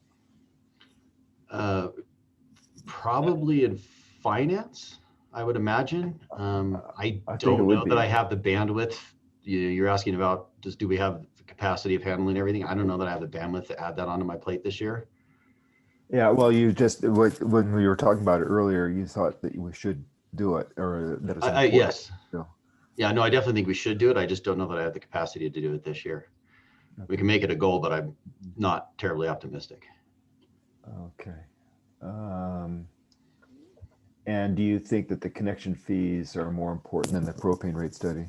Probably in finance, I would imagine. I think don't it would know be. that I have the bandwidth. You're asking about do we have the capacity of handling everything? I don't know that I have the bandwidth to add that onto my plate this year. Yeah, well, when we were talking about it earlier, you thought that we should do it, or that it's important. Yes. So, Yeah, no, I definitely think we should do it. I just don't know that I have the capacity to do it this year. We can make it a goal, but I'm not terribly optimistic. okay. And do you think that the connection fees are more important than the propane rate study?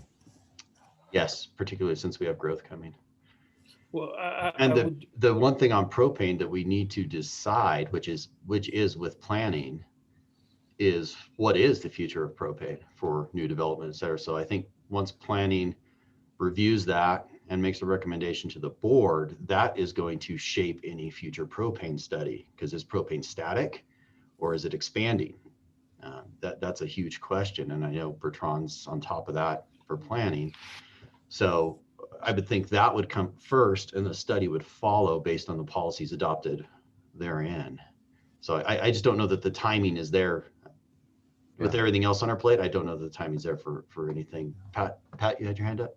Yes, particularly since we have growth coming. Well, And the one thing on propane that we need to decide, which is with planning, is what is the future of propane for new development, et cetera. So I think once planning reviews that and makes a recommendation to the board, that is going to shape any future propane study, because is propane static or is it expanding? That's a huge question. And I know Bertrand's on top of that for planning. So I would think that would come first and the study would follow based on the policies adopted therein. So I just don't know that the timing is there. With everything else on our plate, I don't know that the timing's there for anything. Pat, you had your hand up?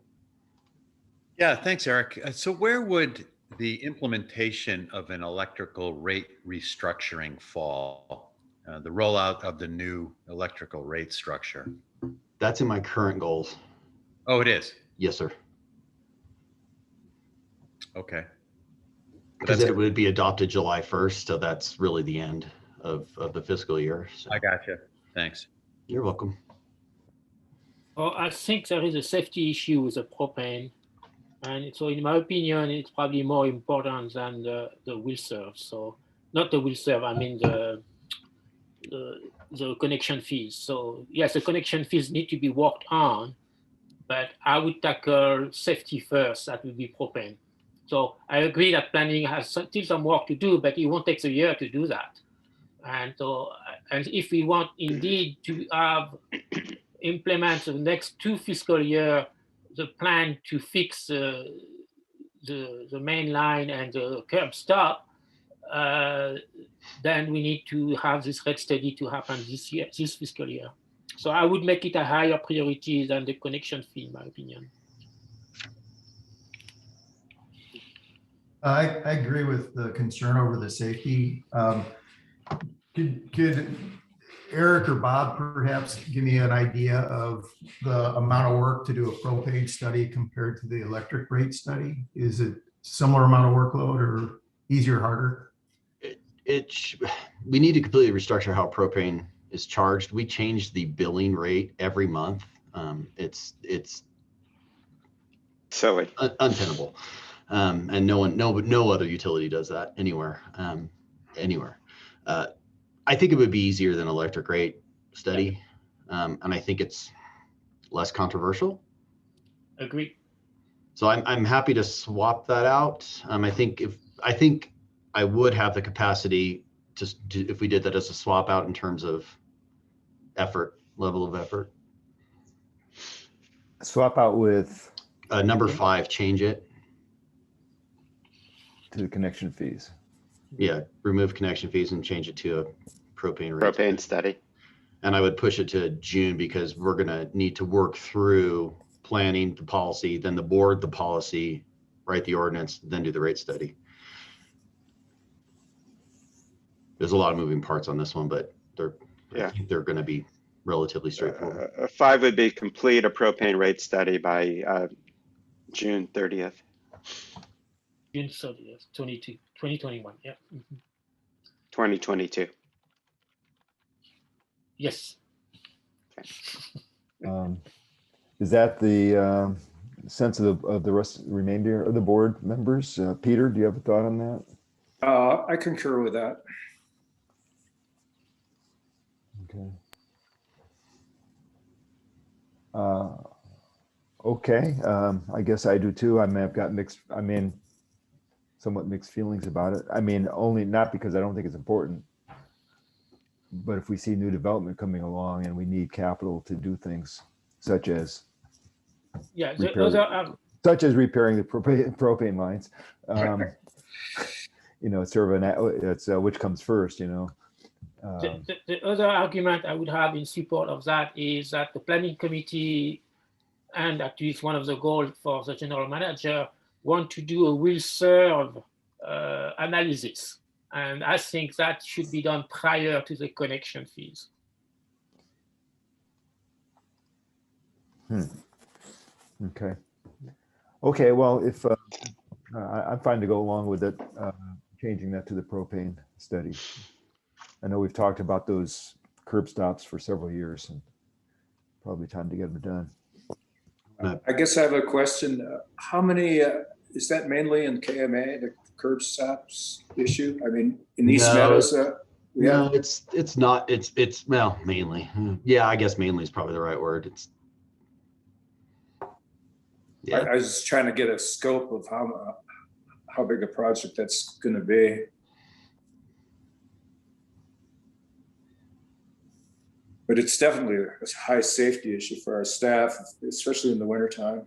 Yeah, thanks, Eric. So where would the implementation of an electrical rate restructuring fall? The rollout of the new electrical rate structure? That's in my current goals. Oh, it is? Yes, sir. Okay. But Because that's, it would be adopted July 1st, so that's really the end of the fiscal year. So I gotcha. Thanks. you're welcome. Well, I think there is a safety issue with the propane. And so in my opinion, it's probably more important than the will serve. So not the will serve, I mean the connection fees. So yes, the connection fees need to be worked on, but I would tackle safety first. That would be propane. So I agree that planning has still some work to do, but it won't take a year to do that. And so, and if we want indeed to have implement the next 2 fiscal year, the plan to fix the main line and the curb stop, then we need to have this rate study to happen this fiscal year. So I would make it a higher priority than the connection fee, in my opinion. I agree with the concern over the safety. Could Eric or Bob perhaps give me an idea of the amount of work to do a propane study compared to the electric rate study? Is it similar amount of workload or easier, harder? We need to completely restructure how propane is charged. We change the billing rate every month. It's So untenable. And no other utility does that anywhere. I think it would be easier than electric rate study. And I think it's less controversial. Agree. So I'm happy to swap that out. I think I would have the capacity to if we did that as a swap out in terms of level of effort. Swap out with Number 5, change it. to the connection fees. Yeah, remove connection fees and change it to a propane rate. propane study. And I would push it to June because we're gonna need to work through planning the policy, then the board, the policy, write the ordinance, then do the rate study. There's a lot of moving parts on this one, but I think they're gonna be relatively straightforward. 5 would be complete a propane rate study by June 30th. June 30th, 2021. Yeah. 2022. Yes. Is that the sense of the remainder of the board members? Peter, do you have a thought on that? I concur with that. Okay. Okay. I guess I do too. I mean, I've got somewhat mixed feelings about it. I mean, only not because I don't think it's important, but if we see new development coming along and we need capital to do things such as repairing the propane lines, it's sort of it's which comes first, The other argument I would have in support of that is that the planning committee, and actually it's one of the goals for the general manager, want to do a will serve analysis. And I think that should be done prior to the connection fees. Okay. Okay. Well, if I'm fine to go along with it, changing that to the propane study. I know we've talked about those curb stops for several years, and probably time to get them done. I guess I have a question. How many, is that mainly in KMA, the curb stops issue? I mean, in East Meadows? No, it's not. It's well, mainly. Yeah, I guess mainly is probably the right word. I was just trying to get a scope of how big a project that's going to be. But it's definitely a high safety issue for our staff, especially in the wintertime.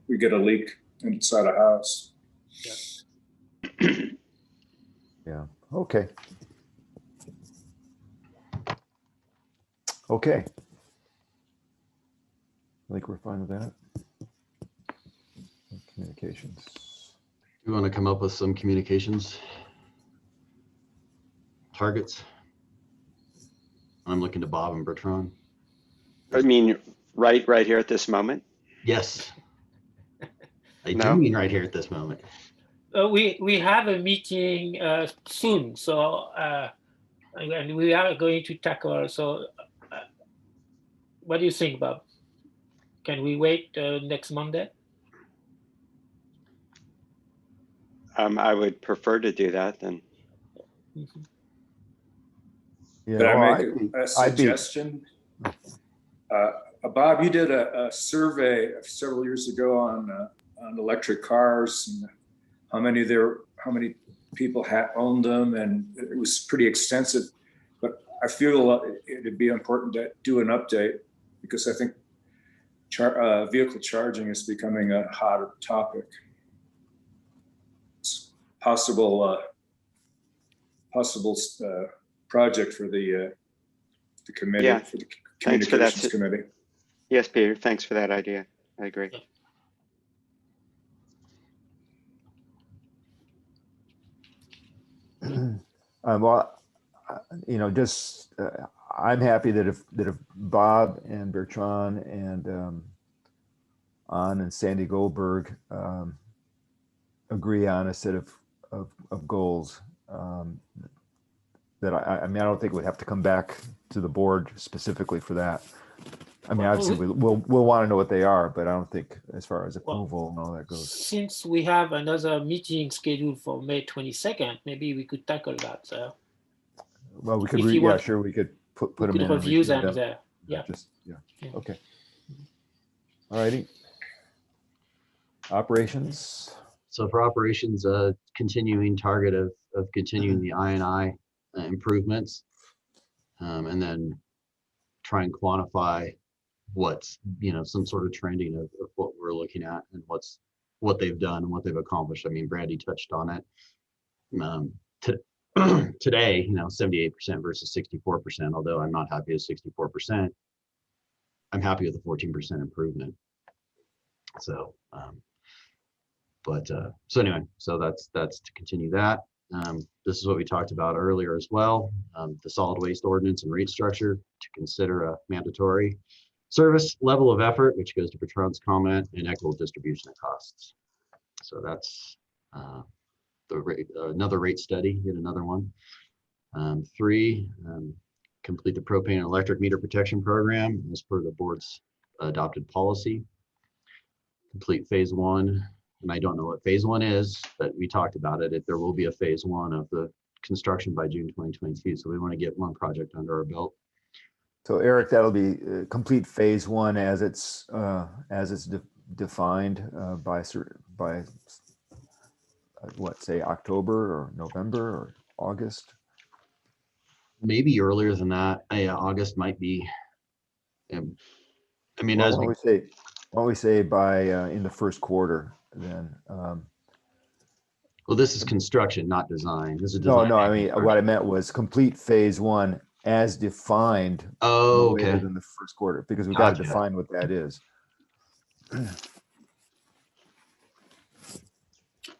We get a leak inside a house. Yeah. Yeah. Okay. Okay. I think we're fine with that. Communications. You want to come up with some communications targets? I'm looking to Bob and Bertrand. I mean, right here at this moment. Yes. I No? do mean right here at this moment. We have a meeting soon, so and we are going to tackle. So, what do you think, Bob? Can we wait next Monday? I would prefer to do that then. Mhm. Yeah, Could I well, make a I'd be, suggestion? Bob, you did a survey several years ago on electric cars and how many people had owned them, and it was pretty extensive. But I feel it'd be important to do an update because I think vehicle charging is becoming a hotter topic. It's possible project for the committee, Yeah, for the thanks for that. communications committee. Yes, Peter, thanks for that idea. I agree. well, just I'm happy that if Bob and Bertrand and An and Sandy Goldberg agree on a set of goals, that I mean, I don't think we'd have to come back to the board specifically for that. I mean, obviously we'll want to know what they are, but I don't think as far as approval and all that goes. Since we have another meeting scheduled for May 22nd, maybe we could tackle that. Well, we could, if you want, sure, we could put we them could in and review review them there. Yeah. Yeah. Okay. All righty. Operations. So for operations, continuing target of continuing the I&I improvements, and then try and quantify what's, some sort of trending of what we're looking at and what they've done and what they've accomplished. I mean, Brandy touched on it. Today, 78% versus 64%, although I'm not happy with 64%, I'm happy with the 14% improvement. So, so anyway, so that's to continue that. This is what we talked about earlier as well. The solid waste ordinance and rate structure to consider a mandatory service level of effort, which goes to Bertrand's comment, and equitable distribution of costs. So that's another rate study, yet another one. 3, complete the propane and electric meter protection program as per the board's adopted policy. Complete phase 1. And I don't know what phase 1 is, but we talked about it. If there will be a phase 1 of the construction by June 2022. So we want to get one project under our belt. So Eric, that'll be complete phase 1 as it's defined by what, say October or November or August? Maybe earlier than that. August might be. I mean, well, as why don't we say by in the first quarter then? Well, this is construction, not design. This is No, design. I mean, what I meant was complete phase 1 as defined. Oh, no later okay. than the first quarter, because we've got to Gotcha. define what that is.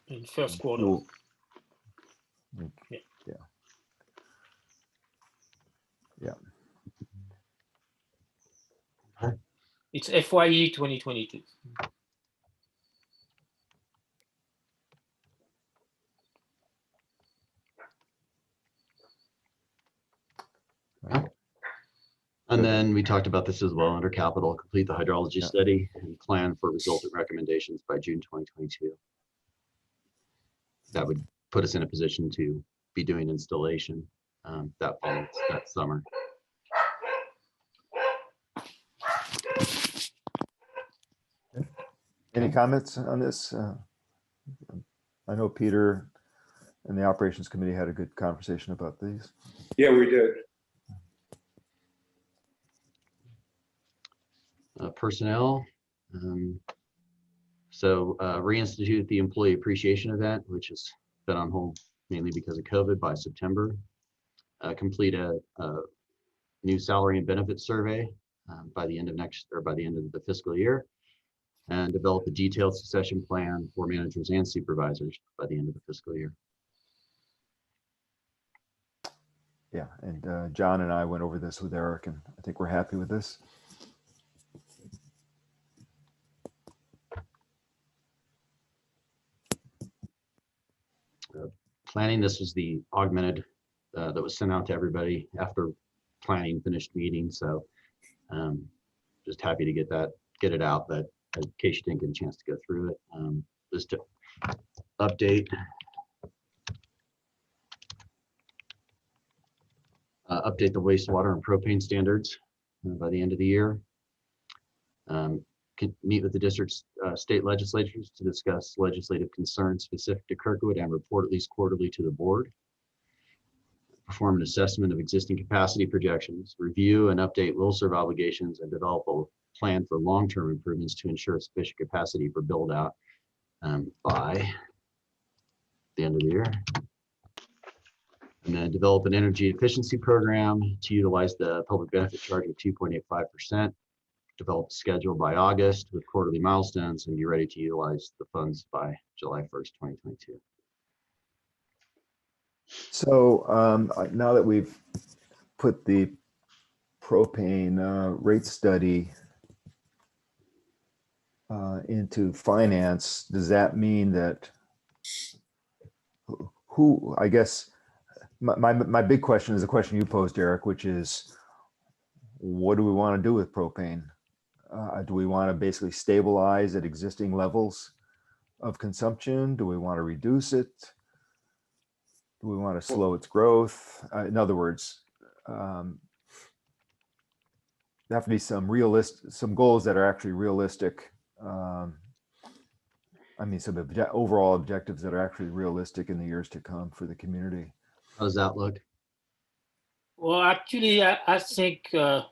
In first quarter. Cool. Yeah. It's FYE 2022. And then we talked about this as well under capital, complete the hydrology Yeah. study and plan for resultant recommendations by June 2022. That would put us in a position to be doing installation that summer. Any comments on this? I know Peter and the operations committee had a good conversation about these. Yeah, we did. Personnel. So reinstitute the employee appreciation event, which has been on hold mainly because of COVID by September. Complete a new salary and benefits survey by the end of the fiscal year, and develop a detailed succession plan for managers and supervisors by the end of the fiscal year. Yeah, and John and I went over this with Eric, and I think we're happy with this. planning. This was the augmented that was sent out to everybody after planning finished meeting. So just happy to get it out, but in case you didn't get a chance to go through it, just to update. Update the wastewater and propane standards by the end of the year. Meet with the district's state legislatures to discuss legislative concerns specific to Kirkwood and report at least quarterly to the board. Perform an assessment of existing capacity projections, review and update will-serve obligations, and develop a plan for long-term improvements to ensure sufficient capacity for build-out by the end of the year. And then develop an energy efficiency program to utilize the public benefit charge of 2.85%. Develop a schedule by August with quarterly milestones and be ready to utilize the funds by July 1st, 2022. So now that we've put the propane rate study into finance, does that mean that who, I guess, my big question is the question you posed, Eric, which is, what do we want to do with propane? Do we want to basically stabilize at existing levels of consumption? Do we want to reduce it? Do we want to slow its growth? In other words, there have to be some goals that are actually realistic. I mean, some overall objectives that are actually realistic in the years to come for the community. How does that look? Well, actually, I think the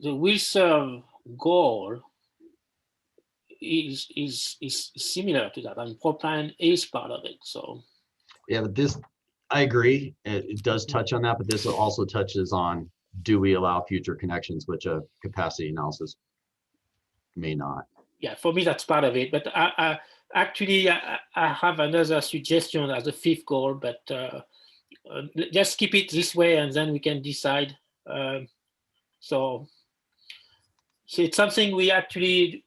will-serve goal is similar to that, and propane is part of it. So yeah, but this, I agree, it does touch on that, but this also touches on, do we allow future connections, which a capacity analysis may not. Yeah, for me that's part of it, but I have another suggestion as a fifth goal, but just keep it this way and then we can decide. So it's something we actually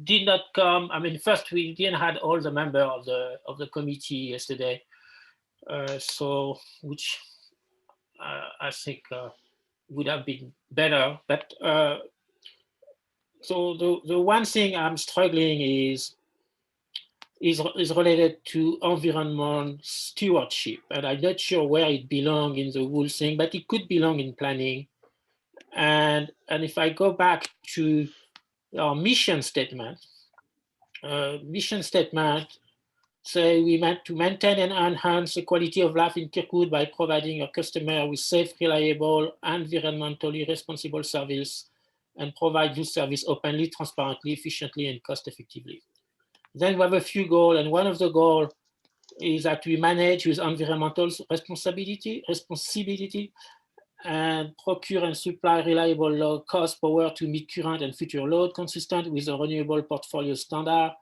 did not come. I mean, first we didn't have all the members of the committee yesterday, so which I think would have been better. But so the one thing I'm struggling is related to environment stewardship, and I'm not sure where it belongs in the whole thing, but it could belong in planning. And if I go back to our mission statement say we meant to maintain and enhance the quality of life in Kirkwood by providing our customer with safe, reliable, environmentally responsible service, and provide this service openly, transparently, efficiently, and cost effectively. Then we have a few goals, and one of the goals is that we manage with environmental responsibility and procure and supply reliable low-cost power to meet current and future load consistent with the renewable portfolio standard.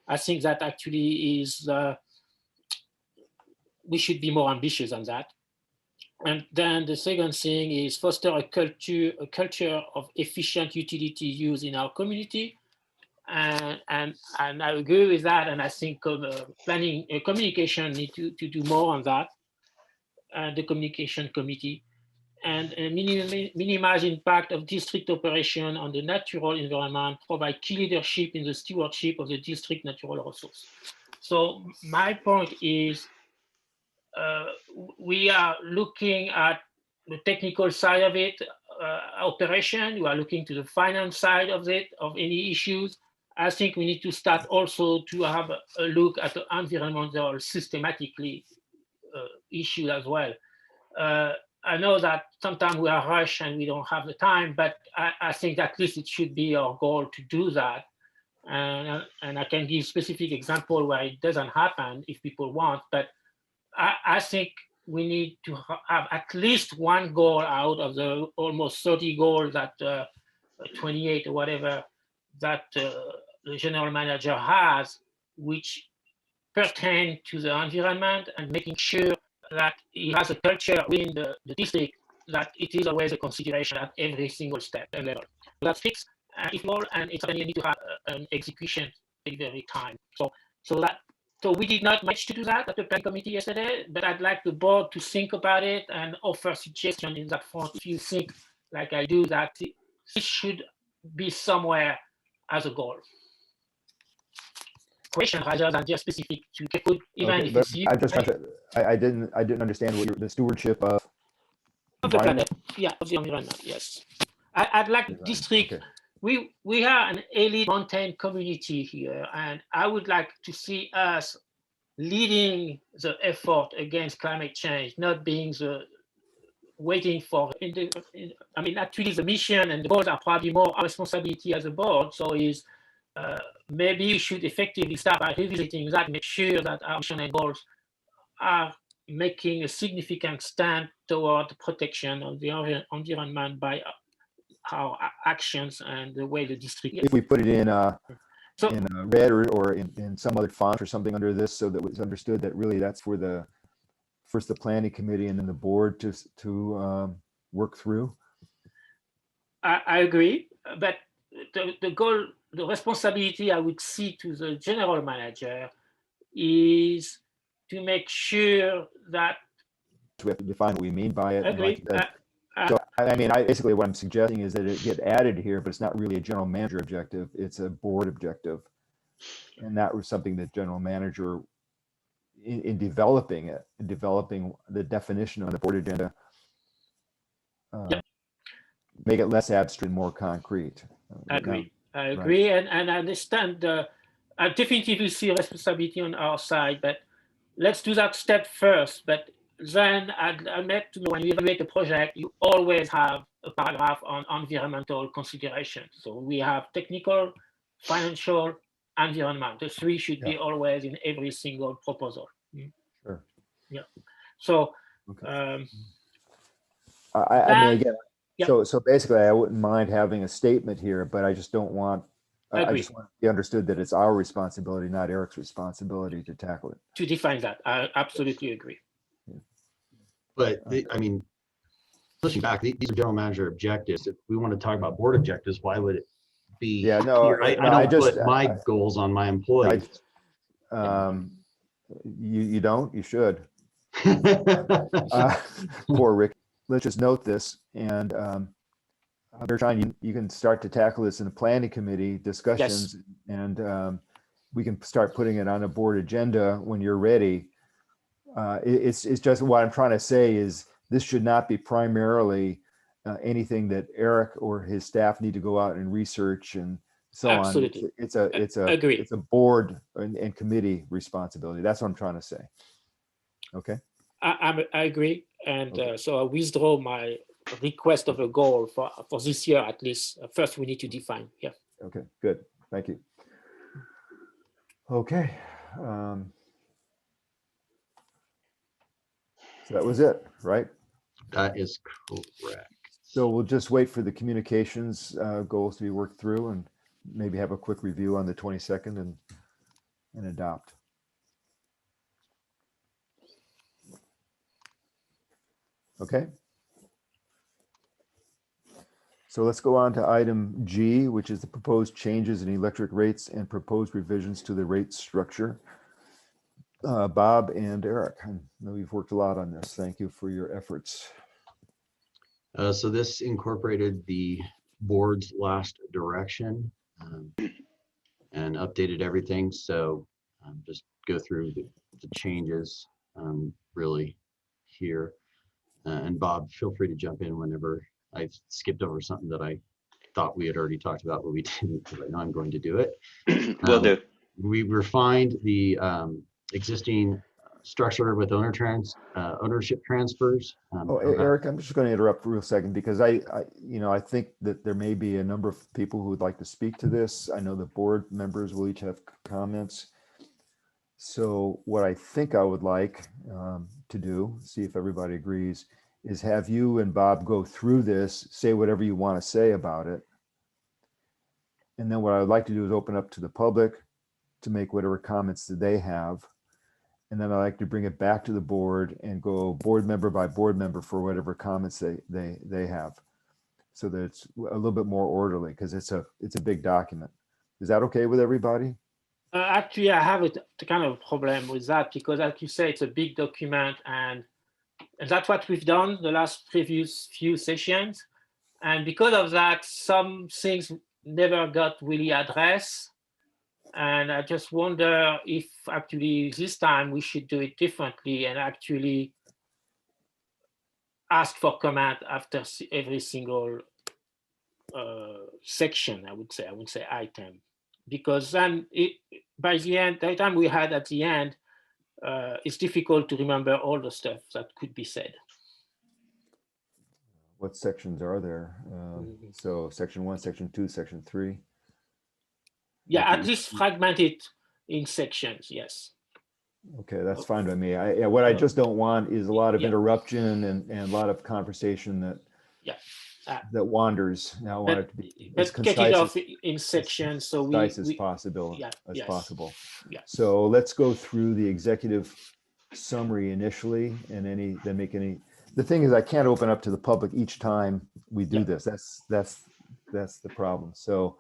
I think that actually is, we should be more ambitious than that. And then the second thing is foster a culture of efficient utility use in our community. And I agree with that. And I think planning communication need to do more on that. And the communication committee. And minimize impact of district operation on the natural environment, provide key leadership in the stewardship of the district natural resource. So my point is, we are looking at the technical side of it, operation. We are looking to the finance side of it, of any issues. I think we need to start also to have a look at the environmental systematically issue as well. I know that sometimes we are rushed and we don't have the time, but I think at least it should be our goal to do that. And I can give specific example where it doesn't happen if people want, but I think we need to have at least one goal out of the almost 30 goals that 28 or whatever that the general manager has, which pertain to the environment, and making sure that he has a culture within the district that it is always a consideration at every single step and level. That's fixed, if more, and it's going to need to have an execution every time. So that So we did not manage to do that at the planning committee yesterday, but I'd like the board to think about it and offer suggestions in that front. If you think, like I do, that this should be somewhere as a goal. Question rather than just specific to KMPUD, even Okay, if you but see. I just want to, I didn't understand what the stewardship of Of the environment? planet, yeah, of the environment, yes. I'd like Environment, district. okay. We are an elite mountain community here, and I would like to see us leading the effort against climate change, not being the waiting for. I mean, actually, the mission and the goals are probably more our responsibility as a board. So is maybe you should effectively start by revisiting that, make sure that our mission and goals are making a significant stand toward the protection of the environment by our actions and the way the district. If we put it in So in red or in some other font or something under this, so that it was understood that really that's for the first the planning committee and then the board to work through. I agree, but the goal, the responsibility I would see to the general manager is to make sure that. We have to define what we mean by it. and like Agree. you said, so I mean, basically what I'm suggesting is that it get added here, but it's not really a general manager objective. It's a board objective. And that was something that general manager in developing it, developing the definition on the board agenda, Yep. make it less abstract and more concrete. I agree. I agree. Right. And I understand I definitely see responsibility on our side, but let's do that step first. But then I admit to know when you evaluate a project, you always have a paragraph on environmental considerations. So we have technical, financial, environment. The three should be always in every single proposal. Sure. Yeah. So okay. I mean, again, so basically I wouldn't mind having a statement here, but I just don't want, I just want to be understood that it's our responsibility, not Eric's responsibility to tackle it. To define that, I absolutely agree. But I mean, pushing back, these are general manager objectives. If we want to talk about board objectives, why would it be? Yeah, no, I don't put my goals on my employees. You don't, you should. Poor Rick. Let's just note this, and Bertrand, you can start to tackle this in the planning committee discussions, and we can start putting it on a board agenda when you're ready. It's just what I'm trying to say is this should not be primarily anything that Eric or his staff need to go out and research and so Absolutely. on. It's a board and committee responsibility. That's what I'm trying to say. Okay. I agree, and so I withdraw my request of a goal for this year at least. First, we need to define. Yeah. Okay. Good. Thank you. Okay. So that was it, right? That is correct. So we'll just wait for the communications goals to be worked through and maybe have a quick review on the 22nd and adopt. Okay. So let's go on to item G, which is the proposed changes in electric rates and proposed revisions to the rate structure. Bob and Eric, I know you've worked a lot on this. Thank you for your efforts. So this incorporated the board's last direction and updated everything. So just go through the changes really here. And Bob, feel free to jump in whenever I've skipped over something that I thought we had already talked about, but we didn't, because I know I'm going to do it. Will do. We refined the existing structure with ownership transfers. Eric, I'm just going to interrupt for a second because I think that there may be a number of people who would like to speak to this. I know the board members will each have comments. So what I think I would like to do, see if everybody agrees, is have you and Bob go through this, say whatever you want to say about it. And then what I would like to do is open up to the public to make whatever comments that they have. And then I like to bring it back to the board and go board member by board member for whatever comments they have. So that it's a little bit more orderly because it's a big document. Is that okay with everybody? Actually, I have a kind of problem with that because, like you say, it's a big document, and that's what we've done the last previous few sessions. And because of that, some things never got really addressed. And I just wonder if actually this time we should do it differently and actually ask for comment after every single section, I would say item. Because then by the end, by the time we had at the end, it's difficult to remember all the stuff that could be said. What sections are there? So section 1, section 2, section 3. Yeah, at least fragment it in sections, yes. Okay, that's fine by me. What I just don't want is a lot of interruption and a lot of conversation that wanders. Now I want it to be as But get it off concise in sections so as possible. Yeah. So let's go through the executive summary initially, and then make any. The thing is, I can't open up to the public each time we do this. That's the problem. So.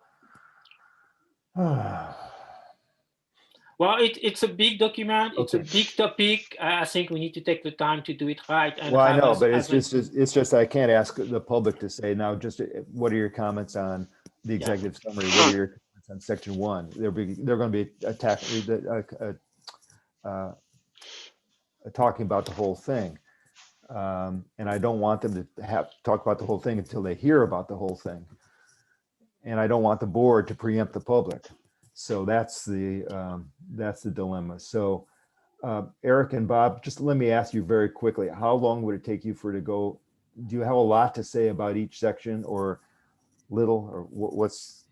Well, it's a big document. It's a big topic. I think we need to take the time to do it right. And well, I know, but it's just I can't ask the public to say now. Just what are your comments on the executive summary? What are your comments on section 1? They're going to be talking about the whole thing, and I don't want them to have talk about the whole thing until they hear about the whole thing, and I don't want the board to preempt the public. So that's the dilemma. So Eric and Bob, just let me ask you very quickly, how long would it take you for to go? Do you have a lot to say about each section or little, or what's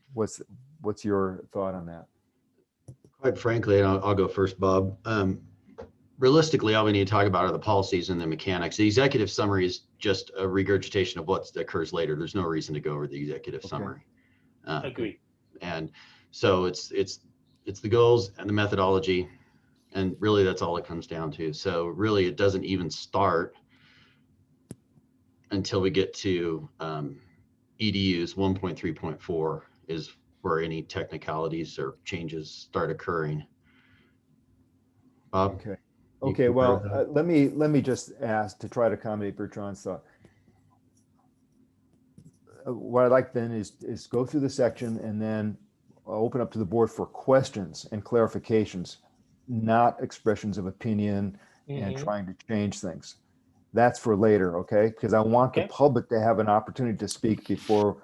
your thought on that? Quite frankly, and I'll go first, Bob. Realistically, all we need to talk about are the policies and the mechanics. The executive summary is just a regurgitation of what occurs later. There's no reason to go over the executive summary. Agree. And so it's the goals and the methodology, and really that's all it comes down to. So really it doesn't even start until we get to EDUs 1.3.4 is where any technicalities or changes start occurring. Bob? Okay. Well, let me just ask to try to accommodate Bertrand's thought. What I'd like then is go through the section and then open up to the board for questions and clarifications, not expressions of opinion and trying to change things. That's for later, okay? Because I want the public to have an opportunity to speak before.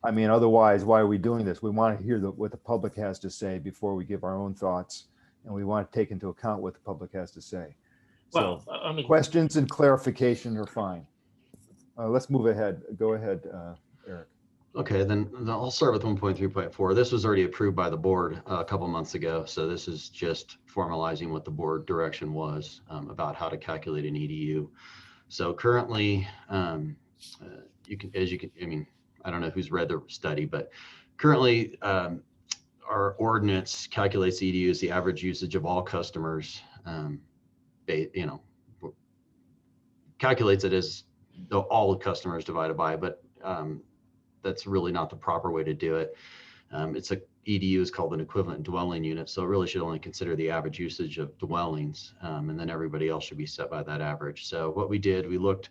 I mean, otherwise, why are we doing this? We want to hear what the public has to say before we give our own thoughts, and we want to take into account what the public has to say. So, well, questions and clarification are fine. Let's move ahead. Go ahead, Eric. Okay, then I'll start with 1.3.4. This was already approved by the board a couple months ago. So this is just formalizing what the board direction was about how to calculate an EDU. So currently, I mean, I don't know who's read the study, but currently our ordinance calculates EDU as the average usage of all customers, calculates it as all customers divided by, but that's really not the proper way to do it. EDU is called an equivalent dwelling unit, so it really should only consider the average usage of dwellings, and then everybody else should be set by that average. So what we did, we looked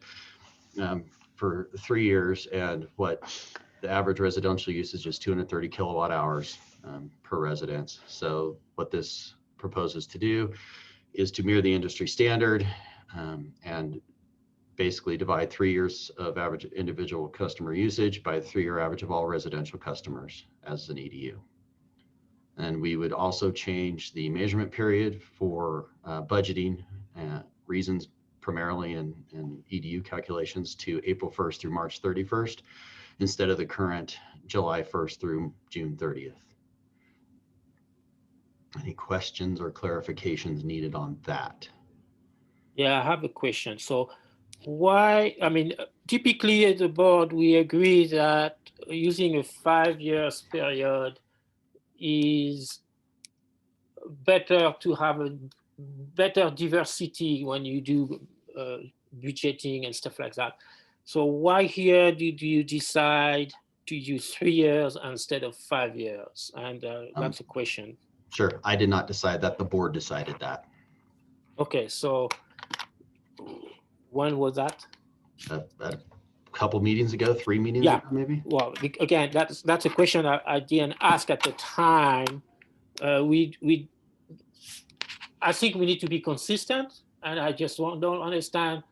for 3 years, and what the average residential usage is 230 kilowatt hours per residence. So what this proposes to do is to mirror the industry standard and basically divide 3 years of average individual customer usage by the 3-year average of all residential customers as an EDU. And we would also change the measurement period for budgeting reasons, primarily in EDU calculations, to April 1st through March 31st, instead of the current July 1st through June 30th. Any questions or clarifications needed on that? Yeah, I have a question. So why, I mean, typically at the board, we agree that using a 5 years period is better to have a better diversity when you do budgeting and stuff like that. So why here did you decide to use 3 years instead of 5 years? And that's a question. Sure. I did not decide that. The board decided that. Okay, so when was that? A couple meetings ago, 3 meetings Yeah. ago, maybe. Well, again, that's a question I didn't ask at the time. I think we need to be consistent, and I just don't understand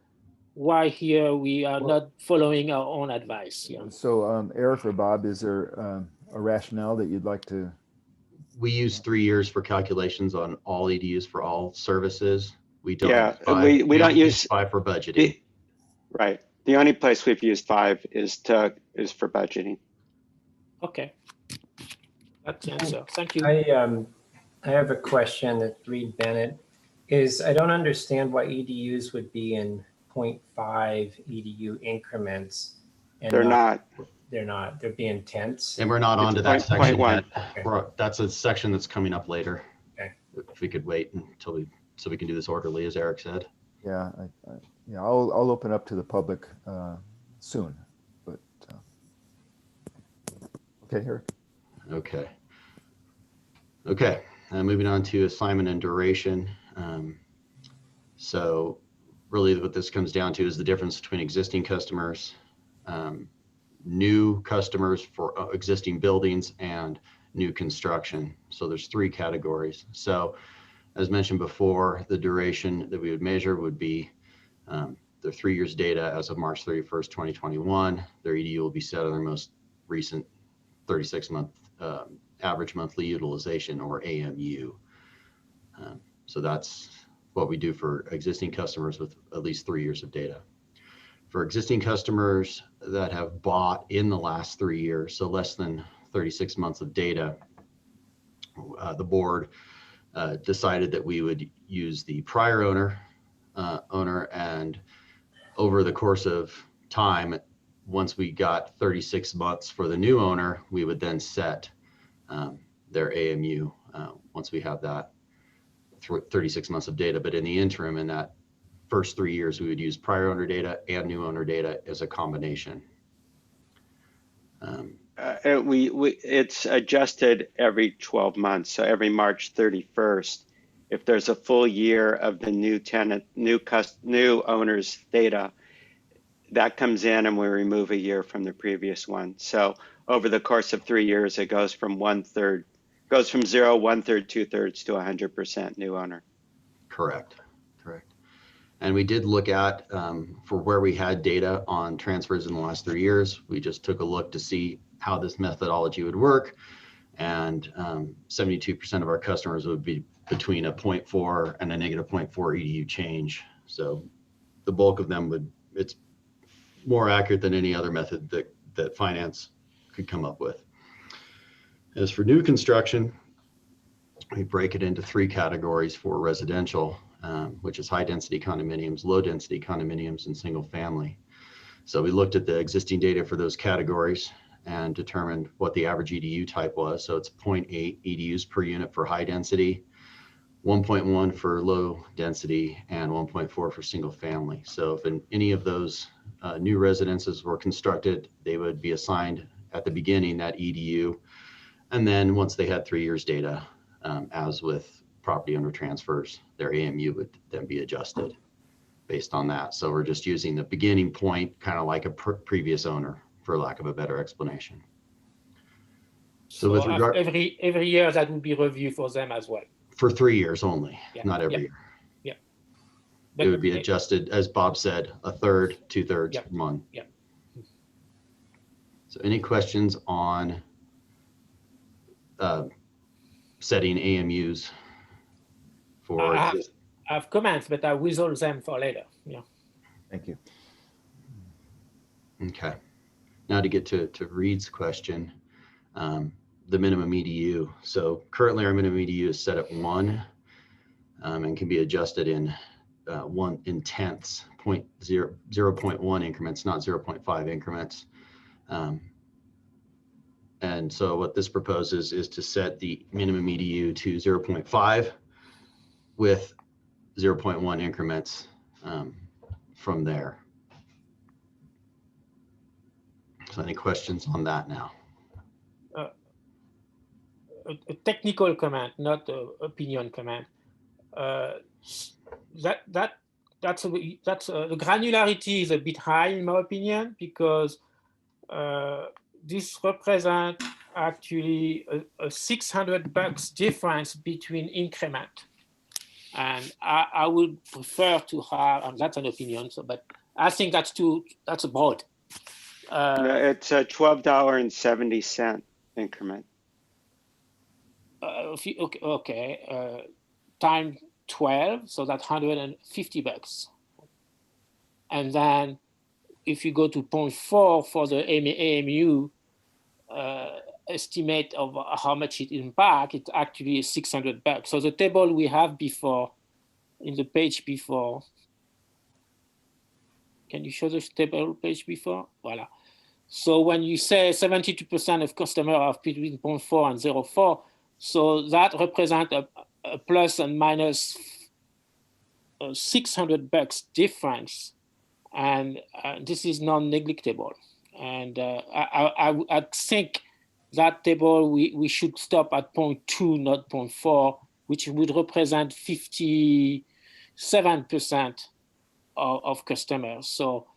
why here we are not following our own advice. Yeah. So Eric or Bob, is there a rationale that you'd like to? We use 3 years for calculations on all EDUs for all services. We don't Yeah, use 5. we don't only use 5 for budgeting. Right. The only place we've used 5 is for budgeting. Okay. That's the answer. Thank you. I have a question that Reed Bennett is. I don't understand why EDUs would be in 0.5 EDU increments. And They're not. They're not. They're being tenths. And we're not It's onto that section 0.1. yet. Okay. That's a section that's coming up later. Okay. If we could wait until so we can do this orderly, as Eric said. Yeah, yeah, I'll open up to the public soon, but okay, Eric. Okay. Okay. Moving on to assignment and duration. So really what this comes down to is the difference between existing customers, new customers for existing buildings, and new construction. So there's 3 categories. So as mentioned before, the duration that we would measure would be their 3 years data as of March 31st, 2021. Their EDU will be set on their most recent 36-month average monthly utilization, or AMU. So that's what we do for existing customers with at least 3 years of data. For existing customers that have bought in the last 3 years, so less than 36 months of data, the board decided that we would use the prior owner, and over the course of time, once we got 36 months for the new owner, we would then set their AMU once we have that 36 months of data. But in the interim, in that first 3 years, we would use prior owner data and new owner data as a combination. It's adjusted every 12 months. So every March 31st, if there's a full year of the new tenant, new owner's data, that comes in and we remove a year from the previous one. So over the course of 3 years, it goes from 1/3, goes from 0, 1/3, 2/3 to 100% new owner. Correct. And we did look at, for where we had data on transfers in the last 3 years, we just took a look to see how this methodology would work. And 72% of our customers would be between a 0.4 and a -0.4 EDU change. So the bulk of them it's more accurate than any other method that finance could come up with. As for new construction, we break it into 3 categories for residential, which is high density condominiums, low density condominiums, and single family. So we looked at the existing data for those categories and determined what the average EDU type was. So it's 0.8 EDUs per unit for high density, 1.1 for low density, and 1.4 for single family. So if any of those new residences were constructed, they would be assigned at the beginning that EDU. And then once they had 3 years data, as with property owner transfers, their AMU would then be adjusted based on that. So we're just using the beginning point, kind of like a previous owner, for lack of a better explanation. So with regard, every year that will be reviewed for them as well. For 3 years only, not every year. Yeah. It would be adjusted, as Bob said, 1/3, 2/3, 1. Yeah. So any questions on setting AMUs for? I have comments, but I resolve them for later. Yeah. Thank you. Okay. Now to get to Reed's question, the minimum EDU. So currently our minimum EDU is set at 1 and can be adjusted in 1 in tenths, 0.1 increments, not 0.5 increments. And so what this proposes is to set the minimum EDU to 0.5 with 0.1 increments from there. So any questions on that now? a technical comment, not an opinion comment. The granularity is a bit high in my opinion, because this represents actually a $600 difference between increment. And I would prefer to have, and that's an opinion, so, but I think that's broad. No, it's a $12.70 increment. Time 12, so that's $150. And then if you go to 0.4 for the AMU estimate of how much it impacts, it actually is $600. So the table we have before, in the page before, can you show the table page before? Voila. So when you say 72% of customers are between 0.4 and 0.4, so that represents a plus and minus $600 difference, and this is non-negligible. And I think that table we should stop at 0.2, not 0.4, which would represent 57% of customers. So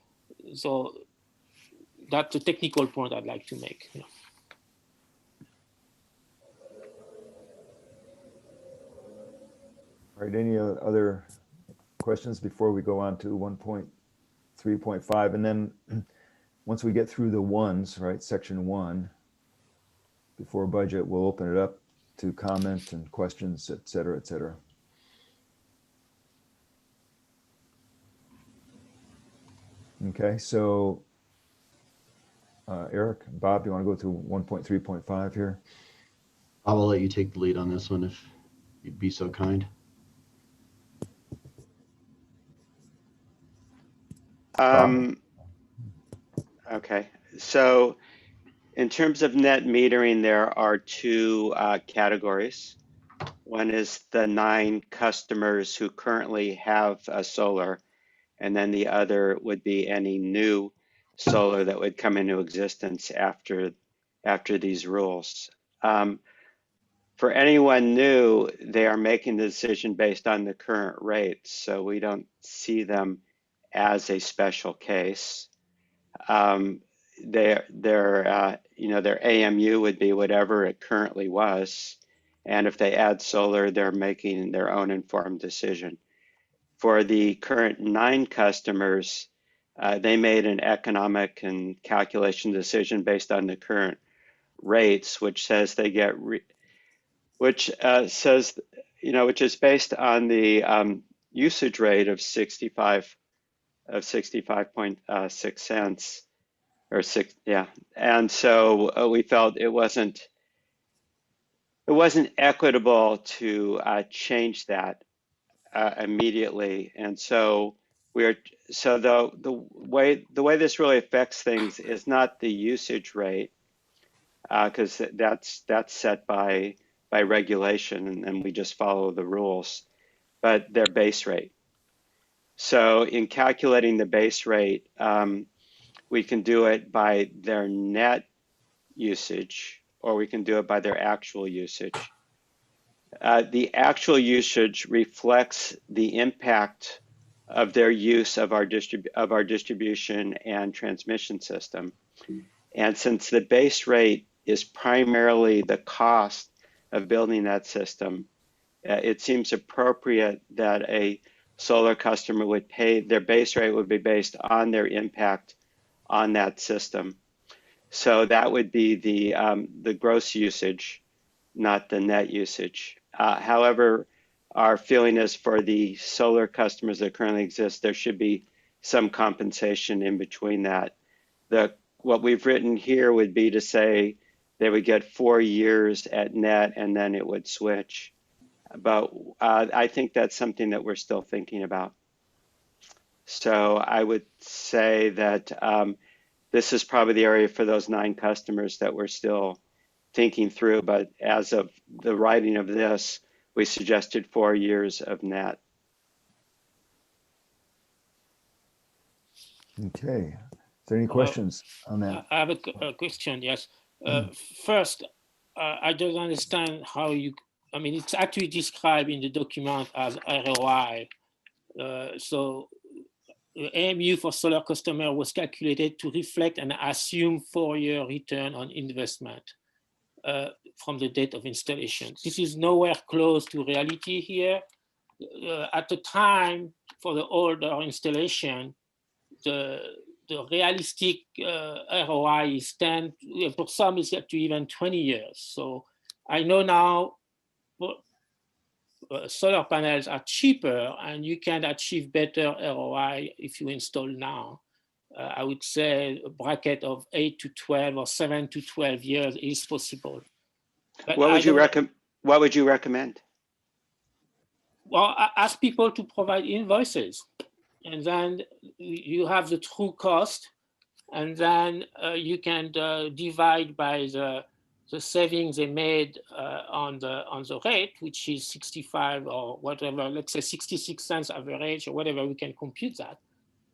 that's a technical point I'd like to make. Yeah. All right, any other questions before we go on to 1.3.5? And then once we get through the ones, right, section 1, before budget, we'll open it up to comment and questions, et cetera, et cetera. Okay, so Eric, Bob, you want to go through 1.3.5 here? I will let you take the lead on this one if you'd be so kind. Okay, so in terms of net metering, there are two categories. One is the 9 customers who currently have solar, and then the other would be any new solar that would come into existence after these rules. For anyone new, they are making the decision based on the current rates, so we don't see them as a special case. Their AMU would be whatever it currently was, and if they add solar, they're making their own informed decision. For the current 9 customers, they made an economic and calculation decision based on the current rates, which says they get, which is based on the usage rate of 65.6 cents. Or 6, yeah. And so we felt it wasn't equitable to change that immediately. And so the way this really affects things is not the usage rate, because that's set by regulation, and we just follow the rules, but their base rate. So in calculating the base rate, we can do it by their net usage, or we can do it by their actual usage. The actual usage reflects the impact of their use of our distribution and transmission system. And since the base rate is primarily the cost of building that system, it seems appropriate that a solar customer would pay, their base rate would be based on their impact on that system. So that would be the gross usage, not the net usage. However, our feeling is for the solar customers that currently exist, there should be some compensation in between that. What we've written here would be to say they would get 4 years at net and then it would switch. But I think that's something that we're still thinking about. So I would say that this is probably the area for those 9 customers that we're still thinking through. But as of the writing of this, we suggested 4 years of net. Okay. Is there any questions on that? I have a question, yes. First, I don't understand how you, I mean, it's actually described in the document as ROI. So the AMU for solar customer was calculated to reflect and assume 4-year return on investment from the date of installation. This is nowhere close to reality here. At the time for the older installation, the realistic ROI is 10, for some it's up to even 20 years. So I know now solar panels are cheaper and you can achieve better ROI if you install now. I would say a bracket of 8 to 12 or 7 to 12 years is possible. But What would you recommend? Well, I ask people to provide invoices, and then you have the true cost, and then you can divide by the savings they made on the rate, which is 65 or whatever, let's say 66 cents average or whatever, we can compute that.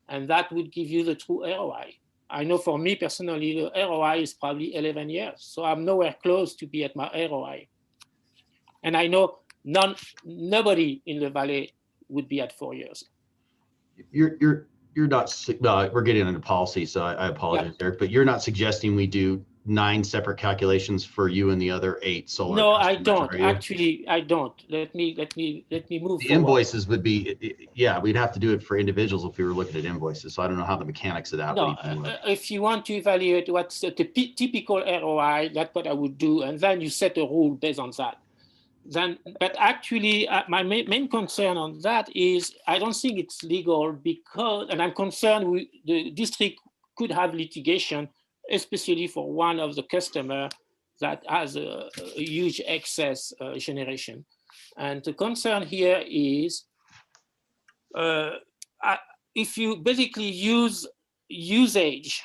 And that would give you the true ROI. I know for me personally, the ROI is probably 11 years. So I'm nowhere close to be at my ROI. And I know nobody in the Valley would be at 4 years. You're not, we're getting into policy, so I apologize, Yeah. Eric, but you're not suggesting we do 9 separate calculations for you and the other 8 solar No, I customers, don't. are you? Actually, I don't. Let me move The forward. invoices would be, yeah, we'd have to do it for individuals if we were looking at invoices. So I don't know how the mechanics of that No, would even work. if you want to evaluate what's the typical ROI, that's what I would do. And then you set a rule based on that. Then, but actually, my main concern on that is I don't think it's legal because, and I'm concerned the district could have litigation, especially for one of the customer that has a huge excess generation. And the concern here is if you basically use usage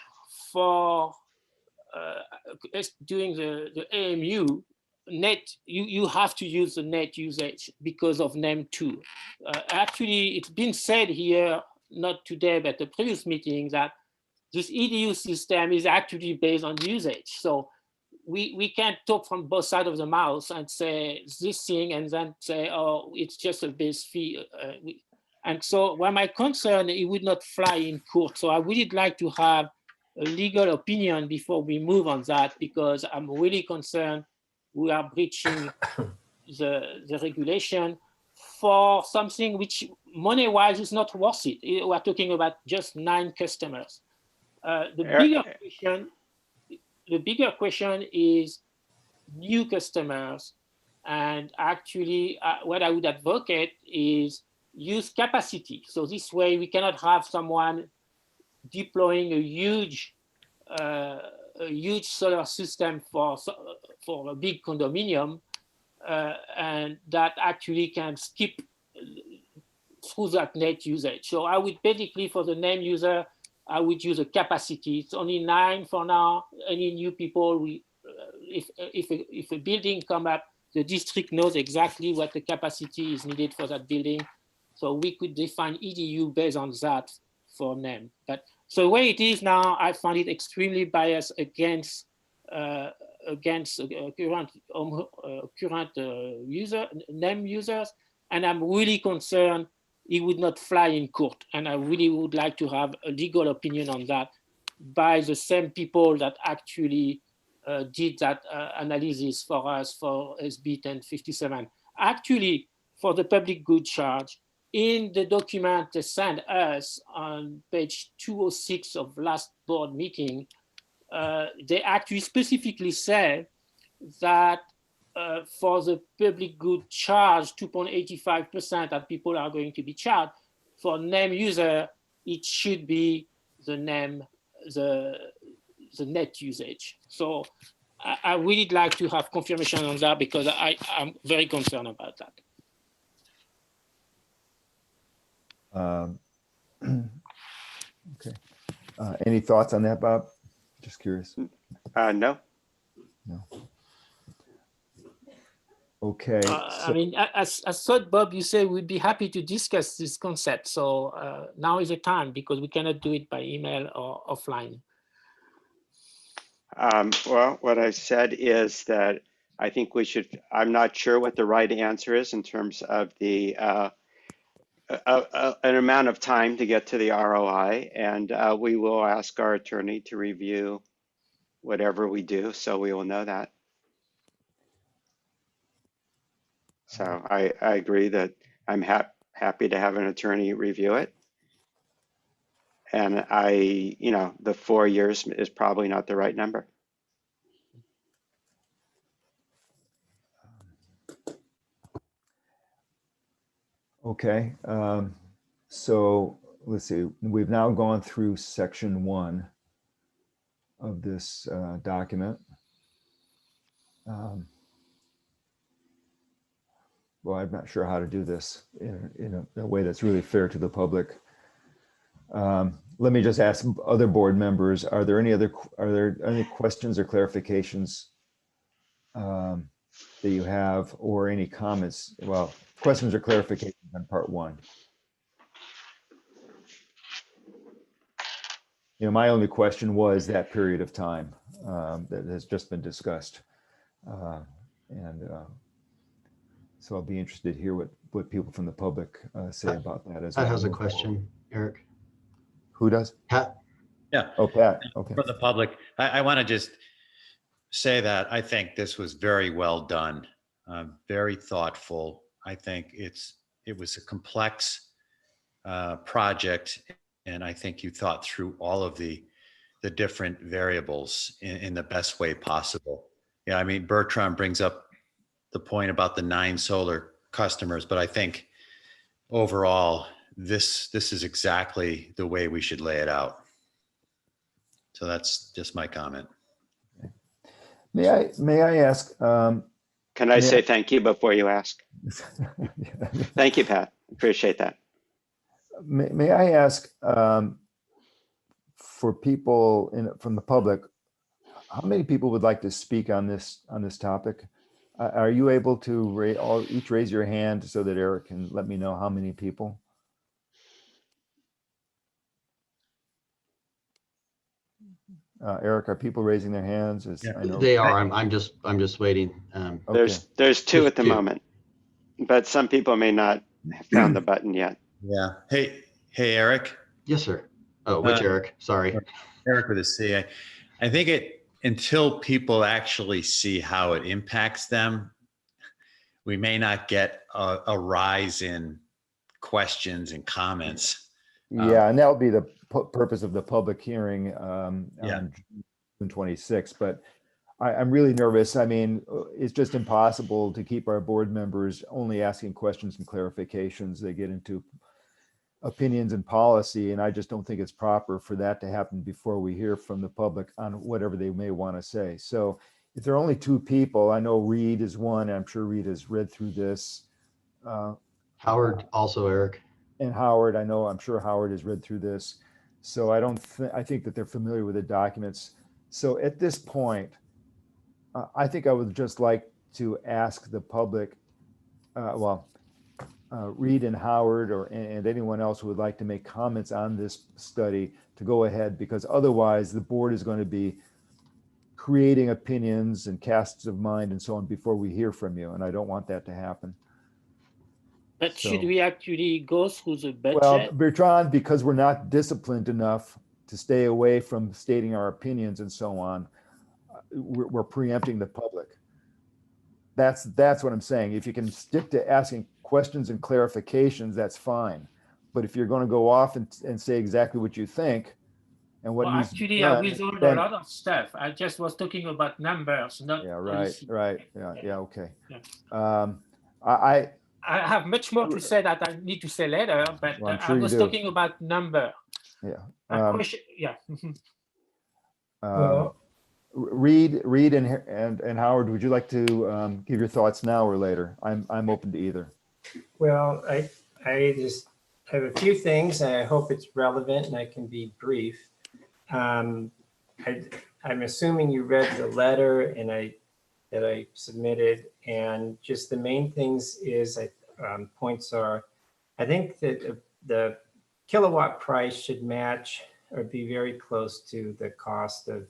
for doing the AMU, net, you have to use the net usage because of NEM 2. Actually, it's been said here, not today, but the previous meeting, that this EDU system is actually based on usage. So we can't talk from both sides of the mouth and say this thing and then say, oh, it's just a base fee. And so where my concern, it would not fly in court. So I would like to have a legal opinion before we move on that, because I'm really concerned we are breaching the regulation for something which money-wise is not worth it. We're talking about just 9 customers. The bigger question is new customers. And actually, what I would advocate is use capacity. So this way we cannot have someone deploying a huge solar system for a big condominium, and that actually can skip through that net usage. So I would basically, for the name user, I would use a capacity. It's only 9 for now. Any new people, if a building come up, the district knows exactly what the capacity is needed for that building. So we could define EDU based on that for NEM. But so the way it is now, I find it extremely biased against current NEM users, and I'm really concerned it would not fly in court. And I really would like to have a legal opinion on that by the same people that actually did that analysis for us for SB 1057. Actually, for the public good charge, in the document they sent us on page 206 of last board meeting, they actually specifically say that for the public good charge, 2.85% that people are going to be charged, for NEM user, it should be the NEM, the net usage. So I really like to have confirmation on that, because I'm very concerned about that. Okay. Any thoughts on that, Bob? Just curious. No. No. Okay. I mean, as thought, Bob, you say we'd be happy to discuss this concept. So now is the time, because we cannot do it by email or offline. Well, what I said is that I think we should, I'm not sure what the right answer is in terms of the an amount of time to get to the ROI, and we will ask our attorney to review whatever we do, so we will know that. So I agree that I'm happy to have an attorney review it. And the 4 years is probably not the right number. Okay, so let's see, we've now gone through section 1 of this document. Well, I'm not sure how to do this in a way that's really fair to the public. Let me just ask other board members, are there any questions or clarifications that you have, or any comments? Well, questions or clarifications on part 1? My only question was that period of time that has just been discussed. So I'll be interested to hear what people from the public say about that as well. Pat has a question, Eric. Who does? Pat. Yeah. Oh, Pat. Okay. For the public, I want to just say that I think this was very well done, very thoughtful. I think it was a complex project, and I think you thought through all of the different variables in the best way possible. Yeah, I mean, Bertrand brings up the point about the 9 solar customers, but I think overall, this is exactly the way we should lay it out. So that's just my comment. May I ask? Can I say thank you before you ask? Thank you, Pat. Appreciate that. May I ask for people from the public, how many people would like to speak on this topic? Are you able to each raise your hand so that Eric can let me know how many people? Eric, are people raising their hands? I know. They are. I'm just waiting. Okay. There's 2 at the 2. moment, but some people may not have found the button yet. Yeah. Hey, Eric. Yes, sir. Oh, which Eric? Sorry. Eric with a C. I think until people actually see how it impacts them, we may not get a rise in questions and comments. Yeah, and that'll be the purpose of the public hearing on June 26th. But I'm really nervous. I mean, it's just impossible to keep our board members only asking questions and clarifications. They get into opinions and policy, and I just don't think it's proper for that to happen before we hear from the public on whatever they may want to say. So if there are only 2 people, I know Reed is one, and I'm sure Reed has read through this. Howard also, Eric. And Howard, I'm sure Howard has read through this. So I think that they're familiar with the documents. So at this point, I think I would just like to ask the public, Reed and Howard and anyone else who would like to make comments on this study to go ahead, because otherwise the board is going to be creating opinions and casts of mind and so on before we hear from you. And I don't want that to happen. But should we actually go through the budget? Well, Bertrand, because we're not disciplined enough to stay away from stating our opinions and so on, we're preempting the public. That's what I'm saying. If you can stick to asking questions and clarifications, that's fine. But if you're going to go off and say exactly what you think and what needs to be done, I withhold a lot of stuff. I just was talking about numbers, not policy. Right. Yeah. Okay. Yeah. I have much more to say that I need to say later, but well, sure I was talking about number. Yeah. Yeah. Reed and Howard, would you like to give your thoughts now or later? I'm open to either. Well, I just have a few things, and I hope it's relevant and I can be brief. I'm assuming you read the letter that I submitted, and just the main things is points are, I think that the kilowatt price should match or be very close to the cost of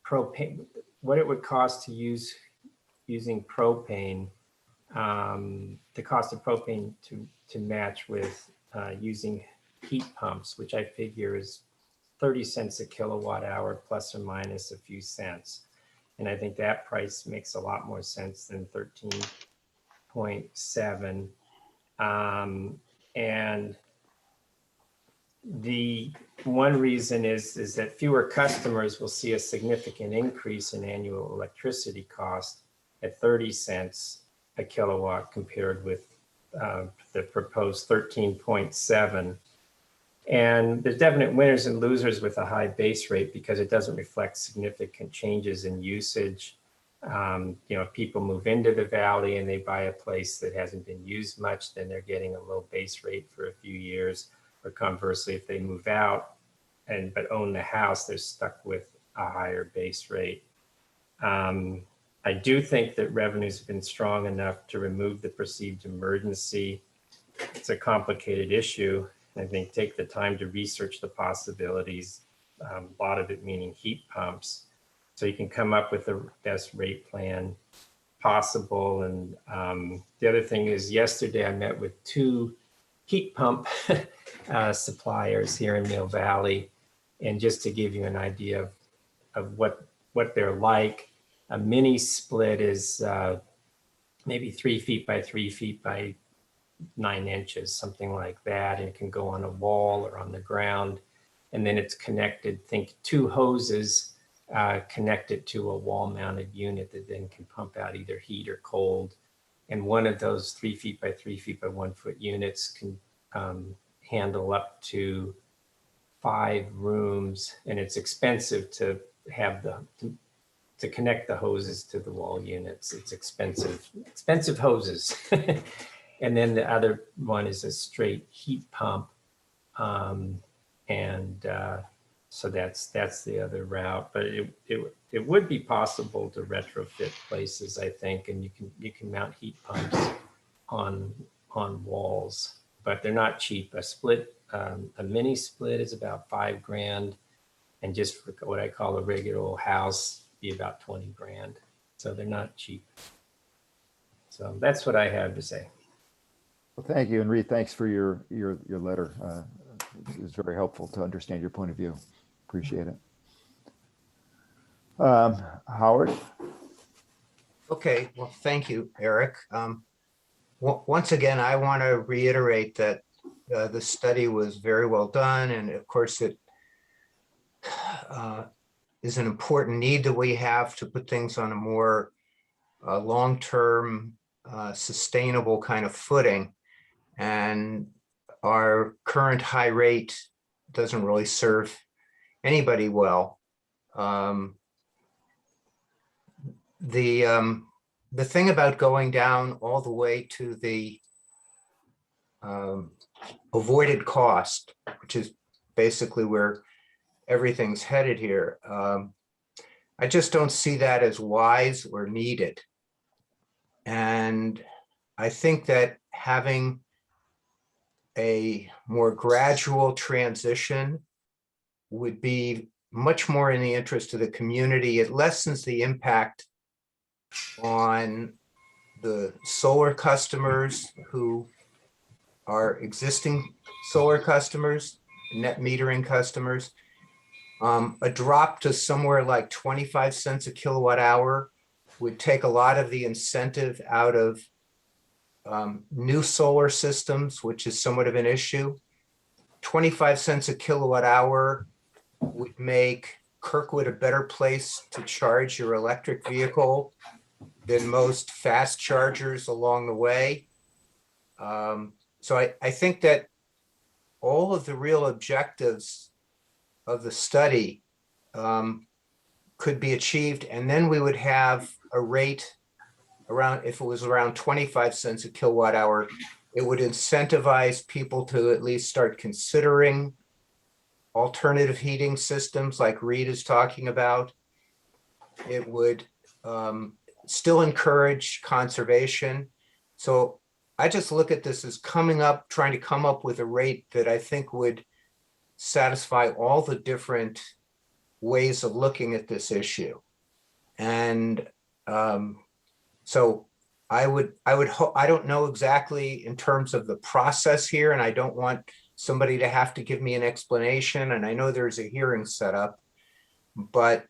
propane, what it would cost to use using propane, the cost of propane to match with using heat pumps, which I figure is 30 cents a kilowatt hour plus or minus a few cents. And I think that price makes a lot more sense than 13.7. And the one reason is that fewer customers will see a significant increase in annual electricity cost at 30 cents a kilowatt compared with the proposed 13.7. And there's definite winners and losers with a high base rate because it doesn't reflect significant changes in usage. If people move into the valley and they buy a place that hasn't been used much, then they're getting a low base rate for a few years. Or conversely, if they move out but own the house, they're stuck with a higher base rate. I do think that revenues have been strong enough to remove the perceived emergency. It's a complicated issue. I think take the time to research the possibilities, a lot of it meaning heat pumps, so you can come up with the best rate plan possible. And the other thing is, yesterday I met with 2 heat pump suppliers here in Mill Valley. And just to give you an idea of what they're like, a mini split is maybe 3 feet by 3 feet by 9 inches, something like that. And it can go on a wall or on the ground. And then it's connected, think 2 hoses connected to a wall mounted unit that then can pump out either heat or cold. And one of those 3 feet by 3 feet by 1 foot units can handle up to 5 rooms. And it's expensive to have to connect the hoses to the wall units. It's expensive hoses. And then the other one is a straight heat pump. So that's the other route, but it would be possible to retrofit places, I think, and you can mount heat pumps on walls, but they're not cheap. A mini split is about $5,000, and just for what I call a regular old house, be about 20 grand. So they're not cheap. So that's what I have to say. Well, thank you, and Reed, thanks for your letter. It's very helpful to understand your point of view. Appreciate it. Howard? Okay, well, thank you, Eric. Once again, I want to reiterate that the study was very well done, and of course it is an important need that we have to put things on a more long-term, sustainable kind of footing. And our current high rate doesn't really serve anybody well. The thing about going down all the way to the avoided cost, which is basically where everything's headed here, I just don't see that as wise or needed. And I think that having a more gradual transition would be much more in the interest of the community. It lessens the impact on the solar customers who are existing solar customers, net metering customers. A drop to somewhere like 25 cents a kilowatt hour would take a lot of the incentive out of new solar systems, which is somewhat of an issue. 25 cents a kilowatt hour would make Kirkwood a better place to charge your electric vehicle than most fast chargers along the way. So I think that all of the real objectives of the study could be achieved, and then we would have a rate around, if it was around 25 cents a kilowatt hour, it would incentivize people to at least start considering alternative heating systems like Reed is talking about. It would still encourage conservation. So I just look at this as trying to come up with a rate that I think would satisfy all the different ways of looking at this issue. And so I don't know exactly in terms of the process here, and I don't want somebody to have to give me an explanation. And I know there's a hearing set up, but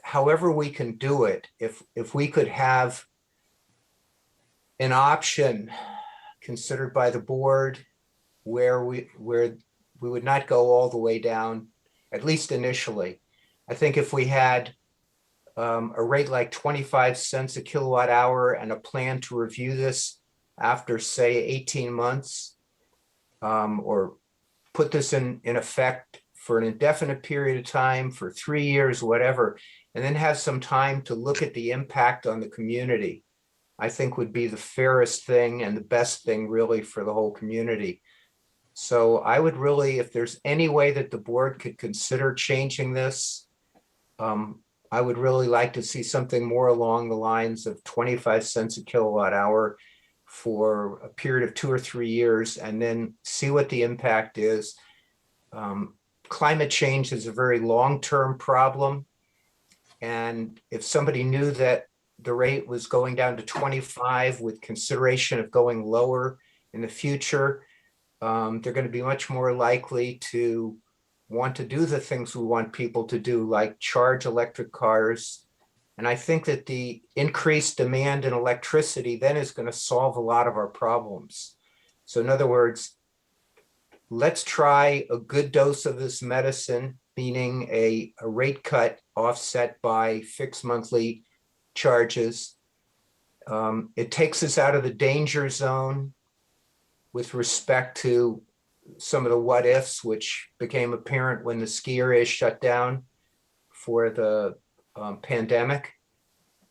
however we can do it, if we could have an option considered by the board where we would not go all the way down, at least initially. I think if we had a rate like 25 cents a kilowatt hour and a plan to review this after, say, 18 months, or put this in effect for an indefinite period of time, for 3 years, whatever, and then have some time to look at the impact on the community, I think would be the fairest thing and the best thing really for the whole community. So I would really, if there's any way that the board could consider changing this, I would really like to see something more along the lines of 25 cents a kilowatt hour for a period of 2 or 3 years, and then see what the impact is. Climate change is a very long-term problem. And if somebody knew that the rate was going down to 25 with consideration of going lower in the future, they're going to be much more likely to want to do the things we want people to do, like charge electric cars. And I think that the increased demand in electricity then is going to solve a lot of our problems. So in other words, let's try a good dose of this medicine, meaning a rate cut offset by fixed monthly charges. It takes us out of the danger zone with respect to some of the what ifs, which became apparent when the ski area shut down for the pandemic.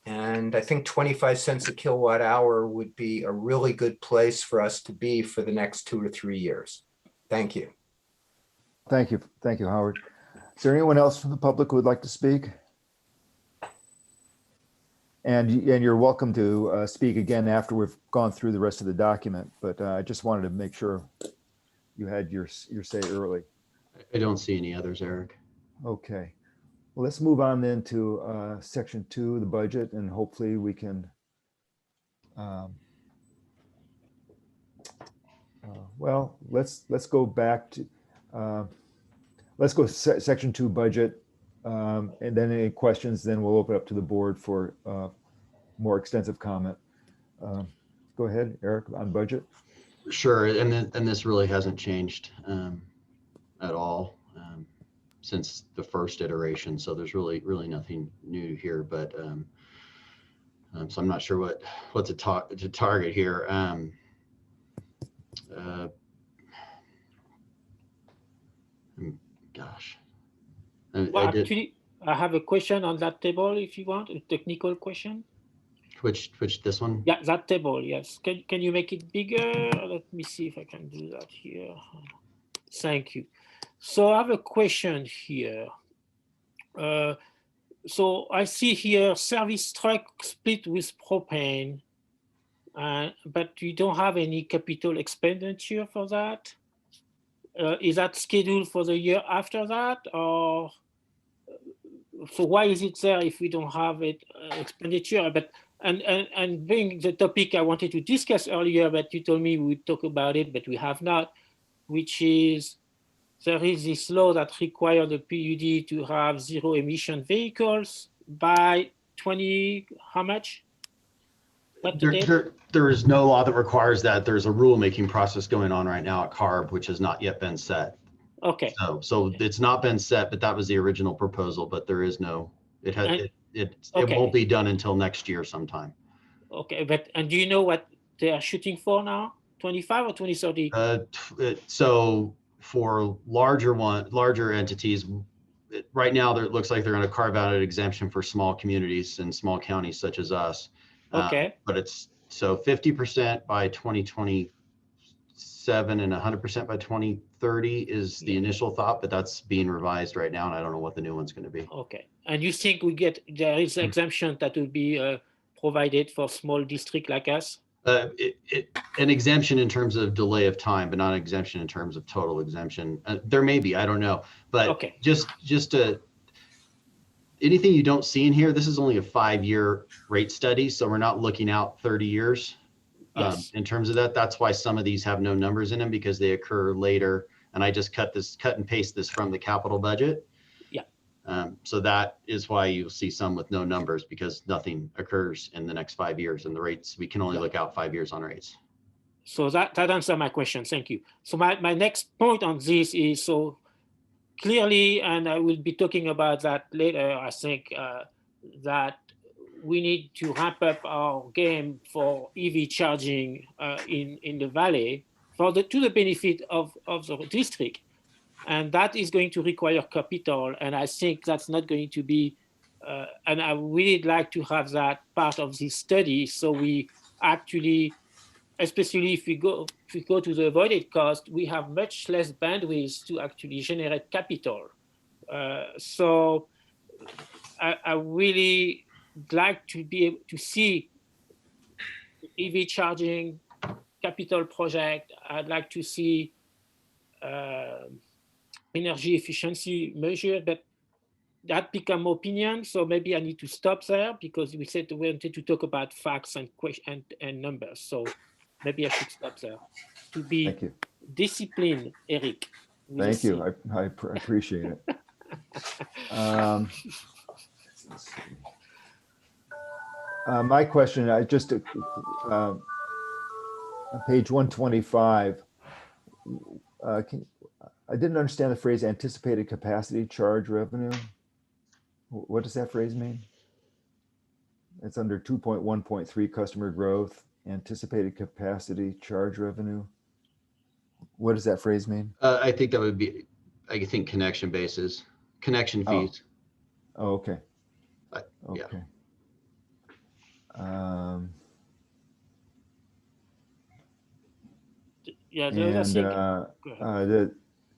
And I think 25 cents a kilowatt hour would be a really good place for us to be for the next 2 or 3 years. Thank you. Thank you. Thank you, Howard. Is there anyone else from the public who would like to speak? And you're welcome to speak again after we've gone through the rest of the document, but I just wanted to make sure you had your say early. I don't see any others, Eric. Okay. Well, let's move on then to section 2 of the budget, and hopefully we can well, let's go back to let's go section 2 budget, and then any questions, then we'll open up to the board for more extensive comment. Go ahead, Eric, on budget. Sure, and this really hasn't changed at all since the first iteration. So there's really nothing new here. But so I'm not sure what to target here. Gosh, Well, actually, I have a question on that table if you want, a technical question. Which this one? Yeah, that table, yes. Can you make it bigger? Let me see if I can do that here. Thank you. So I have a question here. So I see here service truck split with propane, but you don't have any capital expenditure for that. Is that scheduled for the year after that, or so why is it there if we don't have it expenditure? But and being the topic I wanted to discuss earlier, but you told me we would talk about it, but we have not, which is there is this law that requires the PUD to have zero emission vehicles by 20, how much? There is no law that requires that. There's a rulemaking process going on right now at CARB, which has not yet been set. Okay. So it's not been set, but that was the original proposal. But there is no. It won't be done until next year sometime. Okay, and do you know what they are shooting for now? 25 or 2030? So for larger entities, right now it looks like they're going to carve out an exemption for small communities and small counties such as us. Okay. But it's so 50% by 2027 and 100% by 2030 is the initial thought, but that's being revised right now, and I don't know what the new one's going to be. Okay, and you think there is exemption that will be provided for small district like us? An exemption in terms of delay of time, but not an exemption in terms of total exemption. There may be, I don't know, but okay. just to anything you don't see in here, this is only a 5-year rate study, so we're not looking out 30 years. Yes. In terms of that, that's why some of these have no numbers in them, because they occur later. And I just cut and paste this from the capital budget. Yeah. So that is why you'll see some with no numbers, because nothing occurs in the next 5 years, and the rates, we can only look out 5 years on rates. So that answers my question. Thank you. So my next point on this is, so clearly, and I will be talking about that later, I think that we need to ramp up our game for EV charging in the valley to the benefit of the district. And that is going to require capital. And I think that's not going to be, and I really like to have that part of this study. So we actually, especially if we go to the avoided cost, we have much less bandwidth to actually generate capital. So I really like to be able to see EV charging capital project. I'd like to see energy efficiency measure, but that become opinion. So maybe I need to stop there, because we said we wanted to talk about facts and numbers. So maybe I should stop there to be disciplined, Eric. Thank you. I appreciate it. Let's see. My question, I just on page 125. I didn't understand the phrase anticipated capacity charge revenue. What does that phrase mean? It's under 2.1.3 customer growth, anticipated capacity charge revenue. What does that phrase mean? I think that would be, I think, connection bases, connection fees. Oh, okay. Yeah. Okay.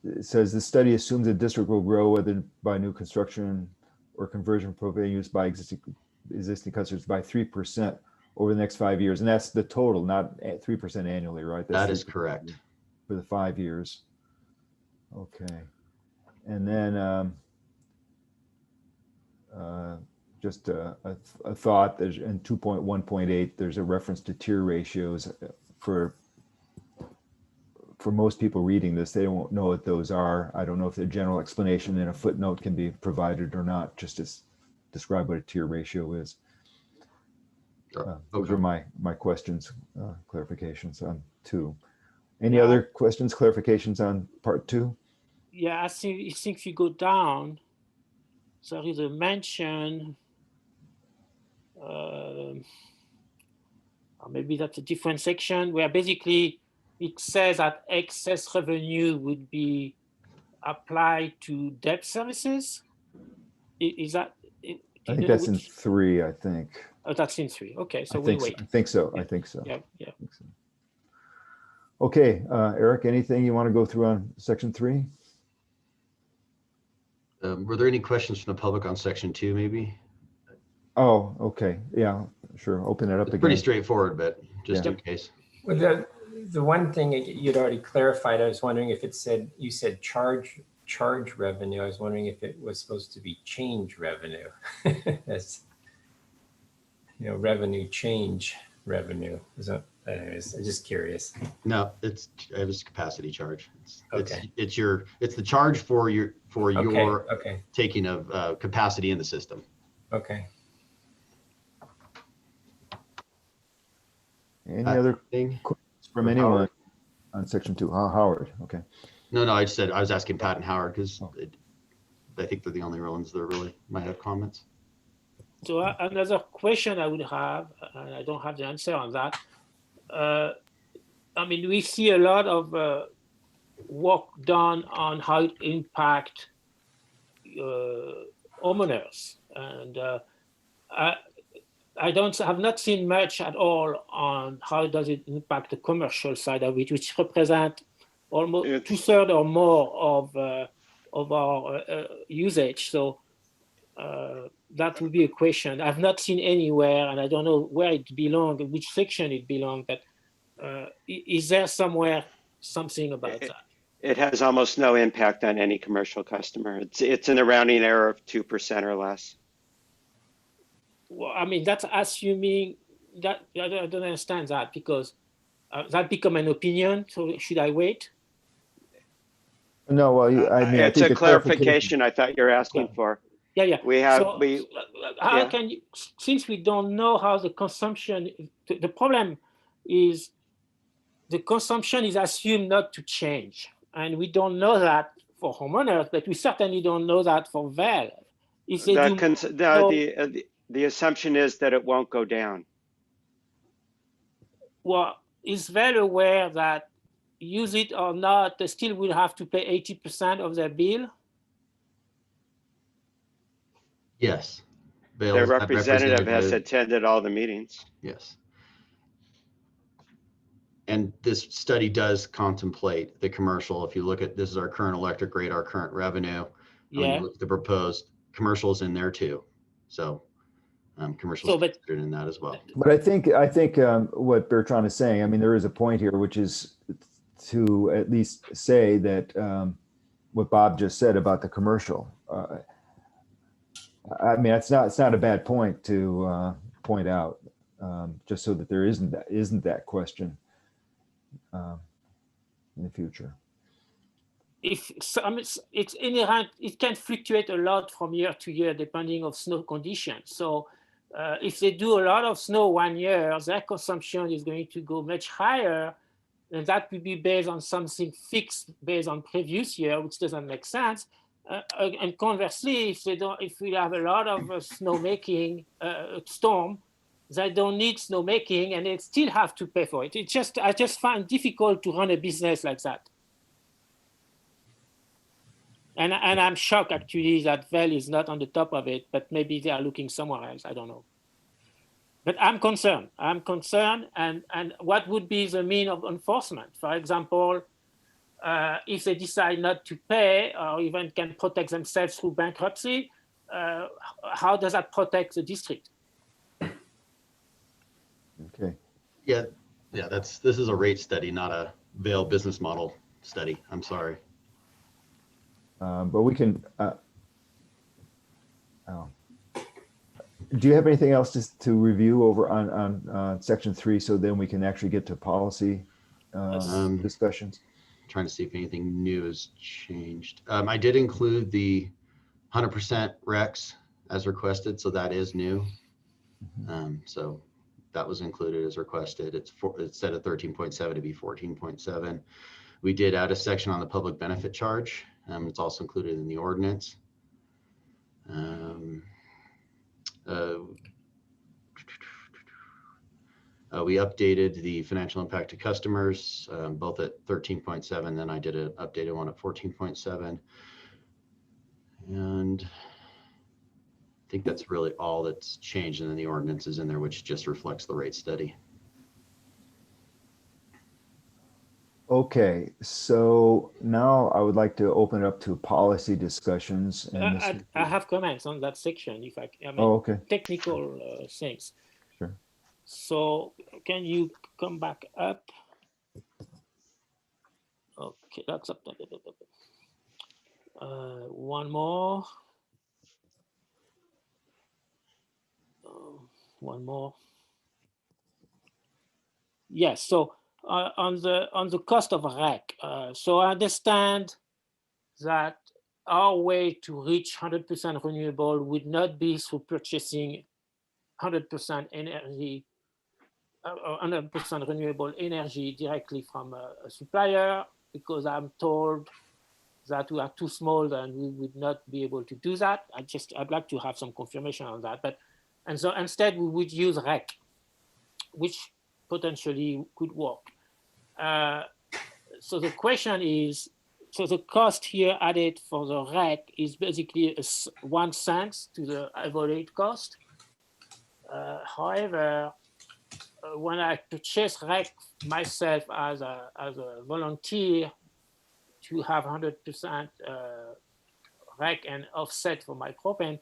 It says the study assumes the district will grow whether by new construction or conversion propane used by existing customers by 3% over the next 5 years, and that's the total, not 3% annually, right? That is correct. For the 5 years. Okay, and then just a thought. There's in 2.1.8. There's a reference to tier ratios for most people reading this. They don't know what those are. I don't know if the general explanation in a footnote can be provided or not, just to describe what a tier ratio is. Those are my questions, clarifications on 2. Any other questions, clarifications on part 2? Yeah, I think if you go down, there is a mention, or maybe that's a different section, where basically it says that excess revenue would be applied to debt services. Is that? I think that's in 3, I think. Oh, that's in 3. Okay, so we'll wait. I think so. Yeah. I think so. Yeah. So. Okay, Eric, anything you want to go through on section 3? Were there any questions from the public on section 2, maybe? Oh, okay. Yeah, sure. Open it up again. Pretty straightforward, but just in case. Well, the one thing you'd already clarified, I was wondering if it said, you said charge revenue. I was wondering if it was supposed to be change revenue. That's, revenue change revenue. Anyways, I'm just curious. No, it was capacity charge. Okay. It's the charge for your okay. taking of capacity in the system. Okay. Any other questions from anyone on section 2? Howard, okay. No, I just said I was asking Pat and Howard because I think they're the only ones that really might have comments. So another question I would have, and I don't have the answer on that. I mean, we see a lot of work done on how it impact homeowners, and I have not seen much at all on how does it impact the commercial side of it, which represent almost 2/3 or more of our usage. So that would be a question. I've not seen anywhere, and I don't know where it belongs, which section it belongs, but is there somewhere something about that? It has almost no impact on any commercial customer. It's in the rounding error of 2% or less. Well, I mean, that's assuming that I don't understand that, because that become an opinion. So should I wait? No, well, I mean, I It's think a the clarification. clarification I thought you're asking for. Yeah. We have, So how yeah. can you, since we don't know how the consumption, the problem is the consumption is assumed not to change. And we don't know that for homeowners, but we certainly don't know that for Val. If they do, The assumption is that it won't go down. well, is Val aware that use it or not, they still will have to pay 80% of their bill? Yes. Their Vail's had representative has attended all the meetings. Yes. And this study does contemplate the commercial. If you look at, this is our current electric rate, our current revenue. When you look at the proposed, commercials in there too. So commercials considered in that as well. But I think what Bertrand is saying, I mean, there is a point here, which is to at least say that what Bob just said about the commercial. I mean, it's not a bad point to point out, just so that there isn't that question in the future. It's inherent, it can fluctuate a lot from year to year depending on snow conditions. So if they do a lot of snow one year, their consumption is going to go much higher, and that will be based on something fixed based on previous year, which doesn't make sense. And conversely, if we have a lot of snowmaking storm, they don't need snowmaking, and they still have to pay for it. I just find it difficult to run a business like that. And I'm shocked actually that Vel is not on the top of it, but maybe they are looking somewhere else. I don't know. But I'm concerned. And what would be the mean of enforcement? For example, if they decide not to pay or even can protect themselves through bankruptcy, how does that protect the district? Okay. Yeah. This is a rate study, not a Vail business model study. I'm sorry. But we can. Do you have anything else to review over on section 3, so then we can actually get to policy discussions? Trying to see if anything new has changed. I did include the 100% REX as requested, so that is new. So that was included as requested. It's set at 13.7 to be 14.7. We did add a section on the public benefit charge. It's also included in the ordinance. We updated the financial impact to customers, both at 13.7, then I did an updated one at 14.7. And I think that's really all that's changed, and then the ordinance is in there, which just reflects the rate study. Okay, so now I would like to open it up to policy discussions. And I have comments on that section, if I mean, okay. Technical things. Sure. So can you come back up? Okay, that's up. One more. One more. Yes. So on the cost of REC. So I understand that our way to reach 100% renewable would not be through purchasing 100% energy, 100% renewable energy directly from a supplier, because I'm told that we are too small and we would not be able to do that. I'd like to have some confirmation on that. And so instead we would use REC, which potentially could work. So the question is, so the cost here added for the REC is basically 1 cent to the evaluated cost. However, when I purchase REC myself as a volunteer to have 100% REC and offset for my propane,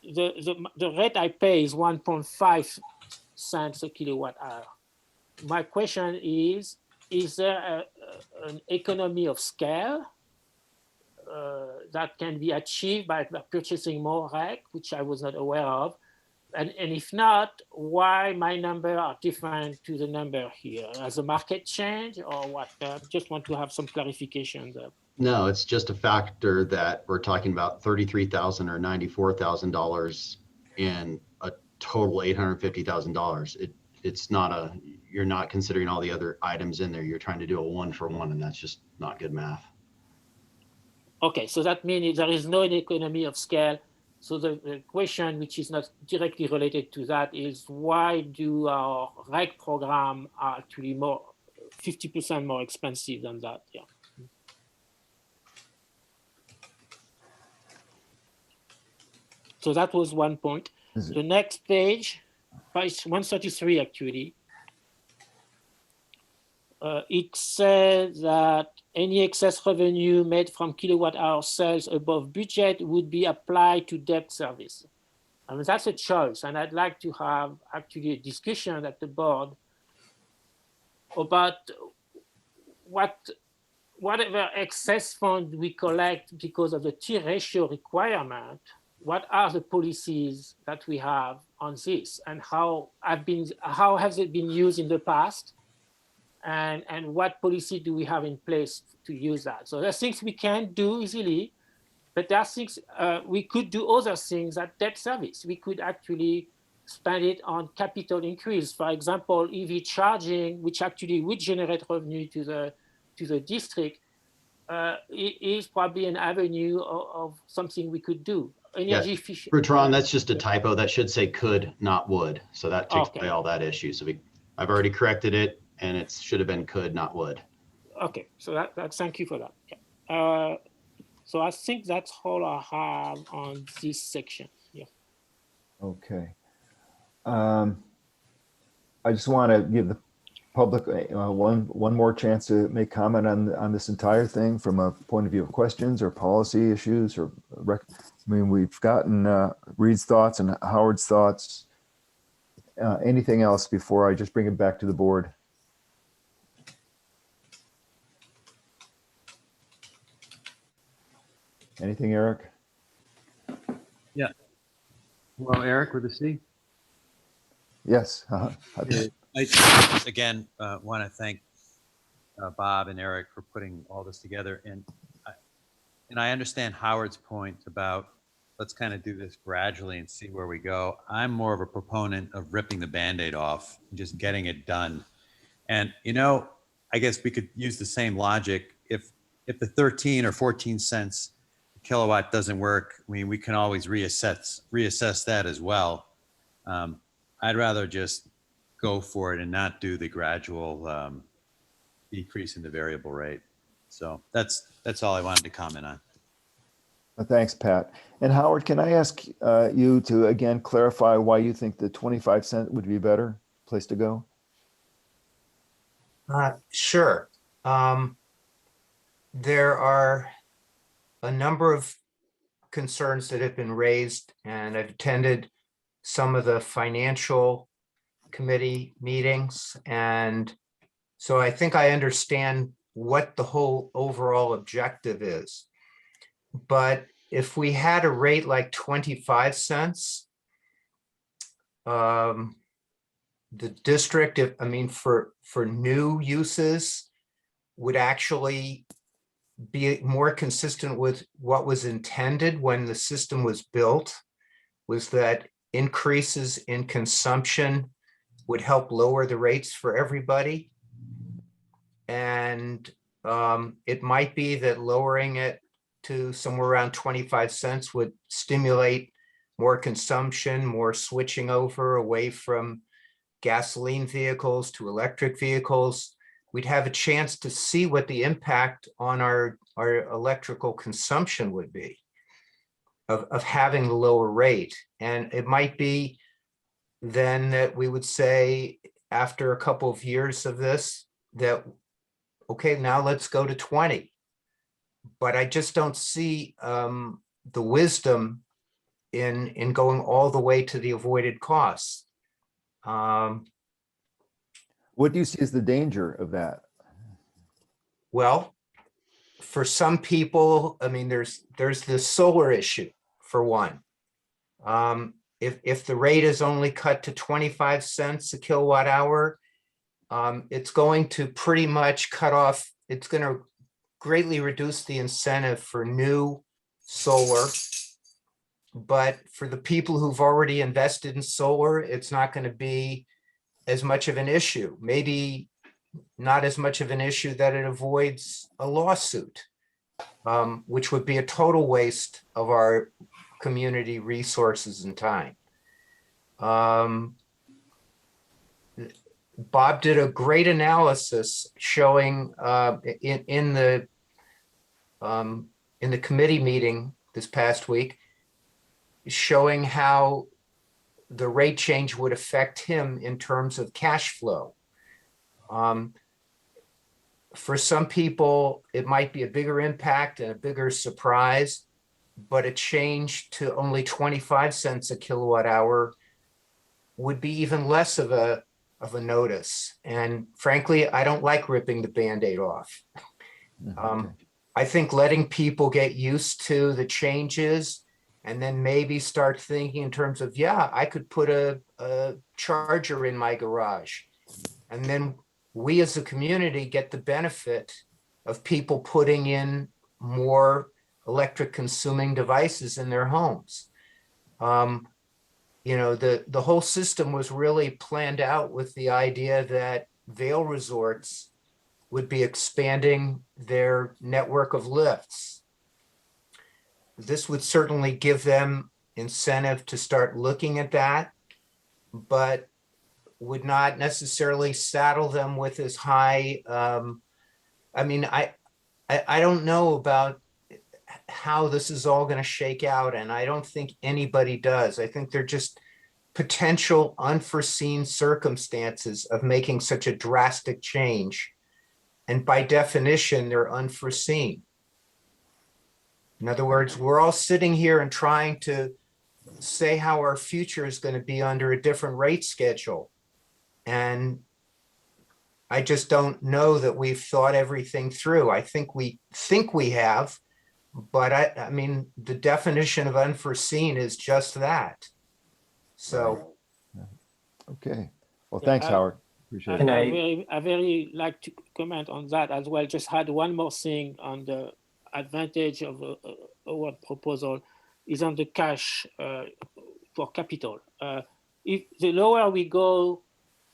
the rate I pay is 1.5 cents a kilowatt hour. My question is there an economy of scale that can be achieved by purchasing more REC, which I was not aware of, And if not, why my number are different to the number here? As a market change or what? Just want to have some clarification there. No, it's just a factor that we're talking about $33,000 or $94,000 in a total $850,000. It's not you're not considering all the other items in there. You're trying to do a 1-for-1, and that's just not good math. Okay, so that means there is no economy of scale. So the question, which is not directly related to that, is why do our REC program are actually 50% more expensive than that? Yeah. So that was one point. The next page 133 actually, it says that any excess revenue made from kilowatt hour sales above budget would be applied to debt service. I mean, that's a choice, and I'd like to have actually a discussion at the board about whatever excess fund we collect because of the T ratio requirement. What are the policies that we have on this, and how has it been used in the past, and what policy do we have in place to use that? So there's things we can do easily, but there are things we could do other things at debt service. We could actually spend it on capital increase. For example, EV charging, which actually would generate revenue to the district, is probably an avenue of something we could do. Energy efficient. Bertrand, that's just a typo. That should say could, not would. So that takes away all that issue. So I've already corrected it, and it should have been could, not would. Okay, so that thank you for that. Yeah. So I think that's all I have on this section. Yeah. Okay. I just want to give the public one more chance to make comment on this entire thing from a point of view of questions or policy issues or I mean, we've gotten Reed's thoughts and Howard's thoughts. Anything else before I just bring it back to the board? Anything, Eric? Yeah. Well, Eric with a C? Yes. I again want to thank Bob and Eric for putting all this together. And I understand Howard's point about let's kind of do this gradually and see where we go. I'm more of a proponent of ripping the Band-Aid off and just getting it done. And, I guess we could use the same logic. If the 13 or 14 cents a kilowatt doesn't work, I mean, we can always reassess that as well. I'd rather just go for it and not do the gradual decrease in the variable rate. So that's all I wanted to comment on. Thanks, Pat. And Howard, can I ask you to again clarify why you think the 25 cent would be better place to go? Sure. There are a number of concerns that have been raised, and I've attended some of the financial committee meetings. And so I think I understand what the whole overall objective is. But if we had a rate like 25 cents, the district, for new uses, would actually be more consistent with what was intended when the system was built, was that increases in consumption would help lower the rates for everybody. And it might be that lowering it to somewhere around 25 cents would stimulate more consumption, more switching over away from gasoline vehicles to electric vehicles. We'd have a chance to see what the impact on our electrical consumption would be of having the lower rate. And it might be then that we would say after a couple of years of this that, okay, now let's go to 20. But I just don't see the wisdom in going all the way to the avoided costs. What do you see as the danger of that? Well, for some people, I mean, there's this solar issue for one. if the rate is only cut to 25 cents a kilowatt hour, it's going to pretty much cut off, it's going to greatly reduce the incentive for new solar. But for the people who've already invested in solar, it's not going to be as much of an issue. Maybe not as much of an issue that it avoids a lawsuit, which would be a total waste of our community resources and time. Bob did a great analysis showing in the committee meeting this past week, showing how the rate change would affect him in terms of cash flow. For some people, it might be a bigger impact and a bigger surprise, but a change to only 25 cents a kilowatt hour would be even less of a notice. And frankly, I don't like ripping the Band-Aid off. I think letting people get used to the changes and then maybe start thinking in terms of, yeah, I could put a charger in my garage. And then we as a community get the benefit of people putting in more electric consuming devices in their homes. You know, the whole system was really planned out with the idea that Vail Resorts would be expanding their network of lifts. This would certainly give them incentive to start looking at that, but would not necessarily saddle them with as high. I mean, I don't know about how this is all going to shake out, and I don't think anybody does. I think they're just potential unforeseen circumstances of making such a drastic change. And by definition, they're unforeseen. In other words, we're all sitting here and trying to say how our future is going to be under a different rate schedule. And I just don't know that we've thought everything through. I think we have, but I mean, the definition of unforeseen is just that. So. Okay. Well, thanks, Howard. Appreciate it. I very like to comment on that as well. Just had one more thing on the advantage of a award proposal is on the cash for capital. If the lower we go,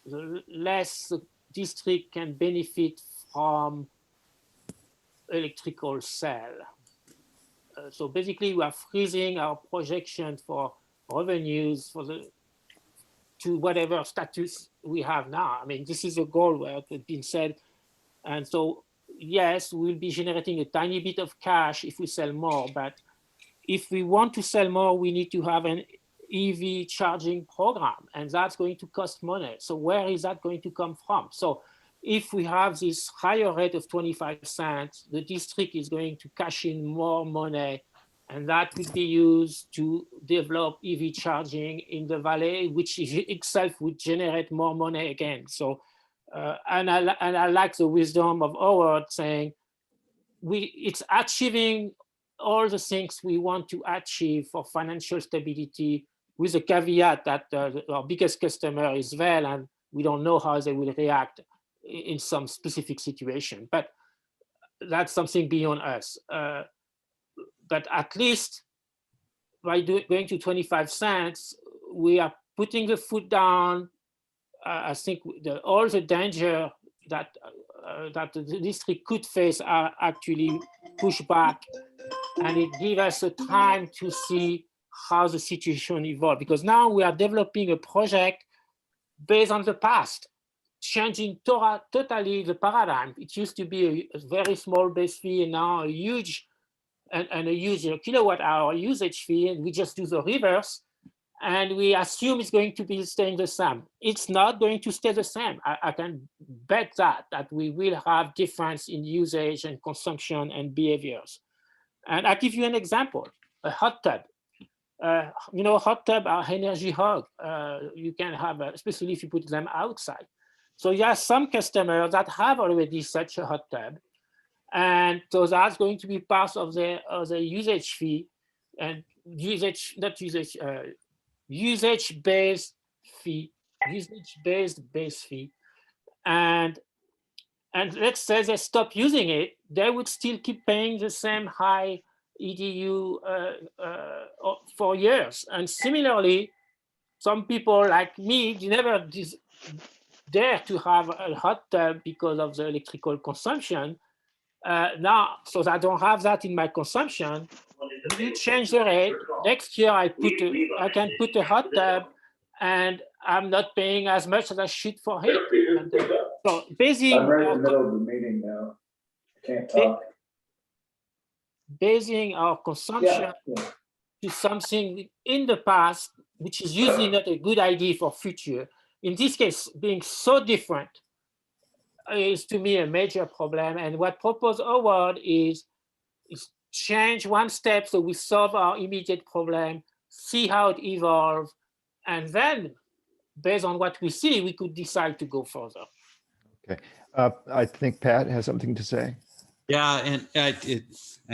the less the district can benefit from electrical cell. So basically, we are freezing our projection for revenues for to whatever status we have now. I mean, this is a goal where it's been said. And so, yes, we'll be generating a tiny bit of cash if we sell more. But if we want to sell more, we need to have an EV charging program, and that's going to cost money. So where is that going to come from? So if we have this higher rate of 25 cents, the district is going to cash in more money, and that would be used to develop EV charging in the valley, which itself would generate more money again. So, and I like the wisdom of Howard saying, it's achieving all the things we want to achieve for financial stability, with the caveat that our biggest customer is Vail, and we don't know how they will react in some specific situation. But that's something beyond us. But at least by going to 25 cents, we are putting the foot down. I think all the danger that the district could face are actually pushed back, and it gives us a time to see how the situation evolves. Because now we are developing a project based on the past, changing totally the paradigm. It used to be a very small base fee, and now a huge and a huge kilowatt hour usage fee, and we just do the reverse, and we assume it's going to be staying the same. It's not going to stay the same. I can bet that we will have difference in usage and consumption and behaviors. And I'll give you an example, a hot tub. You know, hot tub are energy hog. You can have, especially if you put them outside. So you have some customers that have already such a hot tub, and so that's going to be part of the usage fee, and usage-based base fee, and let's say they stop using it, they would still keep paying the same high EDU for years. And similarly, some people like me, you never dare to have a hot tub because of the electrical consumption. Now, so I don't have that in my consumption. You change the rate. Next year, I can put a hot tub, and I'm not paying as much as I should for it. And, so basing, I'm right in the middle of the meeting now. I can't talk. basing our consumption to something in the past, which is usually not a good idea for future. In this case, being so different is to me a major problem. And what proposed Howard is change one step so we solve our immediate problem, see how it evolves, and then based on what we see, we could decide to go further. Okay. I think Pat has something to say. Yeah, and I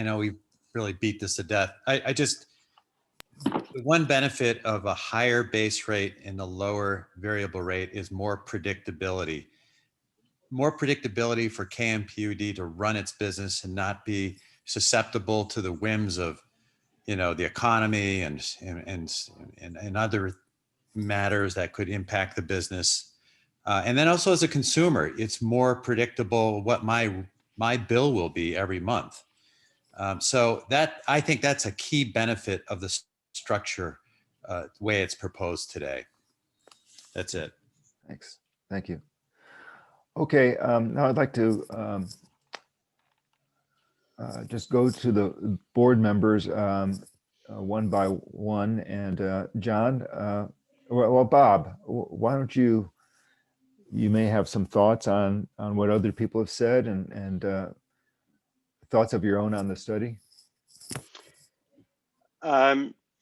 know we really beat this to death. I just, the one benefit of a higher base rate and a lower variable rate is more predictability. More predictability for KMPUD to run its business and not be susceptible to the whims of, the economy and other matters that could impact the business. And then also as a consumer, it's more predictable what my bill will be every month. So that, I think that's a key benefit of the structure way it's proposed today. That's it. Thanks. Thank you. Okay, now I'd like to just go to the board members one by one. And John, well, Bob, why don't you may have some thoughts on what other people have said and thoughts of your own on the study.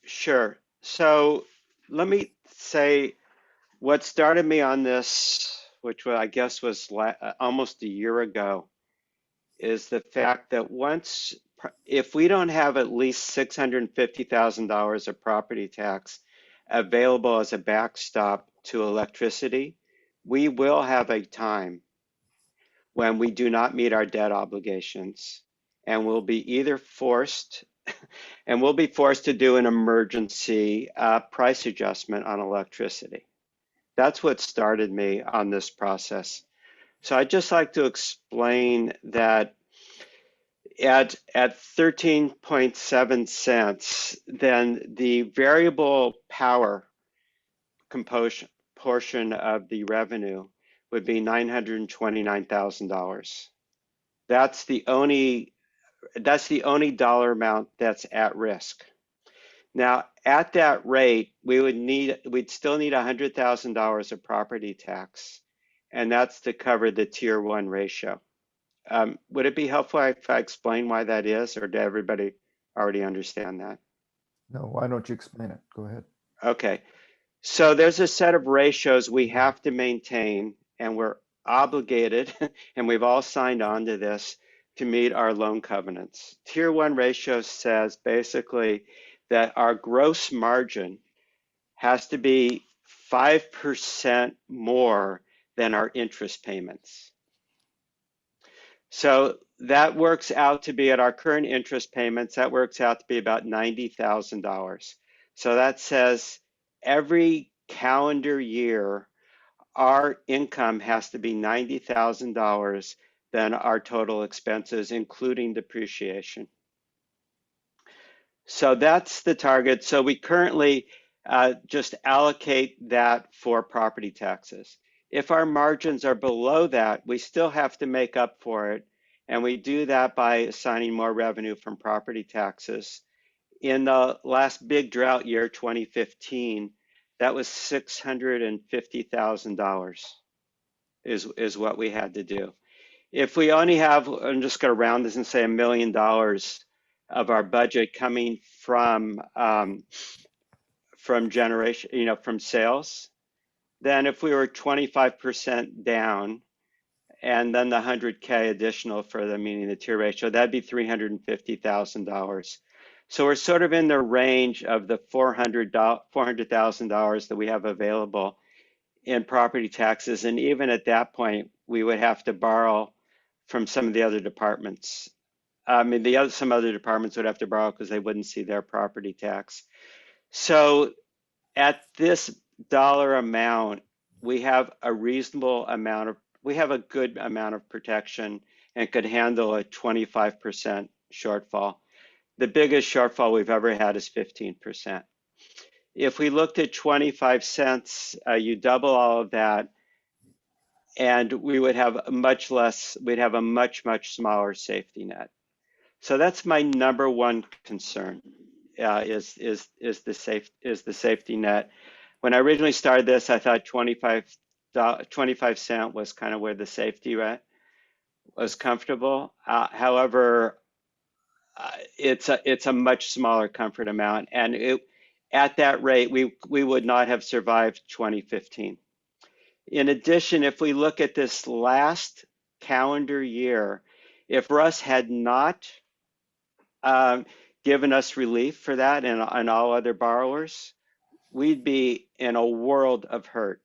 Sure. So let me say what started me on this, which I guess was almost a year ago, is the fact that if we don't have at least $650,000 of property tax available as a backstop to electricity, we will have a time when we do not meet our debt obligations, and we'll be either forced to do an emergency price adjustment on electricity. That's what started me on this process. So I'd just like to explain that at 13.7 cents, then the variable power portion of the revenue would be $929,000. That's the only dollar amount that's at risk. Now, at that rate, we'd still need $100,000 of property tax, and that's to cover the tier 1 ratio. Would it be helpful if I explain why that is, or did everybody already understand that? No, why don't you explain it? Go ahead. Okay, so there's a set of ratios we have to maintain, and we're obligated, and we've all signed on to this, to meet our loan covenants. Tier 1 ratio says basically that our gross margin has to be 5% more than our interest payments. So that works out to be, at our current interest payments, that works out to be about $90,000. So that says every calendar year, our income has to be $90,000 than our total expenses, including depreciation. So that's the target. So we currently just allocate that for property taxes. If our margins are below that, we still have to make up for it. And we do that by assigning more revenue from property taxes. In the last big drought year, 2015, that was $650,000 is what we had to do. If we only have, I'm just going to round this and say $1 million of our budget coming from generation, from sales, then if we were 25% down, and then the 100K additional for the tier ratio, that'd be $350,000. So we're sort of in the range of the $400,000 that we have available in property taxes. And even at that point, we would have to borrow from some of the other departments. I mean, some other departments would have to borrow because they wouldn't see their property tax. So at this dollar amount, we have a reasonable amount of, we have a good amount of protection and could handle a 25% shortfall. The biggest shortfall we've ever had is 15%. If we looked at 25 cents, you double all of that, and we would have much less, we'd have a much, much smaller safety net. So that's my number one concern, is the safety net. When I originally started this, I thought 25 cent was kind of where the safety net was comfortable. However, it's a much smaller comfort amount, and at that rate, we would not have survived 2015. In addition, if we look at this last calendar year, if Russ had not given us relief for that and all other borrowers, we'd be in a world of hurt.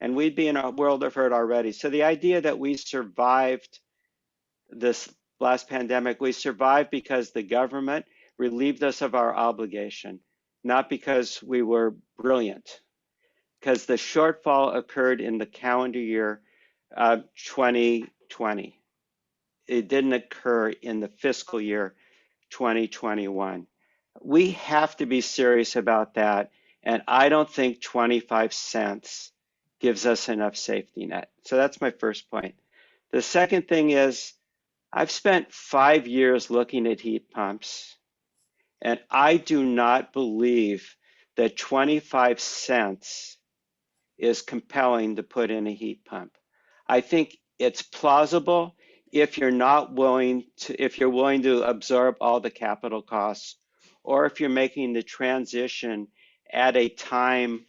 And we'd be in a world of hurt already. So the idea that we survived this last pandemic, we survived because the government relieved us of our obligation, not because we were brilliant. Because the shortfall occurred in the calendar year 2020. It didn't occur in the fiscal year 2021. We have to be serious about that. And I don't think 25 cents gives us enough safety net. So that's my first point. The second thing is, I've spent 5 years looking at heat pumps, and I do not believe that 25 cents is compelling to put in a heat pump. I think it's plausible if you're willing to absorb all the capital costs, or if you're making the transition at a time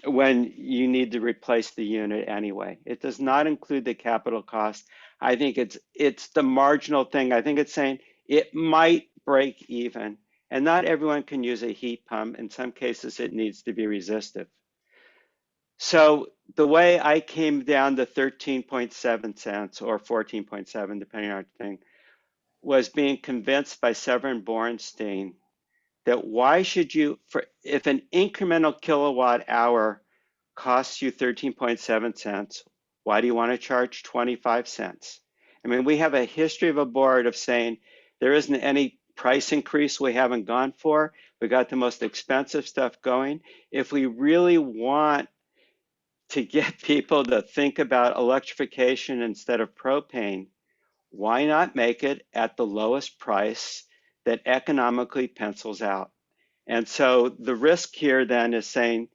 when you need to replace the unit anyway. It does not include the capital cost. I think it's the marginal thing. I think it's saying it might break even, and not everyone can use a heat pump. In some cases, it needs to be resistive. So the way I came down to 13.7 cents or 14.7, depending on the thing, was being convinced by Severin Borenstein that why should you, if an incremental kilowatt hour costs you 13.7 cents, why do you want to charge 25 cents? I mean, we have a history of a board of saying there isn't any price increase we haven't gone for. We got the most expensive stuff going. If we really want to get people to think about electrification instead of propane, why not make it at the lowest price that economically pencils out? And so the risk here then is saying,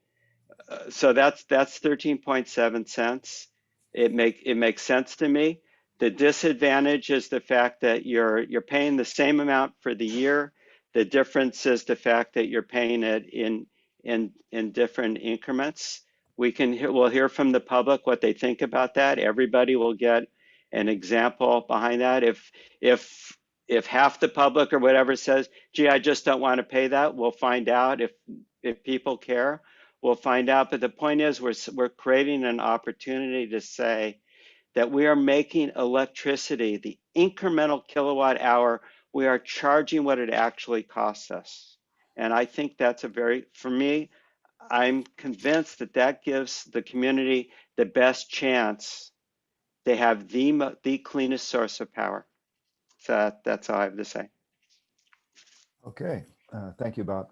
so that's 13.7 cents. It makes sense to me. The disadvantage is the fact that you're paying the same amount for the year. The difference is the fact that you're paying it in different increments. We'll hear from the public what they think about that. Everybody will get an example behind that. If half the public or whatever says, gee, I just don't want to pay that, we'll find out. If people care, we'll find out. But the point is, we're creating an opportunity to say that we are making electricity, the incremental kilowatt hour, we are charging what it actually costs us. And I think that's for me, I'm convinced that that gives the community the best chance to have the cleanest source of power. So that's all I have to say. Okay, thank you, Bob.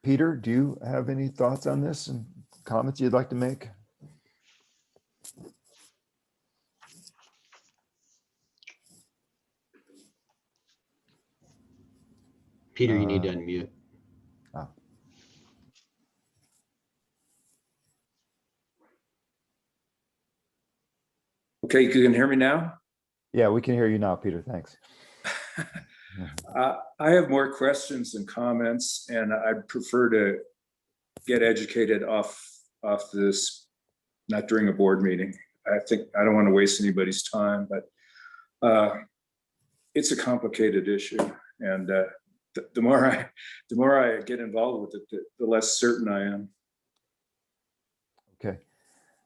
Peter, do you have any thoughts on this and comments you'd like to make? Peter, you need to unmute. Okay, you can hear me now? Yeah, we can hear you now, Peter. Thanks. I have more questions than comments, and I'd prefer to get educated off this, not during a board meeting. I think I don't want to waste anybody's time, but it's a complicated issue, and the more I get involved with it, the less certain I am. Okay.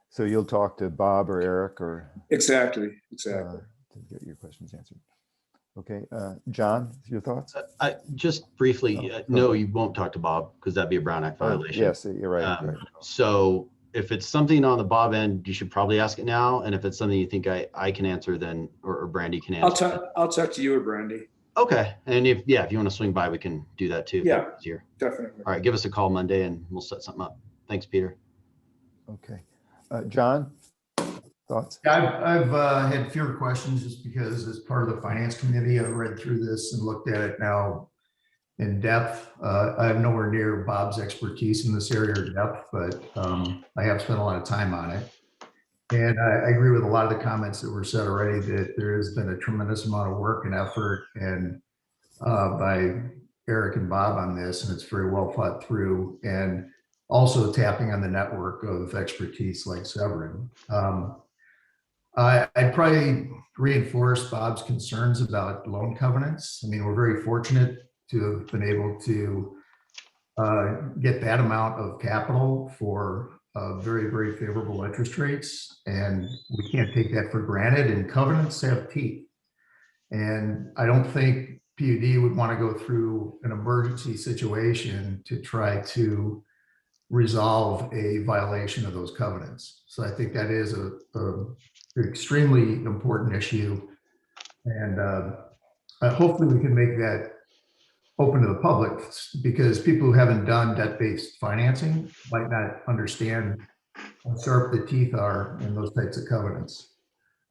So you'll talk to Bob or Eric or Exactly. to get your questions answered. Okay, John, your thoughts? Just briefly, no, you won't talk to Bob because that'd be a Brown Act violation. Yes, you're right. Right. So if it's something on the Bob end, you should probably ask it now. And if it's something you think I can answer, then or Brandy can answer. I'll talk to you or Brandy. Okay. And if you want to swing by, we can do that too. Yeah, easier. Definitely. All right, give us a call Monday and we'll set something up. Thanks, Peter. Okay, John, thoughts? Yeah, I've had fewer questions just because as part of the finance committee, I've read through this and looked at it now in depth. I have nowhere near Bob's expertise in this area or depth, but I have spent a lot of time on it. And I agree with a lot of the comments that were said already that there has been a tremendous amount of work and effort and by Eric and Bob on this, and it's very well thought through, and also tapping on the network of expertise like Severin. I'd probably reinforce Bob's concerns about loan covenants. I mean, we're very fortunate to have been able to get that amount of capital for very, very favorable interest rates. And we can't take that for granted, and covenants have teeth. And I don't think PUD would want to go through an emergency situation to try to resolve a violation of those covenants. So I think that is a extremely important issue. And hopefully we can make that open to the public, because people who haven't done debt-based financing might not understand how sharp the teeth are in those types of covenants.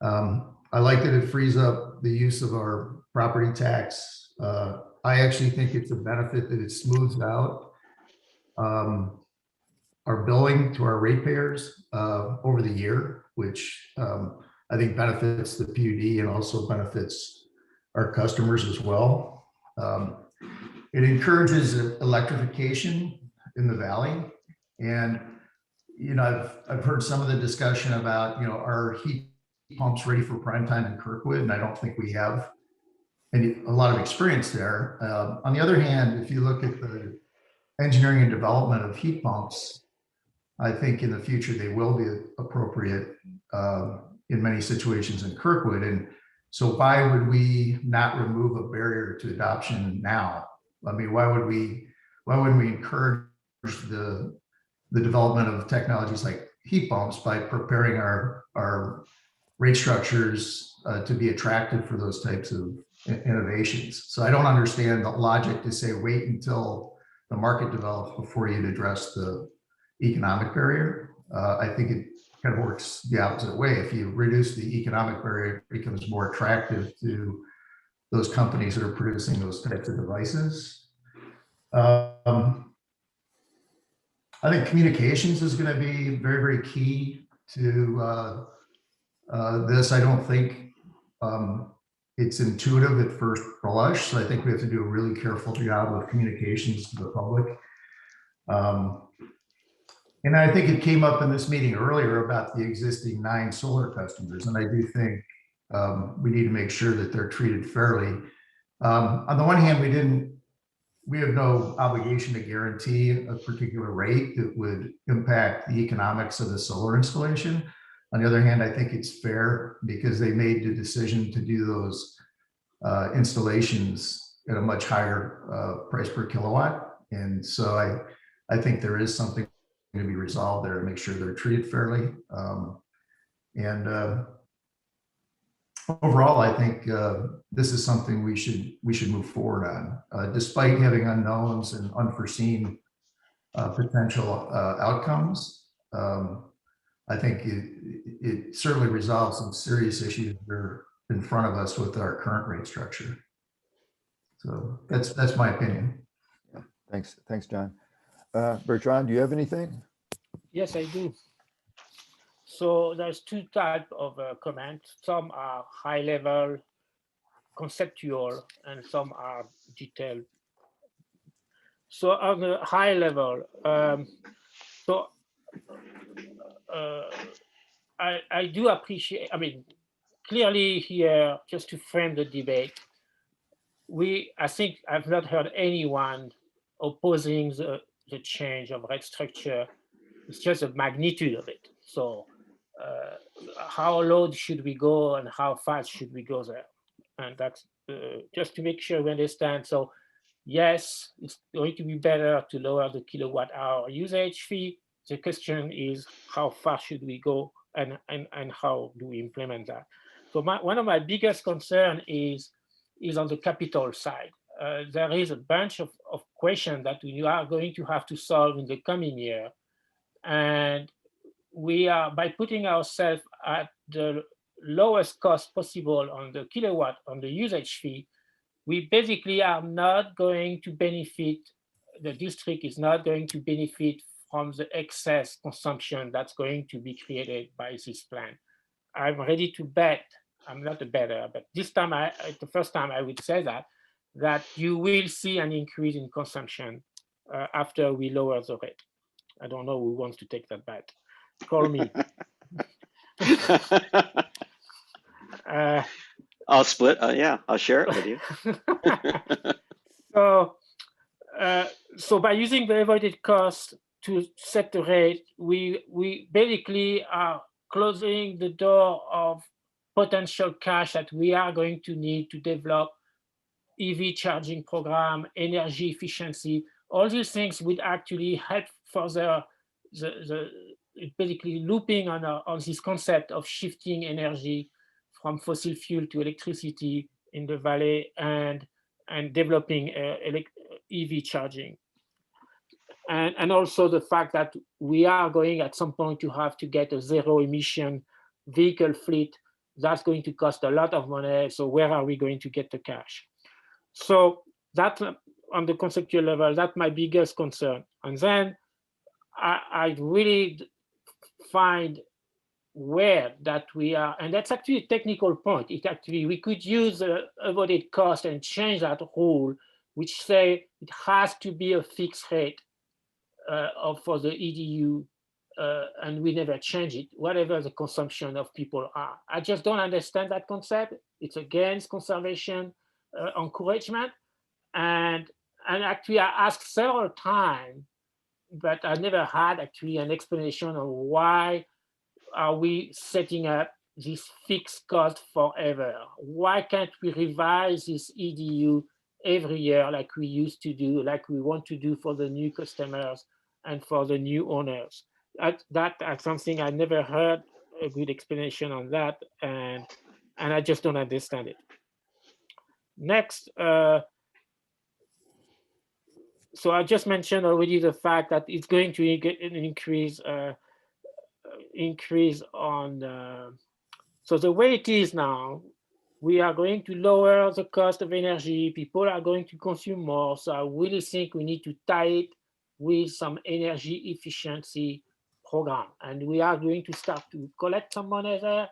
I like that it frees up the use of our property tax. I actually think it's a benefit that it smooths out our billing to our ratepayers over the year, which I think benefits the PUD and also benefits our customers as well. It encourages electrification in the valley. And, I've heard some of the discussion about, our heat pumps ready for prime time in Kirkwood, and I don't think we have a lot of experience there. On the other hand, if you look at the engineering and development of heat pumps, I think in the future they will be appropriate in many situations in Kirkwood. And so why would we not remove a barrier to adoption now? I mean, why wouldn't we encourage the development of technologies like heat pumps by preparing our rate structures to be attractive for those types of innovations? So I don't understand the logic to say wait until the market develops before you'd address the economic barrier. I think it kind of works the opposite way. If you reduce the economic barrier, it becomes more attractive to those companies that are producing those types of devices. I think communications is going to be very, very key to this. I don't think it's intuitive at first blush. So I think we have to do a really careful job of communications to the public. And I think it came up in this meeting earlier about the existing 9 solar customers. And I do think we need to make sure that they're treated fairly. On the one hand, we have no obligation to guarantee a particular rate that would impact the economics of the solar installation. On the other hand, I think it's fair because they made the decision to do those installations at a much higher price per kilowatt. And so I think there is something to be resolved there to make sure they're treated fairly. Overall, I think this is something we should move forward on, despite having unknowns and unforeseen potential outcomes. I think it certainly resolves some serious issues that are in front of us with our current rate structure. So that's my opinion. Yeah, thanks, John. Bertrand, do you have anything? Yes, I do. So there's 2 types of comments. Some are high level, conceptual, and some are detailed. So on the high level, I do appreciate, clearly here, just to frame the debate, I think I've not heard anyone opposing the change of rate structure. It's just the magnitude of it. So how low should we go and how fast should we go there? And that's just to make sure we understand. So yes, it's going to be better to lower the kilowatt hour usage fee. The question is how far should we go and how do we implement that? So one of my biggest concern is on the capital side. There is a bunch of questions that we are going to have to solve in the coming year. And we are, by putting ourselves at the lowest cost possible on the kilowatt, on the usage fee, we basically are not going to benefit, the district is not going to benefit from the excess consumption that's going to be created by this plan. I'm ready to bet, I'm not a bettor, but this time, the first time I would say that you will see an increase in consumption after we lower the rate. I don't know who wants to take that bet. Call me. I'll split. Yeah, I'll share it with you. So by using the avoided cost to set the rate, we basically are closing the door of potential cash that we are going to need to develop EV charging program, energy efficiency. All these things would actually help further basically looping on this concept of shifting energy from fossil fuel to electricity in the valley and developing EV charging. And also the fact that we are going at some point to have to get a zero emission vehicle fleet. That's going to cost a lot of money. So where are we going to get the cash? So that on the conceptual level, that's my biggest concern. And then I really find where that we are, and that's actually a technical point. It actually, we could use avoided cost and change that rule, which say it has to be a fixed rate for the EDU, and we never change it, whatever the consumption of people are. I just don't understand that concept. It's against conservation encouragement. And actually, I asked several times, but I never had actually an explanation of why are we setting up this fixed cost forever? Why can't we revise this EDU every year like we used to do, like we want to do for the new customers and for the new owners? That's something I never heard a good explanation on that, and I just don't understand it. Next, so I just mentioned already the fact that it's going to increase on. So the way it is now, we are going to lower the cost of energy. People are going to consume more. So I really think we need to tie it with some energy efficiency program. And we are going to start to collect some money there.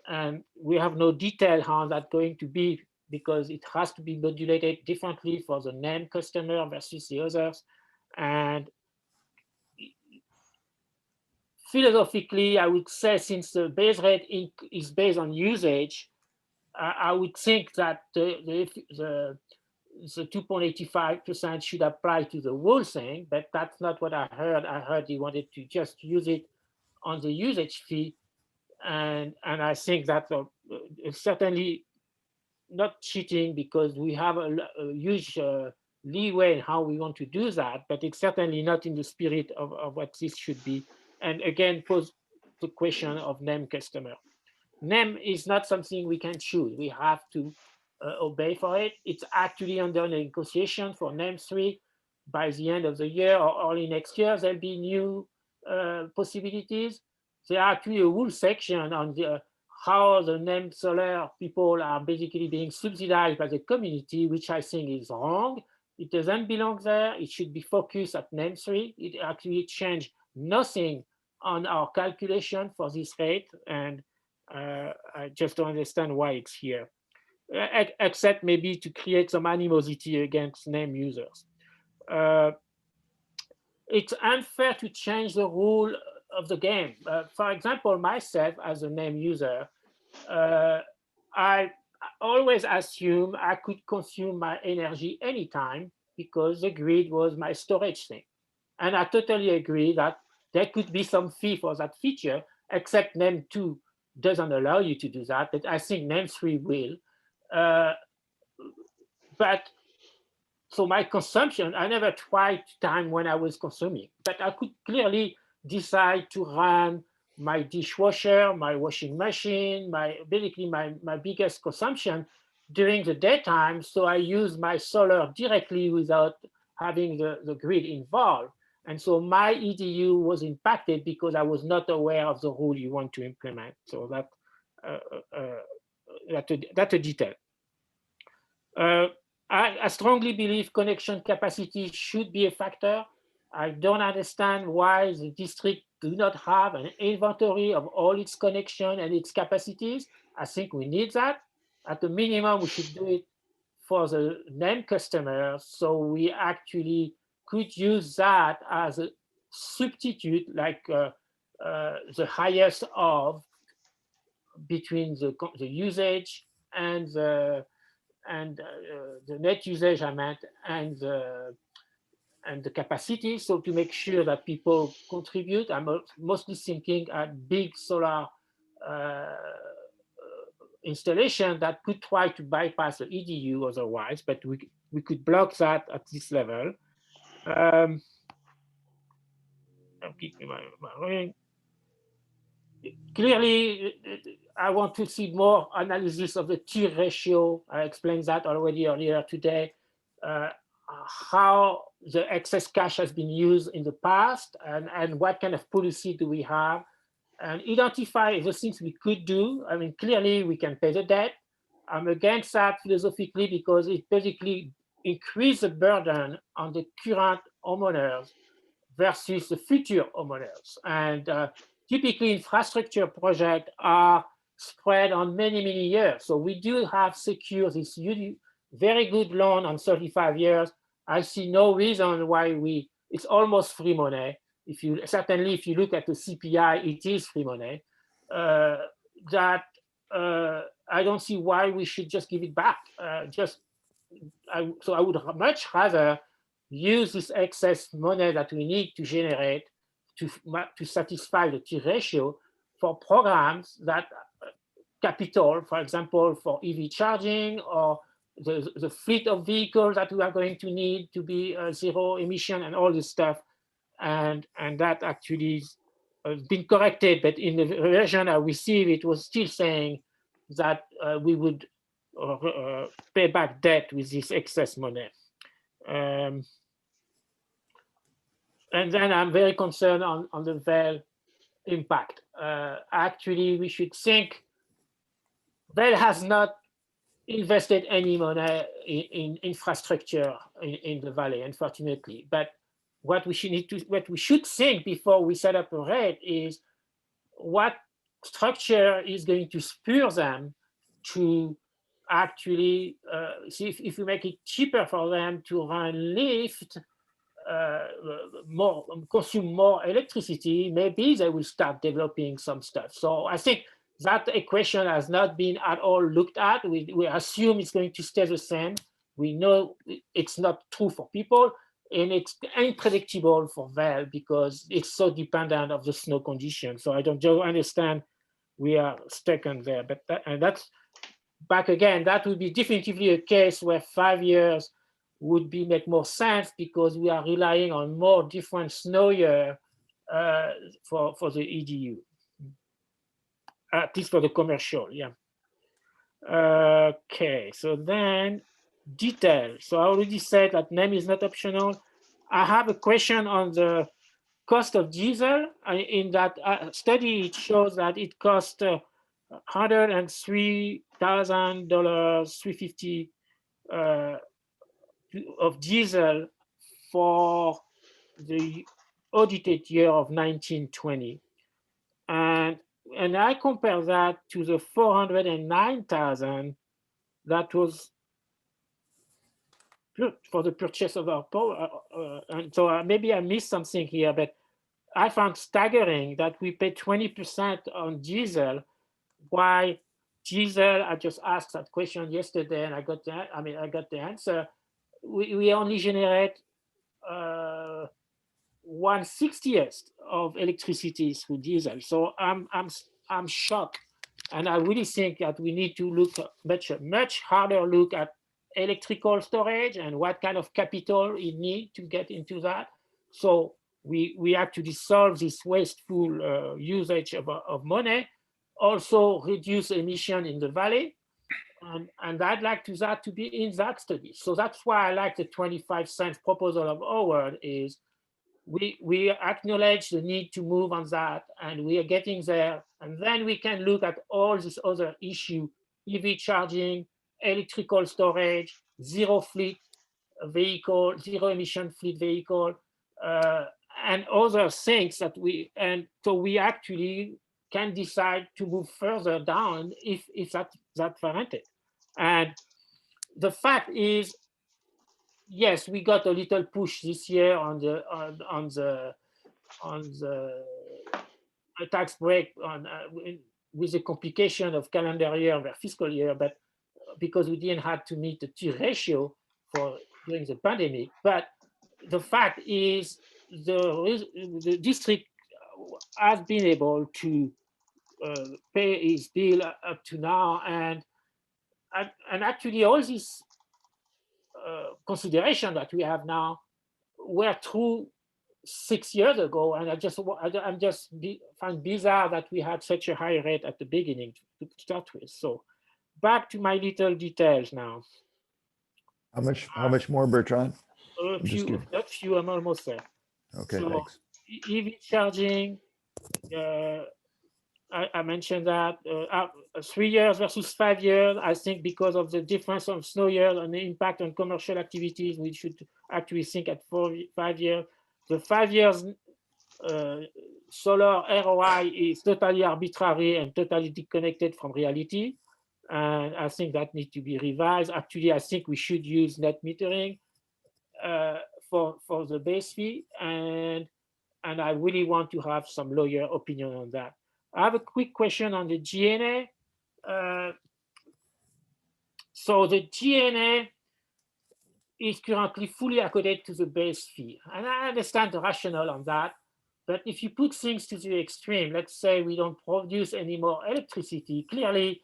And we have no detail how that's going to be, because it has to be modulated differently for the named customer versus the others. And philosophically, I would say, since the base rate is based on usage, I would think that the 2.85% should apply to the whole thing, but that's not what I heard. I heard he wanted to just use it on the usage fee. And I think that's certainly not cheating, because we have a huge leeway in how we want to do that, but it's certainly not in the spirit of what this should be. And again, pose the question of named customer. NEM is not something we can choose. We have to obey for it. It's actually under negotiation for NEM 3. By the end of the year or early next year, there'll be new possibilities. There are actually a whole section on how the NEM solar people are basically being subsidized by the community, which I think is wrong. It doesn't belong there. It should be focused at NEM 3. It actually changed nothing on our calculation for this rate, and I just don't understand why it's here, except maybe to create some animosity against NEM users. It's unfair to change the rule of the game. For example, myself as a NEM user, I always assumed I could consume my energy anytime because the grid was my storage thing. And I totally agree that there could be some fee for that feature, except NEM 2 doesn't allow you to do that, but I think NEM 3 will. But so my consumption, I never tried time when I was consuming, but I could clearly decide to run my dishwasher, my washing machine, basically my biggest consumption during the daytime. So I use my solar directly without having the grid involved. And so my EDU was impacted because I was not aware of the rule you want to implement. So that's a detail. I strongly believe connection capacity should be a factor. I don't understand why the district do not have an inventory of all its connection and its capacities. I think we need that. At the minimum, we should do it for the NEM customers, so we actually could use that as a substitute, like the highest of between the usage and the net usage, I meant, and the capacity. So to make sure that people contribute, I'm mostly thinking at big solar installation that could try to bypass the EDU otherwise, but we could block that at this level. I'm keeping my ring. Clearly, I want to see more analysis of the T ratio. I explained that already earlier today. How the excess cash has been used in the past, and what kind of policy do we have, and identify the things we could do. I mean, clearly we can pay the debt. I'm against that philosophically because it basically increases the burden on the current homeowners versus the future homeowners. And typically infrastructure projects are spread on many, many years. So we do have secured this very good loan on 35 years. I see no reason why it's almost free money. Certainly if you look at the CPI, it is free money. I don't see why we should just give it back. So I would much rather use this excess money that we need to generate to satisfy the T ratio for programs that capital, for example, for EV charging or the fleet of vehicles that we are going to need to be zero emission and all this stuff. And that actually has been corrected, but in the version I received, it was still saying that we would pay back debt with this excess money. And then I'm very concerned on the VEL impact. Actually, we should think VEL has not invested any money in infrastructure in the valley, unfortunately. But what we should think before we set up a rate is what structure is going to spur them to actually see if we make it cheaper for them to run lift, consume more electricity, maybe they will start developing some stuff. So I think that equation has not been at all looked at. We assume it's going to stay the same. We know it's not true for people, and it's unpredictable for VEL because it's so dependent of the snow conditions. So I don't understand we are stuck on there. But that's back again, that would be definitively a case where 5 years would make more sense because we are relying on more different snow year for the EDU, at least for the commercial, yeah. Okay, so then detail. So I already said that NEM is not optional. I have a question on the cost of diesel. In that study, it shows that it costs $103,000, $350 of diesel for the audited year of 1920. And I compare that to the 409,000 that was for the purchase of our power. And so maybe I missed something here, but I found staggering that we pay 20% on diesel, while diesel, I just asked that question yesterday, and I got the answer. We only generate 1/60th of electricity through diesel. So I'm shocked, and I really think that we need to look much harder look at electrical storage and what kind of capital it needs to get into that. So we actually solve this wasteful usage of money, also reduce emission in the valley. And I'd like that to be in that study. So that's why I like the 25-cent proposal of Howard is we acknowledge the need to move on that, and we are getting there. And then we can look at all this other issue, EV charging, electrical storage, zero emission fleet vehicle, and other things that so we actually can decide to move further down if that's warranted. And the fact is, yes, we got a little push this year on the tax break with the complication of calendar year and fiscal year, but because we didn't have to meet the T ratio during the pandemic. But the fact is, the district has been able to pay his bill up to now, and actually all these consideration that we have now were true 6 years ago, and I'm just find bizarre that we had such a high rate at the beginning to start with. So back to my little details now. How much more, Bertrand? A few, I'm almost there. Okay, so, thanks. EV charging, I mentioned that 3 years versus 5 years. I think because of the difference of snow years and the impact on commercial activities, we should actually think at 5 years. The 5 years solar ROI is totally arbitrary and totally disconnected from reality. And I think that needs to be revised. Actually, I think we should use net metering for the base fee. And I really want to have some lawyer opinion on that. I have a quick question on the GNA. So the GNA is currently fully accorded to the base fee. And I understand the rationale on that. But if you put things to the extreme, let's say we don't produce any more electricity, clearly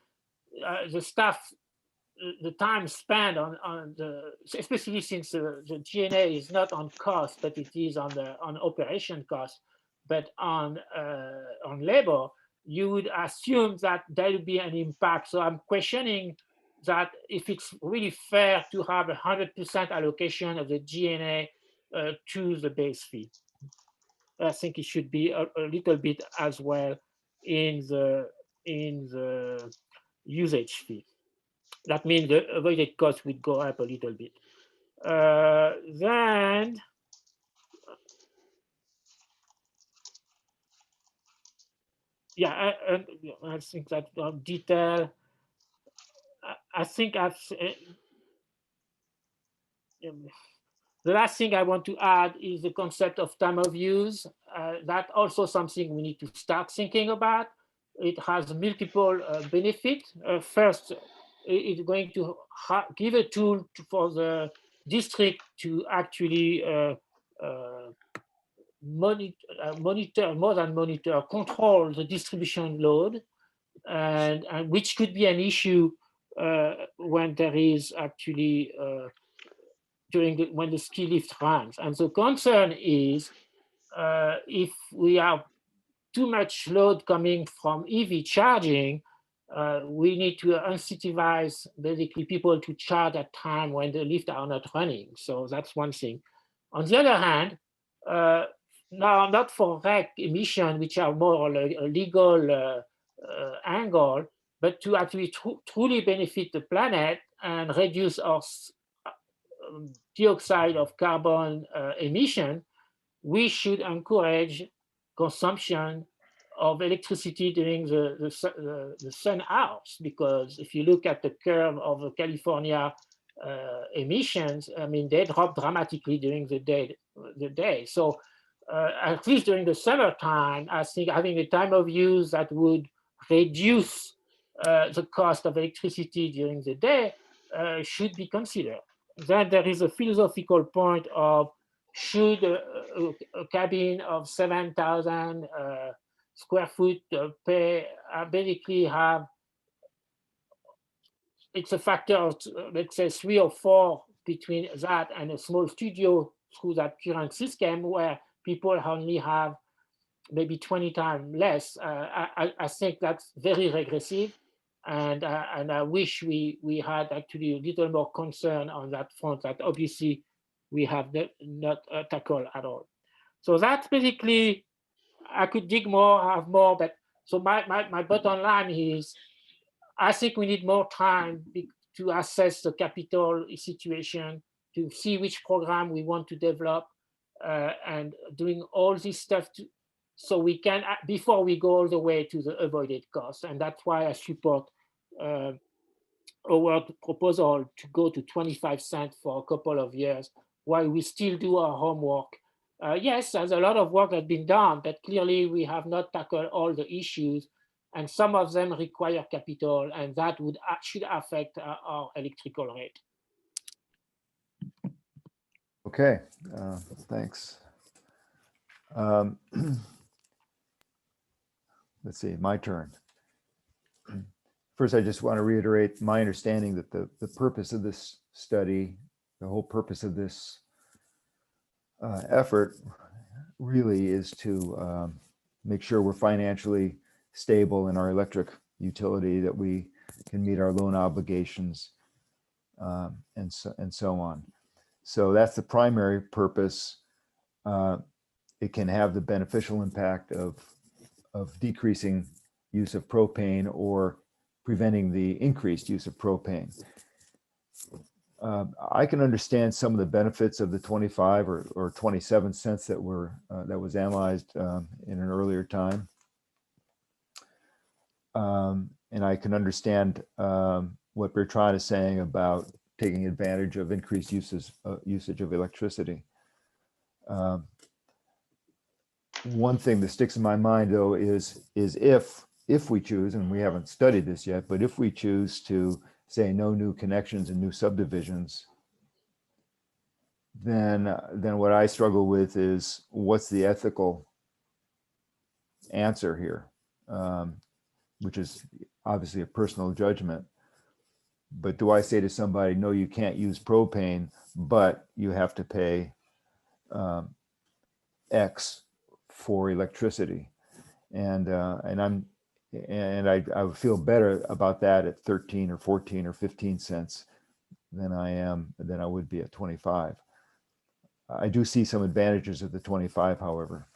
the staff, the time spent on especially since the GNA is not on cost, but it is on operation cost, but on labor, you would assume that there will be an impact. So I'm questioning that if it's really fair to have 100% allocation of the GNA to the base fee. I think it should be a little bit as well in the usage fee. That means the avoided cost would go up a little bit. Then yeah, I think that detail. I think the last thing I want to add is the concept of time of use. That's also something we need to start thinking about. It has multiple benefits. First, it's going to give a tool for the district to actually control the distribution load, and which could be an issue when there is actually when the ski lift runs. And the concern is if we have too much load coming from EV charging, we need to incentivize basically people to charge at time when the lifts are not running. So that's one thing. On the other hand, now not for REC emission, which are more a legal angle, but to actually truly benefit the planet and reduce our dioxide of carbon emission, we should encourage consumption of electricity during the sun hours, because if you look at the curve of the California emissions, I mean, they drop dramatically during the day. So at least during the summertime, I think having a time of use that would reduce the cost of electricity during the day should be considered. Then there is a philosophical point of should a cabin of 7,000 square foot pay basically have, it's a factor of let's say 3 or 4 between that and a small studio through that current system where people only have maybe 20 times less. I think that's very regressive. And I wish we had actually a little more concern on that front that obviously we have not tackled at all. So that's basically, I could dig more, have more, but so my bottom line is, I think we need more time to assess the capital situation, to see which program we want to develop, and doing all this stuff so we can, before we go all the way to the avoided cost. And that's why I support our proposal to go to 25 cents for a couple of years while we still do our homework. Yes, there's a lot of work that's been done, but clearly we have not tackled all the issues, and some of them require capital, and that should affect our electrical rate. Okay, thanks. Let's see, my turn. First, I just want to reiterate my understanding that the purpose of this study, the whole purpose of this effort really is to make sure we're financially stable in our electric utility, that we can meet our loan obligations, and so on. So that's the primary purpose. It can have the beneficial impact of decreasing use of propane or preventing the increased use of propane. I can understand some of the benefits of the 25 or 27 cents that was analyzed in an earlier time. And I can understand what Bertrand is saying about taking advantage of increased usage of electricity. One thing that sticks in my mind, though, is if we choose, and we haven't studied this yet, but if we choose to say no new connections and new subdivisions, then what I struggle with is what's the ethical answer here, which is obviously a personal judgment. But do I say to somebody, no, you can't use propane, but you have to pay X for electricity, and I would feel better about that at 13 or 14 or 15 cents than I would be at 25. I do see some advantages of the 25, however.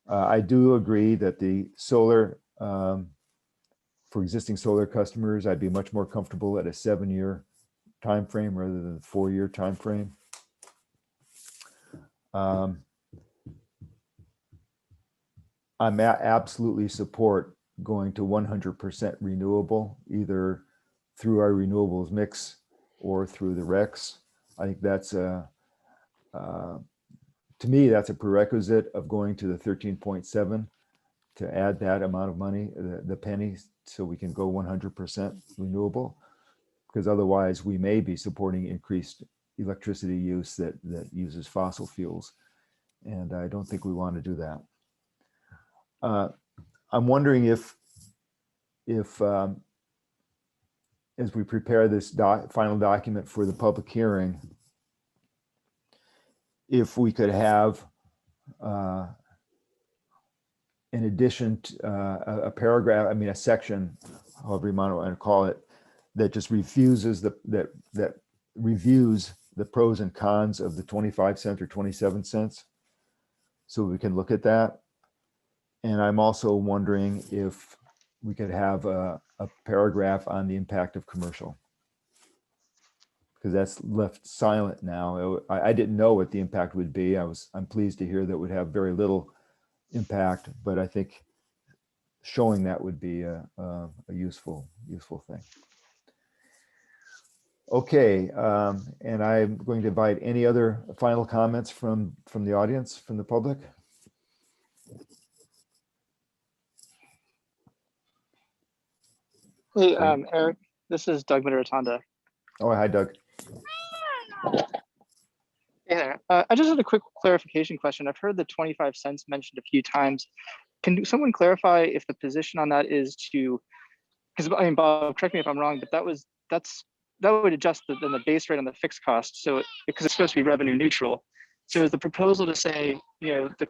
I do agree that the solar, for existing solar customers, I'd be much more comfortable at a 7-year time frame rather than a 4-year time frame. I'm absolutely support going to 100% renewable, either through our renewables mix or through the RECs. I think that's to me, that's a prerequisite of going to the 13.7 to add that amount of money, the pennies, so we can go 100% renewable, because otherwise we may be supporting increased electricity use that uses fossil fuels. And I don't think we want to do that. I'm wondering if as we prepare this final document for the public hearing, if we could have, in addition to a paragraph, I mean, a section, however you want to call it, that just refuses that reviews the pros and cons of the 25 cents or 27 cents, so we can look at that. And I'm also wondering if we could have a paragraph on the impact of commercial, because that's left silent now. I didn't know what the impact would be. I'm pleased to hear that would have very little impact, but I think showing that would be a useful thing. Okay, and I'm going to invite any other final comments from the audience, from the public. Hey, Eric, this is Doug Mitarotonda. Oh, hi, Doug. Hey there. I just had a quick clarification question. I've heard the 25 cents mentioned a few times. Can someone clarify if the position on that is to, because I mean, Bob, correct me if I'm wrong, but that would adjust the base rate on the fixed cost. So because it's supposed to be revenue neutral. So is the proposal to say, you know, the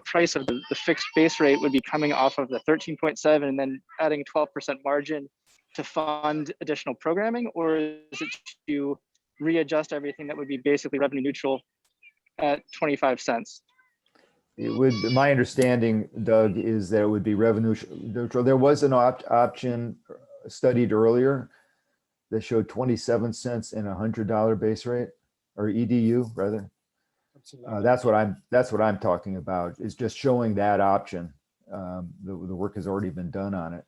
price of the fixed base rate would be coming off of the 13.7 and then adding 12% margin to fund additional programming, or is it to readjust everything that would be basically revenue neutral at 25 cents? It would, my understanding, Doug, is that it would be revenue neutral. There was an option studied earlier that showed 27 cents and $100 base rate, or EDU rather. That's what I'm talking about, is just showing that option. The work has already been done on it.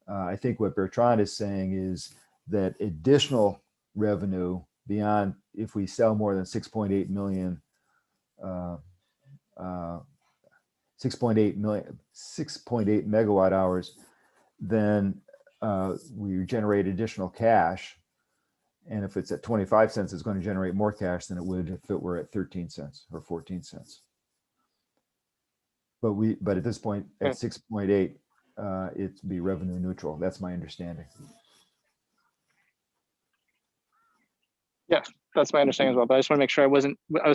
I think what Bertrand is saying is that additional revenue beyond, if we sell more than 6.8 million, 6.8 megawatt hours, then we generate additional cash. And if it's at 25 cents, it's going to generate more cash than it would if it were at 13 cents or 14 cents. But at this point, at 6.8, it'd be revenue neutral. That's my understanding. Yeah, that's my understanding as well. But I just want to make sure I was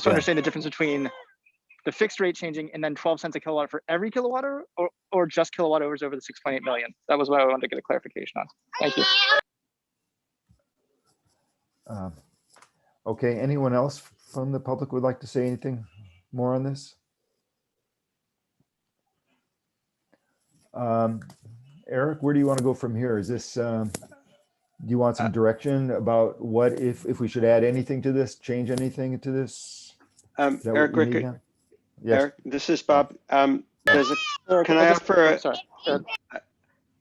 understanding the difference between the fixed rate changing and then 12 cents a kilowatt for every kilowatt hour, or just kilowatt hours over the 6.8 million. That was what I wanted to get a clarification on. Thank you. Okay, anyone else from the public would like to say anything more on this? Eric, where do you want to go from here? Is this, do you want some direction about what, if we should add anything to this, change anything to this? Eric, Yes. Eric, this is Bob. Can I offer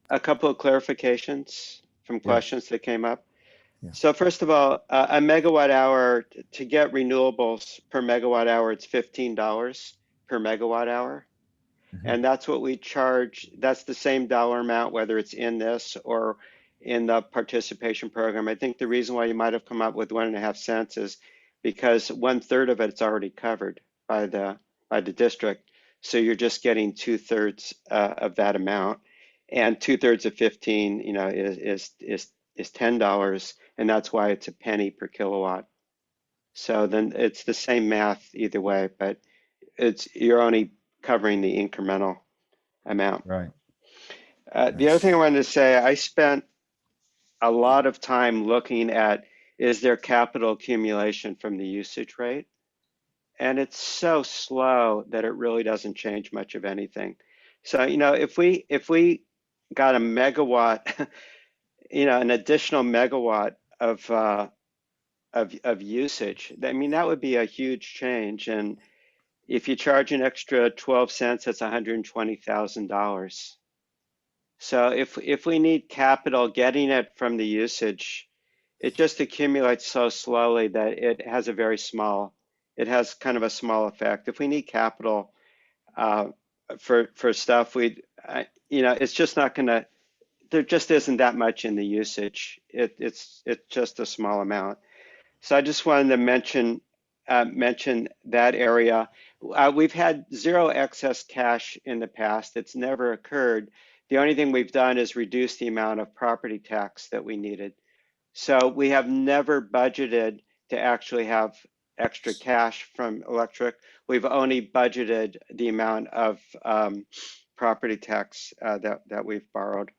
a couple of clarifications from questions that came up? Yeah. So first of all, a megawatt hour, to get renewables per megawatt hour, it's $15 per megawatt hour. Mm-hmm. And that's what we charge. That's the same dollar amount, whether it's in this or in the participation program. I think the reason why you might have come up with 1.5 cents is because 1/3 of it's already covered by the district. So you're just getting 2/3 of that amount, and 2/3 of 15, you know, is $10, and that's why it's a penny per kilowatt. So then it's the same math either way, but you're only covering the incremental amount. Right. The other thing I wanted to say, I spent a lot of time looking at, is there capital accumulation from the usage rate? And it's so slow that it really doesn't change much of anything. So, you know, if we got a megawatt, you know, an additional megawatt of usage, I mean, that would be a huge change. And if you charge an extra 12 cents, that's $120,000. So if we need capital, getting it from the usage, it just accumulates so slowly that it has a very small, it has kind of a small effect. If we need capital for stuff, you know, it's just not gonna, there just isn't that much in the usage. It's just a small amount. So I just wanted to mention that area. We've had zero excess cash in the past. It's never occurred. The only thing we've done is reduce the amount of property tax that we needed. So we have never budgeted to actually have extra cash from electric. We've only budgeted the amount of property tax that we've borrowed.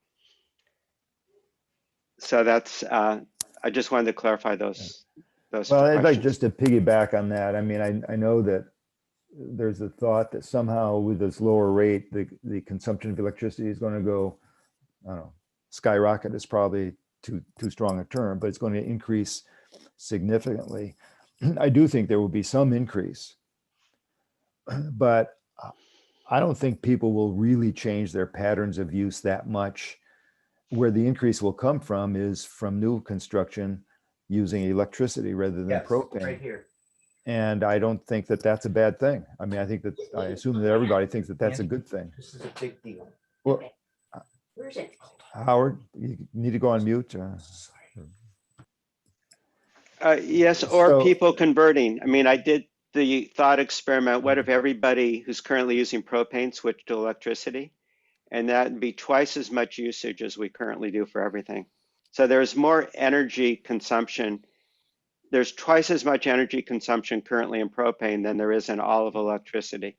So that's, I just wanted to clarify those. Well, I'd like just to piggyback on that. I mean, I know that there's a thought that somehow with this lower rate, the consumption of electricity is going to go, I don't know, skyrocket is probably too strong a term, but it's going to increase significantly. I do think there will be some increase, but I don't think people will really change their patterns of use that much. Where the increase will come from is from new construction using electricity rather than propane. Right here. And I don't think that that's a bad thing. I mean, I think that, I assume that everybody thinks that that's a good thing. This is a big deal. Well, Howard, you need to go on mute. Yes, or So- people converting. I mean, I did the thought experiment. What if everybody who's currently using propane switched to electricity? And that'd be twice as much usage as we currently do for everything. So there's more energy consumption. There's twice as much energy consumption currently in propane than there is in all of electricity.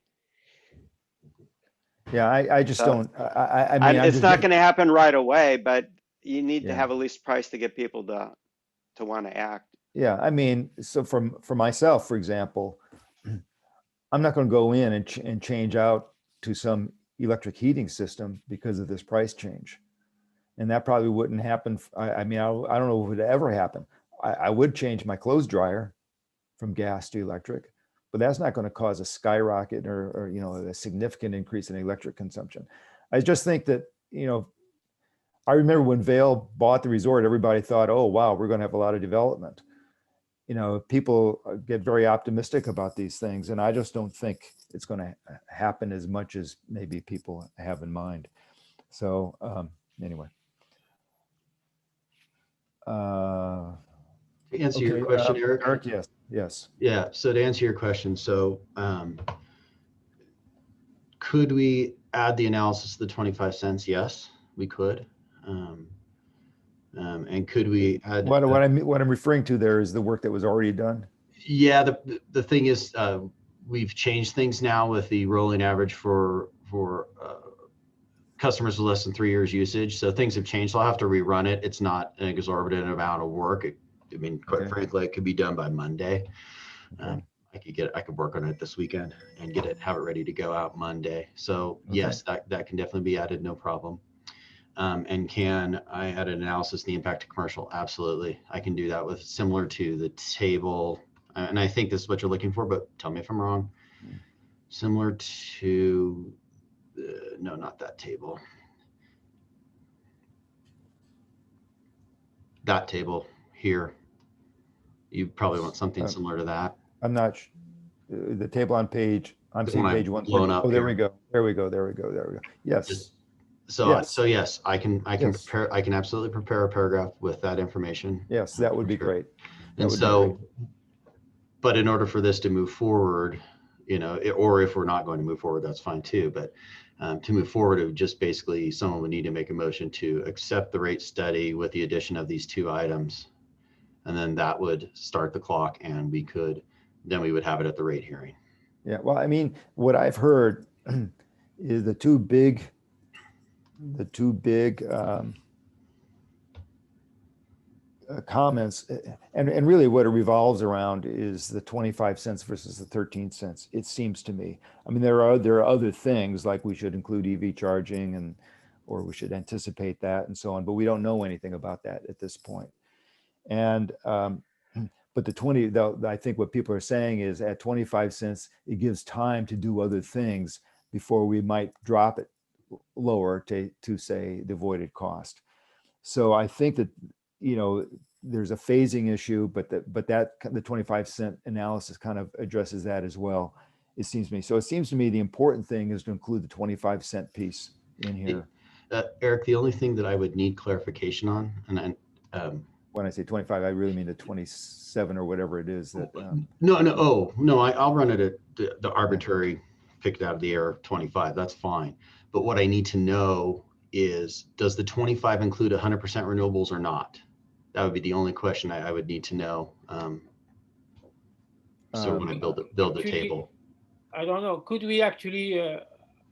Yeah, I just So, don't, I mean, I'm it's just not getting- going to happen right away, but you need to Yeah. have a least price to get people to want to act. Yeah, I mean, so for myself, for example, I'm not going to go in and change out to some electric heating system because of this price change. And that probably wouldn't happen. I mean, I don't know if it would ever happen. I would change my clothes dryer from gas to electric, but that's not going to cause a skyrocket or you know, a significant increase in electric consumption. I just think that, you know, I remember when Vail bought the resort, everybody thought, oh, wow, we're going to have a lot of development. You know, people get very optimistic about these things, and I just don't think it's going to happen as much as maybe people have in mind. So anyway. To answer your Okay, question, Eric. Eric, yes, yes. Yeah, so to answer your question, so could we add the analysis to the 25 cents? Yes, we could. And could we add? What I'm referring to there is the work that was already done. Yeah, the thing is, we've changed things now with the rolling average for customers with less than 3 years usage. So things have changed. So I'll have to rerun it. It's not an exorbitant amount of work. I mean, quite frankly, it could be done by Monday. Okay. I could work on it this weekend and have it ready to go out Monday. So yes, that can definitely be added, no problem. And can I add an analysis of the impact of commercial? Absolutely. I can do that with similar to the table. And I think this is what you're looking for, but tell me if I'm wrong. Similar to, no, not that table. That table here. You probably want something similar to that. I'm not, the table on page, I'm seeing page 1. Oh, there we go. There we go. There we go. There we go. Yes. So yes, I can prepare. I can absolutely prepare a paragraph with that information. Yes, that would be great. And so, but in order for this to move forward, you know, or if we're not going to move forward, that's fine too. But to move forward, it would just basically someone would need to make a motion to accept the rate study with the addition of these 2 items, and then that would start the clock, and then we would have it at the rate hearing. Yeah. Well, I mean, what I've heard is the two big comments, and really what it revolves around is the 25 cents versus the 13 cents. It seems to me. I mean, there are other things like we should include EV charging or we should anticipate that and so on, but we don't know anything about that at this point. And but I think what people are saying is at 25 cents, it gives time to do other things before we might drop it lower to say the avoided cost. So I think that, you know, there's a phasing issue, but the 25 cent analysis kind of addresses that as well, it seems to me. So it seems to me the important thing is to include the 25 cent piece in here. Eric, the only thing that I would need clarification on, and when I say 25, I really mean the 27 or whatever it is that. No, I'll run it at the arbitrary, picked out of the air 25. That's fine. But what I need to know is, does the 25 include 100% renewables or not? That would be the only question I would need to know. So when I build the table. I don't know. Could we actually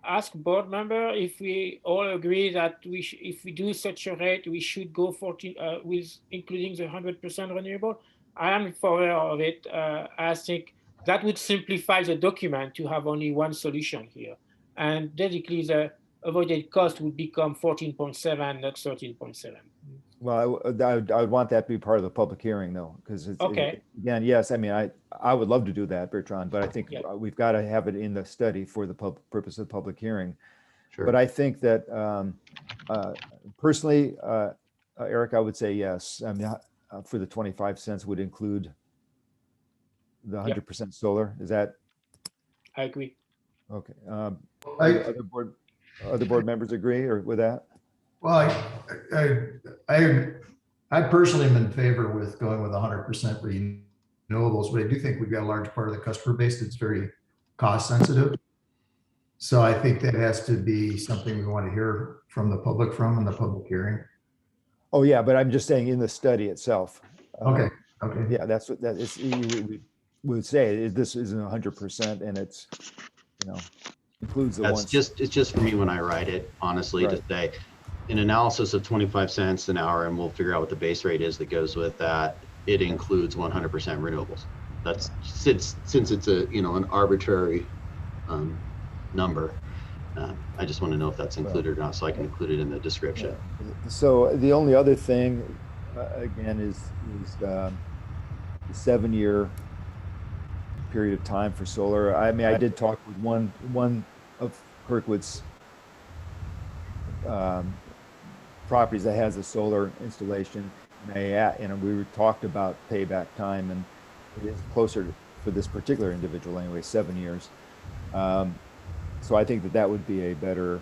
ask board member if we all agree that if we do such a rate, we should go 14 with including the 100% renewable? I am in favor of it. I think that would simplify the document to have only one solution here. And basically the avoided cost would become 14.7, not 13.7. Well, I would want that to be part of the public hearing though, because it's, okay. Again, yes, I mean, I would love to do that, Bertrand, but I think we've got to have it in the study for the purpose of the public hearing. Sure. But I think that personally, Eric, I would say yes. I mean, for the 25 cents would include the 100% solar. Is that? I agree. Okay. Other board members agree or with that? Well, I personally am in favor with going with 100% renewables, but I do think we've got a large part of the customer base that's very cost sensitive. So I think that has to be something we want to hear from the public in the public hearing. Oh, yeah, but I'm just saying in the study itself. Okay. Okay. Yeah, that's what that is. We would say this isn't 100% and it's, includes the ones. It's just for me when I write it, honestly, to say an analysis of 25 cents an hour, and we'll figure out what the base rate is that goes with that. It includes 100% renewables. That's since it's a, an arbitrary number. I just want to know if that's included or not, so I can include it in the description. So the only other thing, again, is the 7-year period of time for solar. I mean, I did talk with one of Kirkwood's properties that has a solar installation, and we talked about payback time, and it is closer for this particular individual anyway, 7 years. So I think that would be a better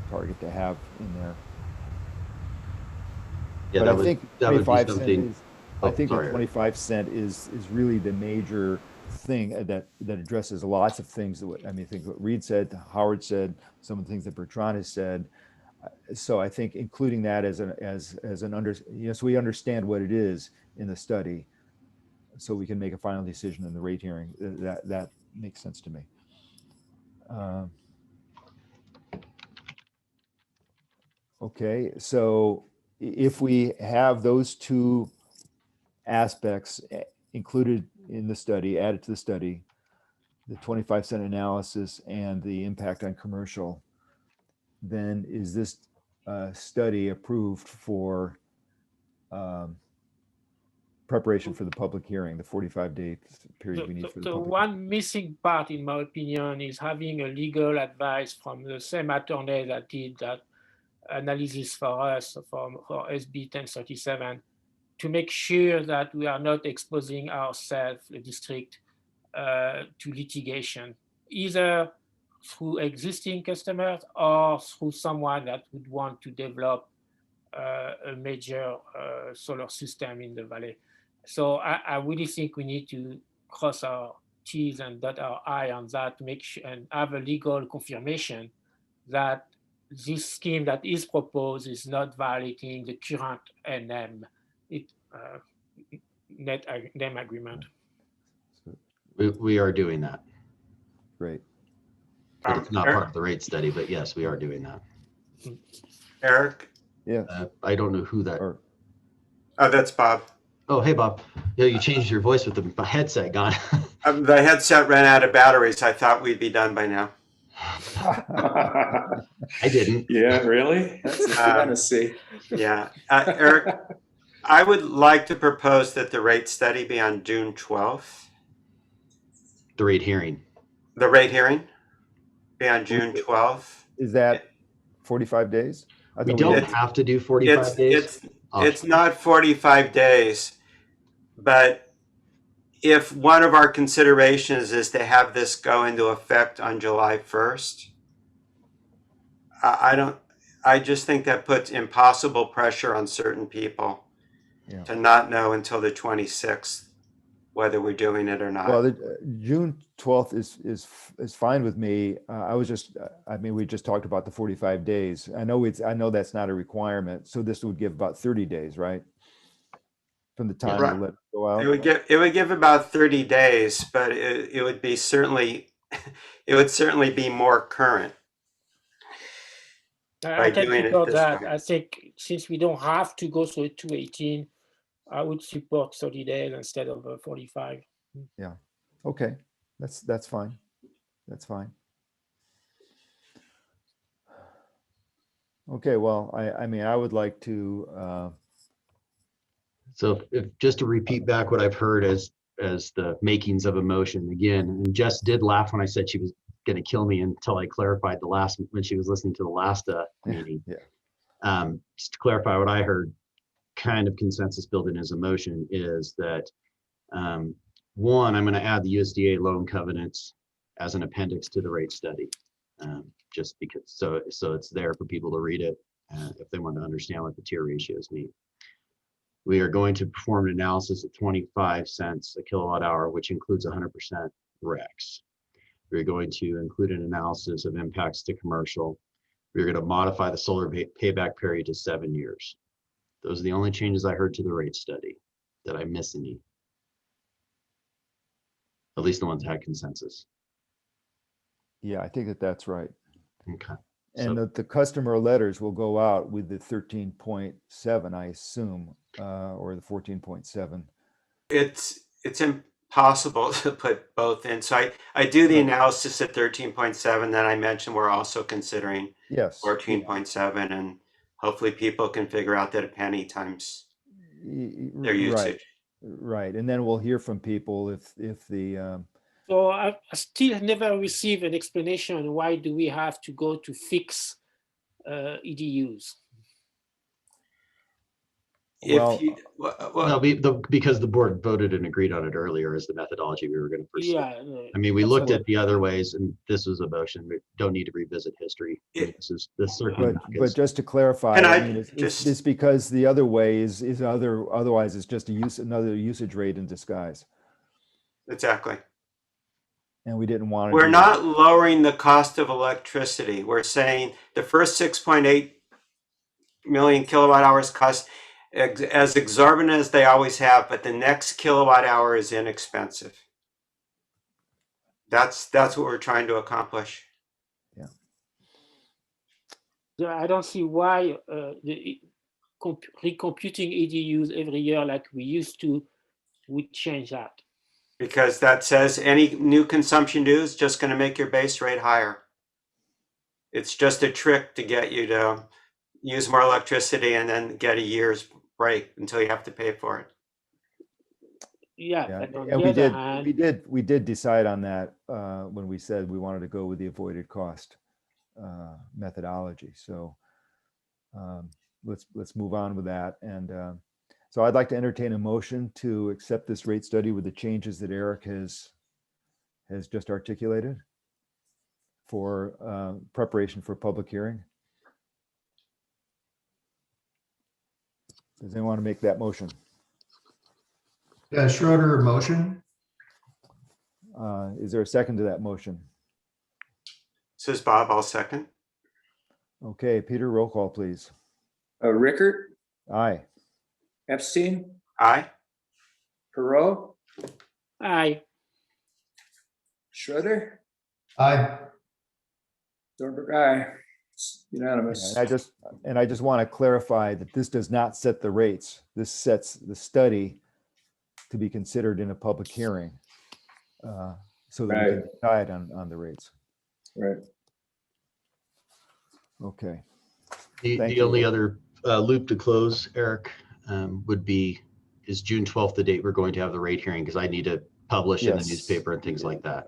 target to have in there. Yeah, but I think 25 cents. I think sorry. the 25 cent is really the major thing that addresses lots of things. That I think what Reed said, Howard said, some of the things that Bertrand has said. So I think including that as so we understand what it is in the study, so we can make a final decision in the rate hearing. That makes sense to me. Okay, so if we have those two aspects included in the study, added to the study, the 25 cent analysis and the impact on commercial, then is this study approved for preparation for the public hearing, the 45-day period we need for the The public one missing part, in my opinion, is having a legal advice from the same attorney that did that analysis for us for SB 1037, to make sure that we are not exposing ourselves, the district, to litigation, either through existing customers or through someone that would want to develop a major solar system in the valley. So I really think we need to cross our T's and dot our I on that to make sure and have a legal confirmation that this scheme that is proposed is not violating the current NM net NEM agreement. We are doing that. Great. But it's not part of the rate study, but yes, we are doing that. Eric? Yeah. I don't know who that. Oh, that's Bob. Oh, hey, Bob. Yeah, you changed your voice with the headset gone. The headset ran out of batteries. I thought we'd be done by now. I didn't. Yeah, really? That's a fantasy. Yeah. Eric, I would like to propose that the rate study be on June 12th. The rate hearing. The rate hearing be on June 12th. Is that 45 days? We don't have to do 45 days. It's not 45 days, but if one of our considerations is to have this go into effect on July 1st, I just think that puts impossible pressure on certain people to not know until the 26th whether we're doing it or not. Well, June 12th is fine with me. We just talked about the 45 days. I know that's not a requirement. So this would give about 30 days, right? From the time we let it go out. It would give about 30 days, but it would be certainly be more current. I can support that. I think since we don't have to go through 218, I would support 30 days instead of 45. Yeah. Okay. That's fine. That's fine. Okay. Well, I would like to. So just to repeat back what I've heard as the makings of a motion again, and Jess did laugh when I said she was going to kill me until I clarified when she was listening to the last meeting. Yeah. Just to clarify what I heard, kind of consensus built in as a motion is that one, I'm going to add the USDA loan covenants as an appendix to the rate study. just because, so it's there for people to read it if they want to understand what the tier ratios mean. We are going to perform an analysis at 25 cents a kilowatt hour, which includes 100% RECs. We're going to include an analysis of impacts to commercial. We're going to modify the solar payback period to 7 years. Those are the only changes I heard to the rate study. Did I miss any? At least the ones that had consensus. Yeah, I think that that's right. Okay. And So the customer letters will go out with the 13.7, I assume, or the 14.7. It's impossible to put both in. So I do the Right. analysis at 13.7. Then I mentioned we're also considering Yes. 14.7, and hopefully people can figure out that a penny times their Right. usage. Right. And then we'll hear from people if the So I still never received an explanation. Why do we have to go to fix EDUs? well, If you, well, because the board voted and agreed on it earlier as the methodology we were going to pursue. Yeah. I mean, we that's looked what- at the other ways, and this was a motion. We don't need to revisit history. I mean, this certainly but just to clarify, Can I I mean, it's just- because the other way is otherwise it's just another usage rate in disguise, exactly. and we didn't want to. We're not lowering the cost of electricity. We're saying the first 6.8 million kilowatt hours cost as exorbitant as they always have, but the next kilowatt hour is inexpensive. That's what we're trying to accomplish. Yeah, I don't see why recomputing EDUs every year like we used to would change that. Because that says any new consumption due is just going to make your base rate higher. It's just a trick to get you to use more electricity and then get a year's break until you have to pay for it. Yeah, Yeah, but on and the other hand, we did decide on that when we said we wanted to go with the avoided cost methodology. So let's move on with that. And so I'd like to entertain a motion to accept this rate study with the changes that Eric has just articulated for preparation for public hearing. Does anyone want to make that motion? Yeah, Schroeder, motion. Is there a second to that motion? Says Bob, I'll second. Okay, Peter, roll call, please. Rickert, Aye. Epstein, Aye. Perot, I Schroeder, Aye. Thornburg, aye. It's unanimous. And I just want to clarify that this does not set the rates. This sets the study to be considered in a public hearing, so that we can decide on the rates. Right. Okay. The you. only other loop to close, Eric, would be, is June 12th the date we're going to have the rate hearing? Because I need to publish in the Yes. newspaper and things like that.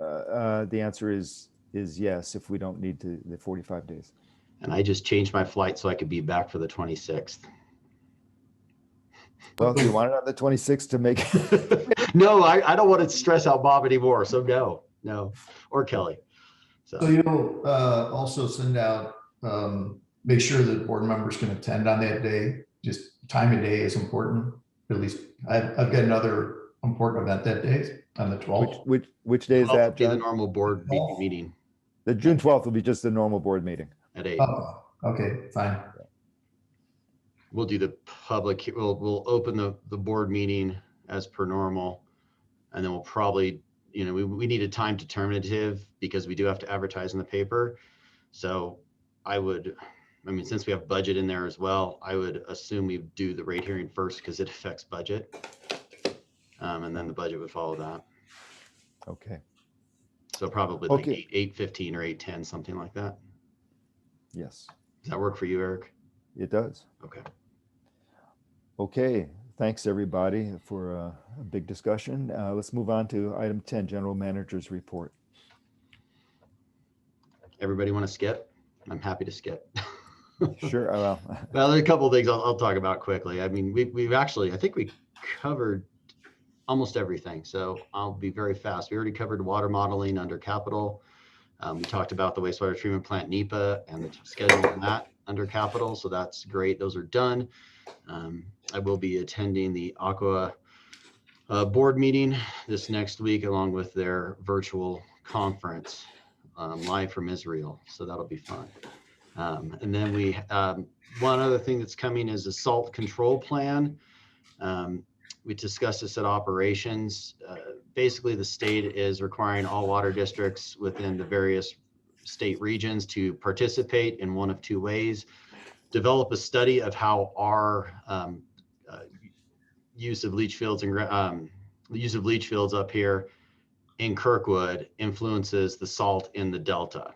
The answer is yes, if we don't need the 45 days. And I just changed my flight so I could be back for the 26th. Well, do you want it on the 26th to make? No, I don't want to stress out Bob anymore. So no, or Kelly. So you'll also send out, make sure that board members can attend on that day. Just time of day is important. At least I've got another important event that day on the 12th. Which day is that, Be the John? normal board meeting The June 12th will be just a normal board meeting. at 8. Oh, okay, fine. We'll do the public, we'll open the board meeting as per normal. And then we'll probably, we need a time determinative because we do have to advertise in the paper. So since we have budget in there as well, I would assume we do the rate hearing first because it affects budget. And then the budget would follow that. Okay. So probably like 8:15 or 8:10, something like that. Yes. Does that work for you, Eric? It does. Okay. Okay. Thanks, everybody, for a big discussion. Let's move on to item 10, General Manager's Report. Everybody want to skip? I'm happy to skip. Sure. Well, there are a couple of things I'll talk about quickly. I mean, we've actually, I think we covered almost everything. So I'll be very fast. We already covered water modeling under capital. We talked about the wastewater treatment plant NEPA and the schedule of that under capital. So that's great. Those are done. I will be attending the Aqua board meeting this next week, along with their virtual conference live from Israel. So that'll be fun. And then one other thing that's coming is a salt control plan. We discussed this at operations. Basically, the state is requiring all water districts within the various state regions to participate in one of two ways. Develop a study of how our use of leach fields and use of leach fields up here in Kirkwood influences the salt in the Delta.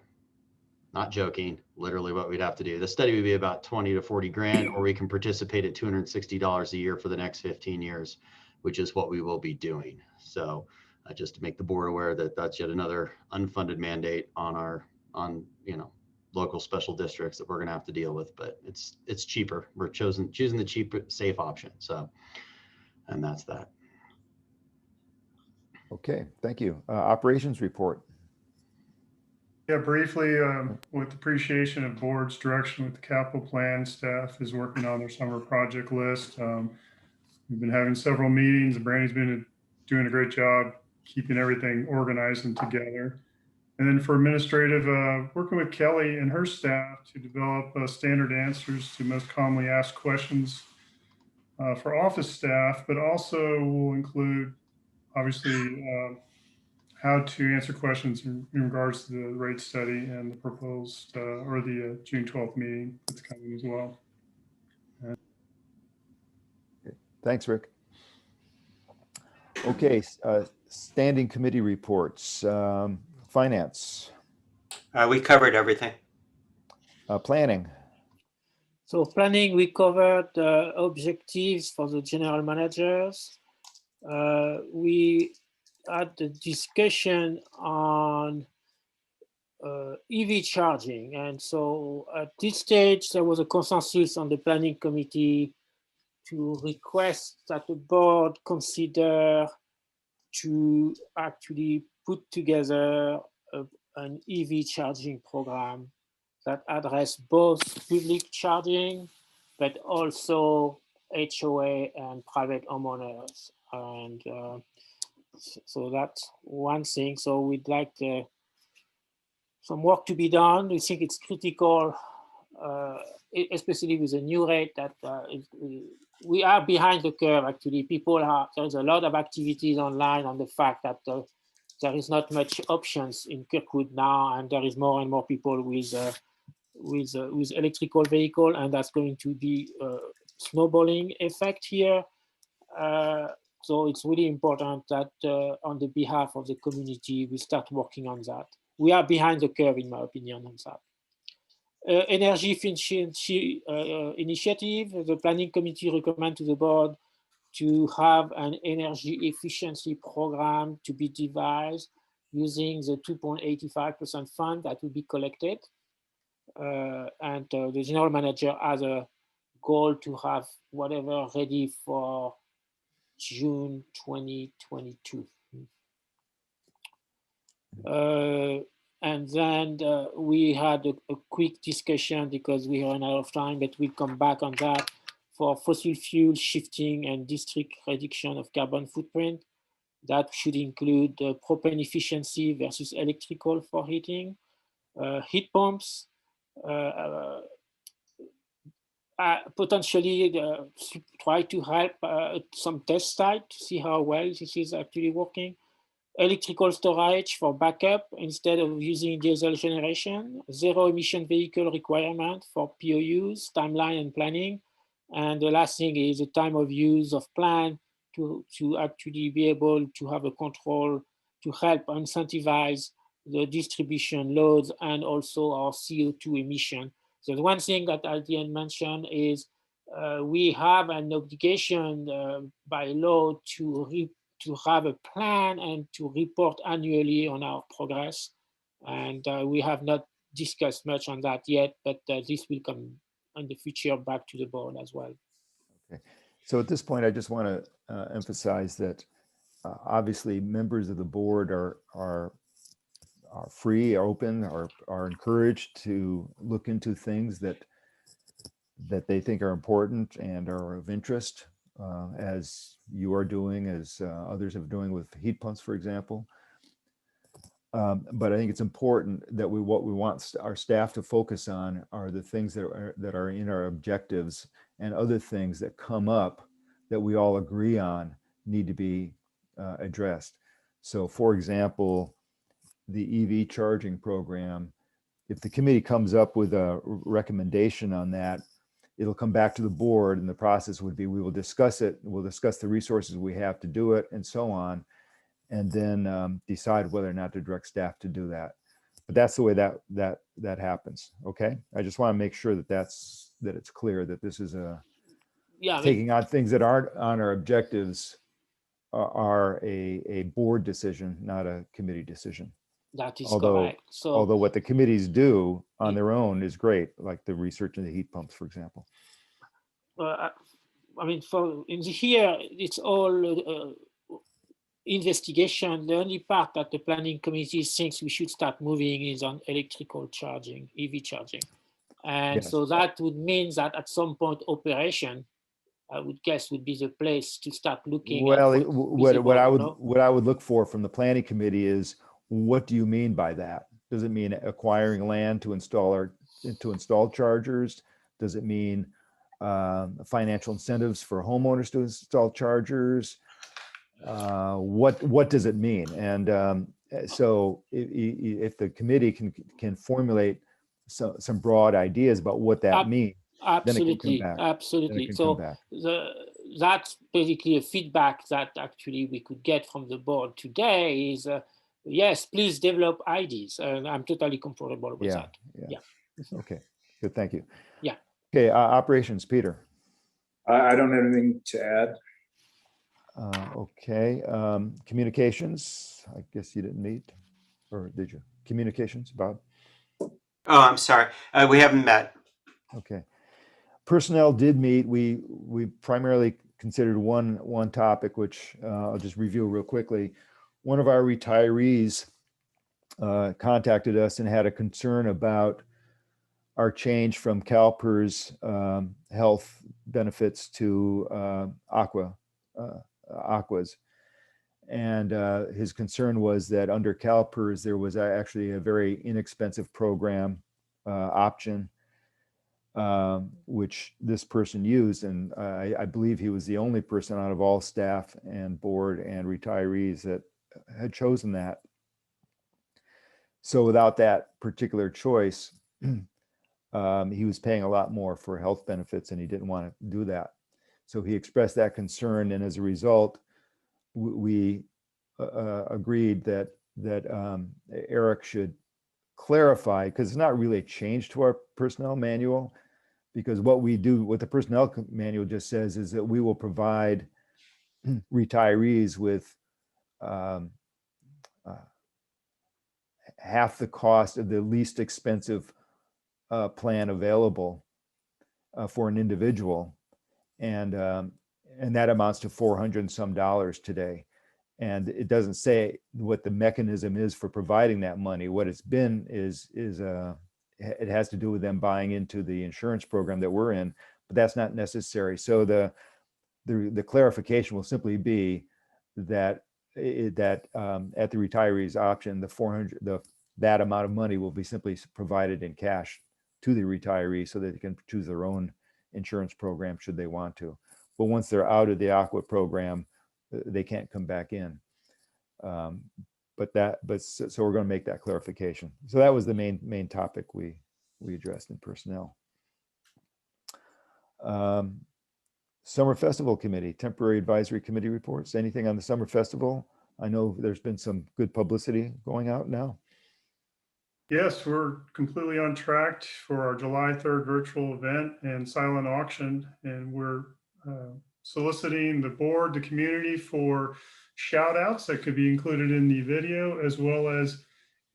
Not joking, literally what we'd have to do. The study would be about 20 to 40 grand, or we can participate at $260 a year for the next 15 years, which is what we will be doing. So just to make the board aware that that's yet another unfunded mandate on local special districts that we're going to have to deal with, but it's cheaper. We're choosing the cheaper, safe option. So, and that's that. Okay, thank you. Operations report. Yeah, briefly, with appreciation of board's direction with the capital plan, staff is working on their summer project list. We've been having several meetings. Brandy's been doing a great job keeping everything organized and together. And then for administrative, working with Kelly and her staff to develop standard answers to most commonly asked questions for office staff, but also will include, obviously, how to answer questions in regards to the rate study and the proposed or the June 12th meeting that's coming as well. Thanks, Rick. Okay, standing committee reports. Finance. We covered everything. Planning. So planning, we covered objectives for the general managers. We had the discussion on EV charging. And so at this stage, there was a consensus on the planning committee to request that the board consider to actually put together an EV charging program that address both public charging, but also HOA and private homeowners. And so that's one thing. So we'd like some work to be done. We think it's critical, especially with the new rate that we are behind the curve. Actually, there's a lot of activities online on the fact that there is not much options in Kirkwood now, and there is more and more people with electrical vehicle, and that's going to be a snowballing effect here. So it's really important that on the behalf of the community, we start working on that. We are behind the curve, in my opinion, on that. Energy efficiency initiative, the planning committee recommend to the board to have an energy efficiency program to be devised using the 2.85% fund that will be collected. And the general manager has a goal to have whatever ready for June 2022. And then we had a quick discussion because we ran out of time, but we'll come back on that for fossil fuel shifting and district reduction of carbon footprint. That should include propane efficiency versus electrical for heating, heat pumps, potentially try to help some test site to see how well this is actually working. Electrical storage for backup instead of using diesel generation, zero emission vehicle requirement for POUs, timeline and planning. And the last thing is the time of use of plan to actually be able to have a control to help incentivize the distribution loads and also our CO2 emission. So the one thing that I didn't mention is we have an obligation by law to have a plan and to report annually on our progress. And we have not discussed much on that yet, but this will come in the future back to the board as well. Okay. So at this point, I just want to emphasize that obviously members of the board are free, open, are encouraged to look into things that they think are important and are of interest, as you are doing, as others are doing with heat pumps, for example. But I think it's important that what we want our staff to focus on are the things that are in our objectives, and other things that come up that we all agree on need to be addressed. So, for example, the EV charging program, if the committee comes up with a recommendation on that, it'll come back to the board, and the process would be, we will discuss it, we'll discuss the resources we have to do it, and so on, and then decide whether or not to direct staff to do that. But that's the way that happens. Okay, I just want to make sure that it's clear that this is taking on things that aren't on our objectives are a board decision, not a committee decision. That is correct. So, although what the committees do on their own is great, like the research into heat pumps, for example. I mean, in here, it's all investigation. The only part that the planning committee thinks we should start moving is on electrical charging, EV charging. And Yes. so that would mean that at some point operation, I would guess, would be the place to start looking Well, at what I would look for from the planning committee is, what do you mean by that? Does it mean acquiring land to install chargers? Does it mean financial incentives for homeowners to install chargers? What does it mean? And so if the committee can formulate some broad ideas about what that means, absolutely, then absolutely. it can So come back. that's basically a feedback that actually we could get from the board today is, yes, please develop ideas, and I'm totally comfortable with that. Yeah. Okay, good, thank you. Yeah. Okay, operations, Peter. I don't have anything to add. Okay, communications, I guess you didn't meet, or did you? Communications, Bob? Oh, I'm sorry. We haven't met. Okay. Personnel did meet. We primarily considered one topic, which I'll just review real quickly. One of our retirees contacted us and had a concern about our change from CalPERS health benefits to Aqua's. And his concern was that under CalPERS, there was actually a very inexpensive program option, which this person used. And I believe he was the only person out of all staff and board and retirees that had chosen that. So without that particular choice, he was paying a lot more for health benefits, and he didn't want to do that. So he expressed that concern, and as a result, we agreed that Eric should clarify, because it's not really a change to our personnel manual, because what the personnel manual just says is that we will provide retirees with half the cost of the least expensive plan available for an individual, and that amounts to $400 and some today. And it doesn't say what the mechanism is for providing that money. What it's been is it has to do with them buying into the insurance program that we're in, but that's not necessary. So the clarification will simply be that at the retiree's option, that amount of money will be simply provided in cash to the retiree so that they can choose their own insurance program should they want to. But once they're out of the Aqua program, they can't come back in. So we're going to make that clarification. So that was the main topic we addressed in personnel. Summer Festival Committee, Temporary Advisory Committee reports. Anything on the Summer Festival? I know there's been some good publicity going out now. Yes, we're completely on track for our July 3rd virtual event and silent auction. And we're soliciting the board, the community for shout outs that could be included in the video, as well as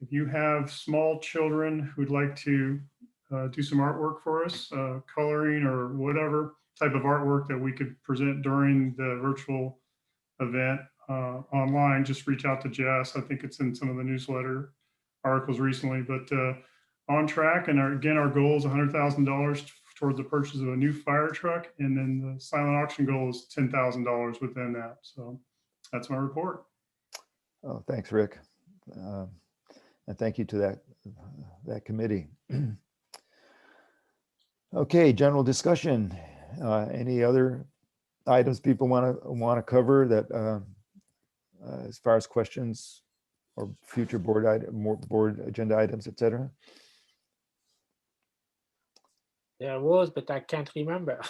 if you have small children who'd like to do some artwork for us, coloring or whatever type of artwork that we could present during the virtual event online, just reach out to Jess. I think it's in some of the newsletter articles recently, but on track. And again, our goal is $100,000 towards the purchase of a new fire truck. And then the silent auction goal is $10,000 within that. So that's my report. Oh, thanks, Rick. And thank you to that committee. Okay, general discussion. Any other items people want to cover that as far as questions or future board agenda items, et cetera? There was, but I can't remember.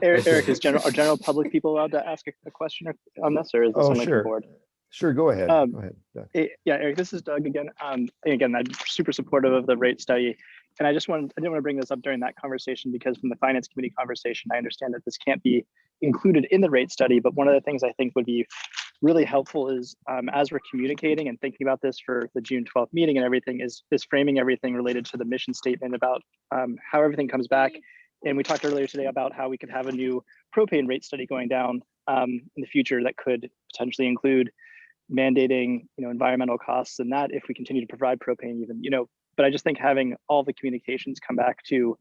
Eric, are general public people allowed to ask a question on this, or is this only sure. for board? Sure, go ahead. Go ahead, Doug. Yeah, Eric, this is Doug again. Again, I'm super supportive of the rate study. And I didn't want to bring this up during that conversation because from the finance committee conversation, I understand that this can't be included in the rate study. But one of the things I think would be really helpful is as we're communicating and thinking about this for the June 12th meeting and everything is framing everything related to the mission statement about how everything comes back. And we talked earlier today about how we could have a new propane rate study going down in the future that could potentially include mandating, environmental costs and that if we continue to provide propane even, but I just think having all the communications come back to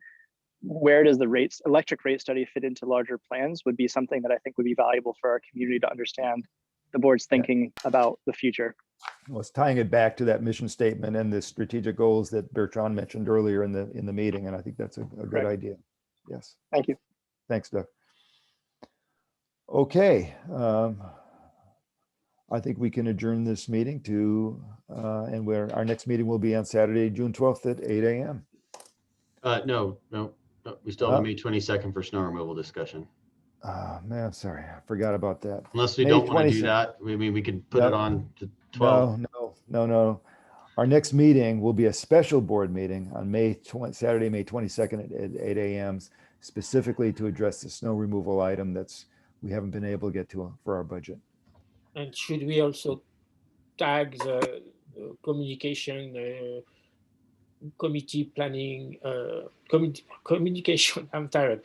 where does the electric rate study fit into larger plans would be something that I think would be valuable for our community to understand the board's thinking about the future. Well, it's tying it back to that mission statement and the strategic goals that Bertrand mentioned earlier in the meeting, and I think that's a good idea. Yes. Thank you. Thanks, Doug. Okay. I think we can adjourn this meeting to, and our next meeting will be on Saturday, June 12th at 8 a.m. No, we still have May 22nd for snow removal discussion. Man, sorry, I forgot about that. Unless we May don't want to 22nd. do that, I mean, we could put it on to 12. No. Our next meeting will be a special board meeting on Saturday, May 22nd at 8 a.m. specifically to address the snow removal item we haven't been able to get to for our budget. And should we also tag the communication committee planning, communication, I'm tired.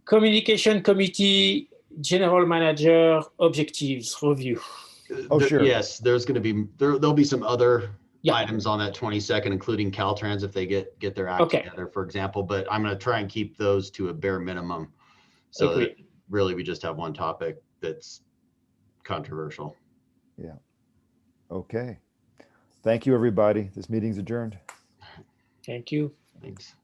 Communication committee, general manager objectives review. Oh, sure. Yes, there's going to be, there'll be some other items on that 22nd, including Caltrans if they get their act together, for example, but I'm going to try and keep those to a bare minimum. So that really we just have one topic that's controversial. Yeah. Okay. Thank you, everybody. This meeting's adjourned. Thank you. Thanks.